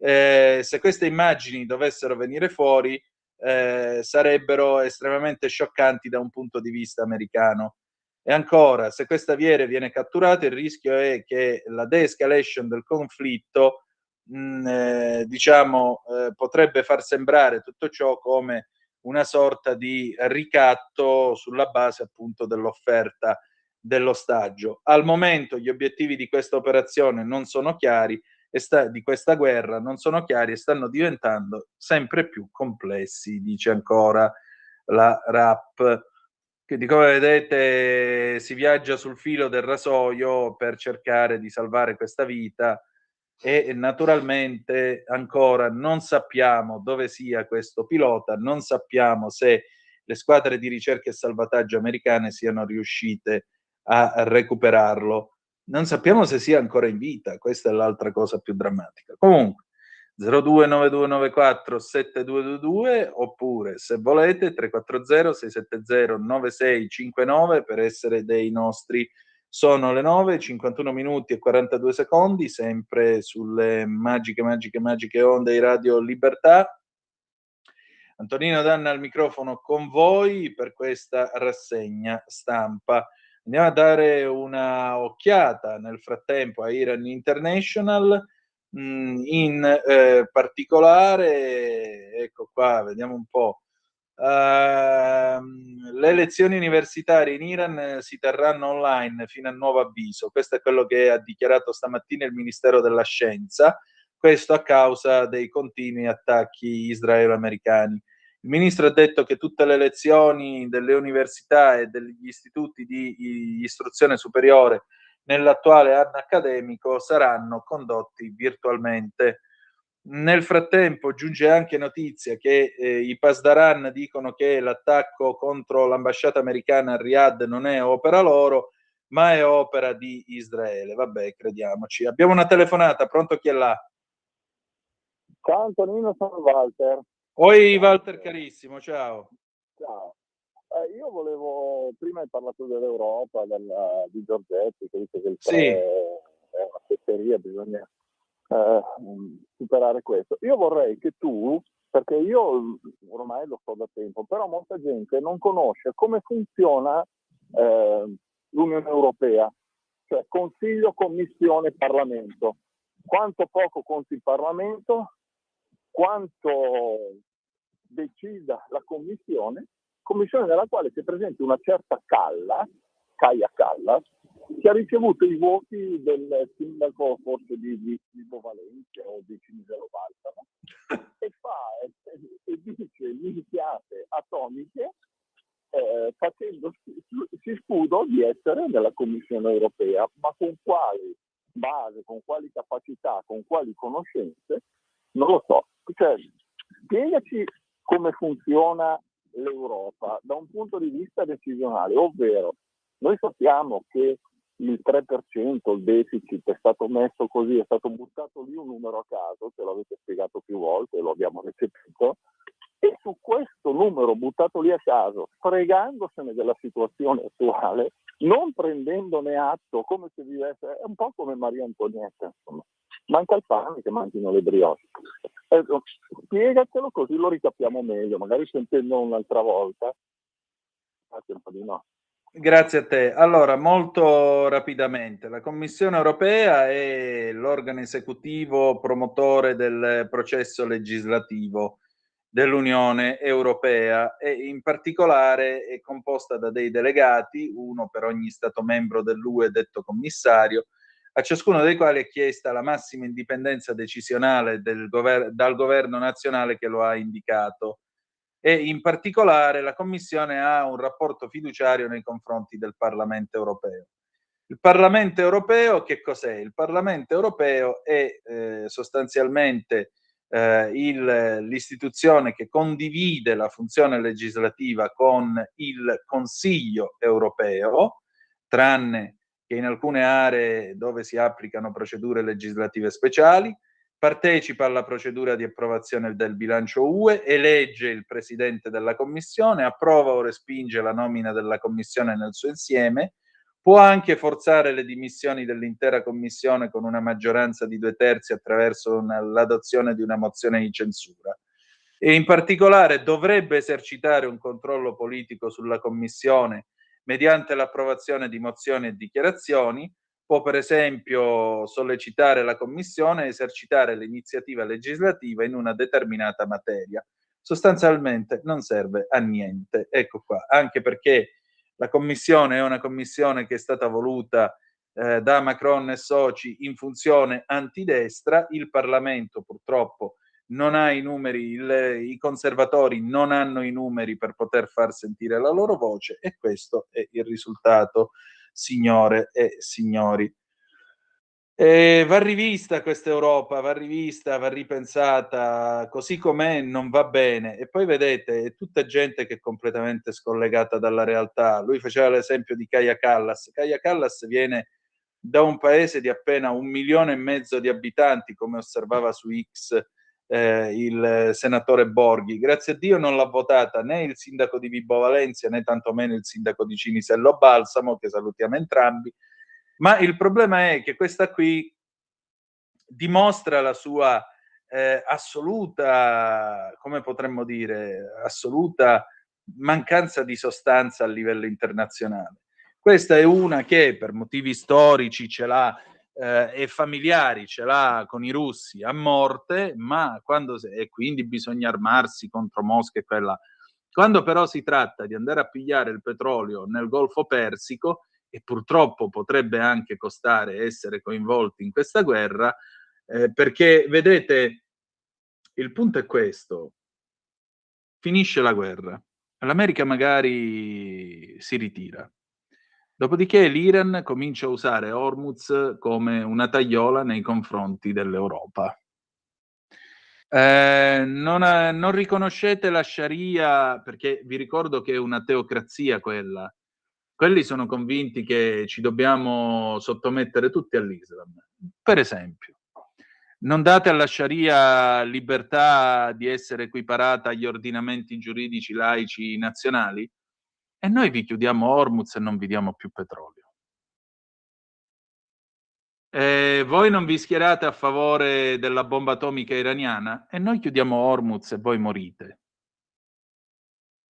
Se queste immagini dovessero venire fuori, sarebbero estremamente scioccanti da un punto di vista americano. E ancora, se questo aviere viene catturato, il rischio è che la de-escalation del conflitto potrebbe far sembrare tutto ciò come una sorta di ricatto sulla base appunto dell'offerta dell'ostaggio. Al momento gli obiettivi di questa operazione non sono chiari, di questa guerra non sono chiari e stanno diventando sempre più complessi, dice ancora la Rapp. Quindi, come vedete, si viaggia sul filo del rasoio per cercare di salvare questa vita, e naturalmente ancora non sappiamo dove sia questo pilota, non sappiamo se le squadre di ricerca e salvataggio americane siano riuscite a recuperarlo. Non sappiamo se sia ancora in vita, questa è l'altra cosa più drammatica. Comunque, 0292947222 oppure, se volete, 340-670-9659 per essere dei nostri. Sono le 9:51 minuti e 42 secondi, sempre sulle magiche onde di Radio Libertà. Antonino Danna al microfono con voi per questa rassegna stampa. Andiamo a dare una occhiata nel frattempo a Iran International, in particolare, ecco qua, vediamo un po'. Le lezioni universitarie in Iran si terranno online fino a nuovo avviso. Questo è quello che ha dichiarato stamattina il Ministero della Scienza, questo a causa dei continui attacchi israelo-americani. Il ministro ha detto che tutte le lezioni delle università e degli istituti di istruzione superiore nell'attuale anno accademico saranno condotti virtualmente. Nel frattempo giunge anche notizia che i Pasdaran dicono che l'attacco contro l'ambasciata americana a Riyadh non è opera loro, ma è opera di Israele. Vabbè, crediamoci. Abbiamo una telefonata, pronto, chi è là? Ciao Antonino, sono Walter. Oi Walter carissimo, ciao. Ciao. Io volevo, prima hai parlato dell'Europa, di Giorgetti, che dice che il Sì. è una fesseria, bisogna superare questo. Io vorrei che tu, perché io ormai lo so da tempo, però molta gente non conosce come funziona l'Unione Europea, cioè Consiglio, Commissione, Parlamento. Quanto poco conti il Parlamento, quanto decida la Commissione nella quale si presenta una certa Kaja Kallas, che ha ricevuto i voti del sindaco forse di Valencia o di Cimisero Balsamo e dice minchiate atomiche facendosi scudo di essere nella Commissione Europea, ma con quali base, con quali capacità, con quali conoscenze, non lo so. Cioè, spiegaci come funziona l'Europa da un punto di vista decisionale, ovvero noi sappiamo che il 3%, il deficit è stato messo così, è stato buttato lì un numero a caso, ce l'avete spiegato più volte, lo abbiamo recepito, e su questo numero buttato lì a caso, fregandosene della situazione attuale, non prendendone atto come se vivesse, è un po' come Maria Antonietta, insomma. Manca il pane che mangino le brioche. Spiegatelo così lo ricapiamo meglio, magari sentendo un'altra volta. Un po' di no. Grazie a te. Allora, molto rapidamente, la Commissione europea è l'organo esecutivo promotore del processo legislativo dell'Unione Europea e in particolare è composta da dei delegati, uno per ogni Stato membro dell'UE detto commissario, a ciascuno dei quali è chiesta la massima indipendenza decisionale dal governo nazionale che lo ha indicato e in particolare la Commissione ha un rapporto fiduciario nei confronti del Parlamento europeo. Il Parlamento europeo che cos'è? Il Parlamento europeo è sostanzialmente l'istituzione che condivide la funzione legislativa con il Consiglio europeo, tranne che in alcune aree dove si applicano procedure legislative speciali, partecipa alla procedura di approvazione del bilancio UE, elegge il presidente della Commissione, approva o respinge la nomina della Commissione nel suo insieme, può anche forzare le dimissioni dell'intera Commissione con una maggioranza di 2/3 attraverso l'adozione di una mozione di censura. E in particolare dovrebbe esercitare un controllo politico sulla Commissione mediante l'approvazione di mozioni e dichiarazioni, può per esempio sollecitare la Commissione a esercitare l'iniziativa legislativa in una determinata materia. Sostanzialmente non serve a niente. Ecco qua, anche perché la Commissione è una Commissione che è stata voluta da Macron e soci in funzione antidestra, il Parlamento purtroppo non ha i numeri, i conservatori non hanno i numeri per poter far sentire la loro voce e questo è il risultato, signore e signori. Va rivista questa Europa, va rivista, va ripensata, così com'è non va bene. E poi vedete, è tutta gente che è completamente scollegata dalla realtà. Lui faceva l'esempio di Kaja Kallas. Kaja Kallas viene da un paese di appena 1,5 milioni di abitanti, come osservava su X il senatore Borghi. Grazie a Dio non l'ha votata né il sindaco di Vibo Valentia né tantomeno il sindaco di Cinisello Balsamo, che salutiamo entrambi. Ma il problema è che questa qui dimostra la sua assoluta, come potremmo dire, assoluta mancanza di sostanza a livello internazionale. Questa è una che per motivi storici ce l'ha e familiari, ce l'ha con i russi a morte, ma e quindi bisogna armarsi contro Mosca e quella. Quando però si tratta di andare a pigliare il petrolio nel Golfo Persico, e purtroppo potrebbe anche costare essere coinvolti in questa guerra, perché vedete, il punto è questo: finisce la guerra, l'America magari si ritira, dopodiché l'Iran comincia a usare Hormuz come una tagliola nei confronti dell'Europa. Non riconoscete la Sharia, perché vi ricordo che è una teocrazia quella. Quelli sono convinti che ci dobbiamo sottomettere tutti all'Islam. Per esempio, non date alla Sharia libertà di essere equiparata agli ordinamenti giuridici laici nazionali? E noi vi chiudiamo Hormuz e non vi diamo più petrolio. Voi non vi schierate a favore della bomba atomica iraniana? E noi chiudiamo Hormuz e voi morite.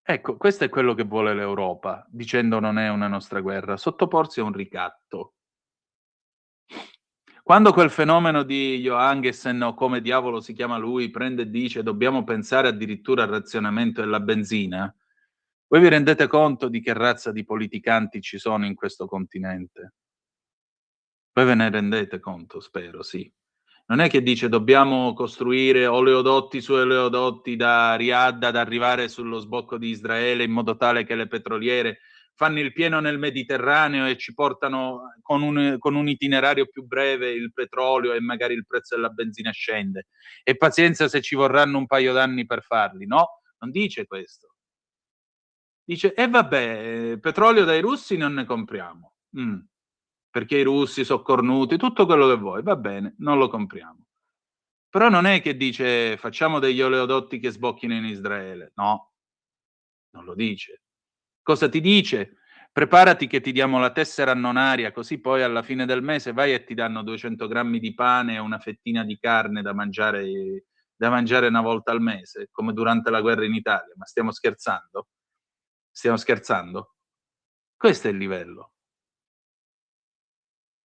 Ecco, questo è quello che vuole l'Europa, dicendo non è una nostra guerra, sottoporsi a un ricatto. Quando quel fenomeno di Johannessen, o come diavolo si chiama lui, prende e dice dobbiamo pensare addirittura al razionamento della benzina, voi vi rendete conto di che razza di politicanti ci sono in questo continente? Voi ve ne rendete conto, spero, sì. Non è che dice dobbiamo costruire oleodotti su oleodotti da Riyadh ad arrivare sullo sbocco di Israele in modo tale che le petroliere fanno il pieno nel Mediterraneo e ci portano con un itinerario più breve il petrolio e magari il prezzo della benzina scende. E pazienza se ci vorranno un paio d'anni per farli. No, non dice questo. Dice, vabbè, petrolio dai russi non ne compriamo. Perché i russi sono cornuti, tutto quello che vuoi, va bene, non lo compriamo. Però non è che dice facciamo degli oleodotti che sbocchino in Israele, no, non lo dice. Cosa ti dice? Preparati che ti diamo la tessera annonaria, così poi alla fine del mese vai e ti danno 200 grammi di pane e una fettina di carne da mangiare una volta al mese, come durante la guerra in Italia. Ma stiamo scherzando? Stiamo scherzando? Questo è il livello.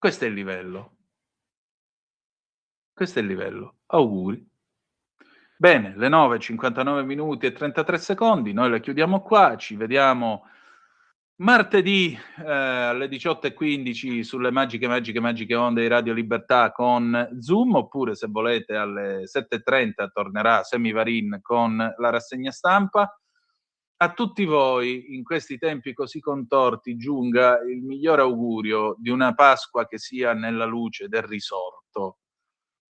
Questo è il livello. Questo è il livello. Auguri. Bene, le 9:59 e 33 secondi, noi la chiudiamo qua, ci vediamo martedì alle 18:15 sulle magiche onde di Radio Libertà con Zoom, oppure se volete alle 7:30 tornerà Semivarin con la rassegna stampa. A tutti voi, in questi tempi così contorti, giunga il migliore augurio di una Pasqua che sia nella luce del risorto,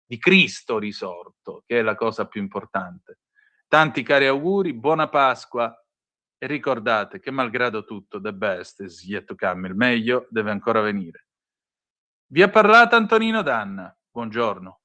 di Cristo risorto, che è la cosa più importante. Tanti cari auguri, buona Pasqua. E ricordate che malgrado tutto, the best is yet to come, il meglio deve ancora venire. Vi ha parlato Antonino Danna, buongiorno.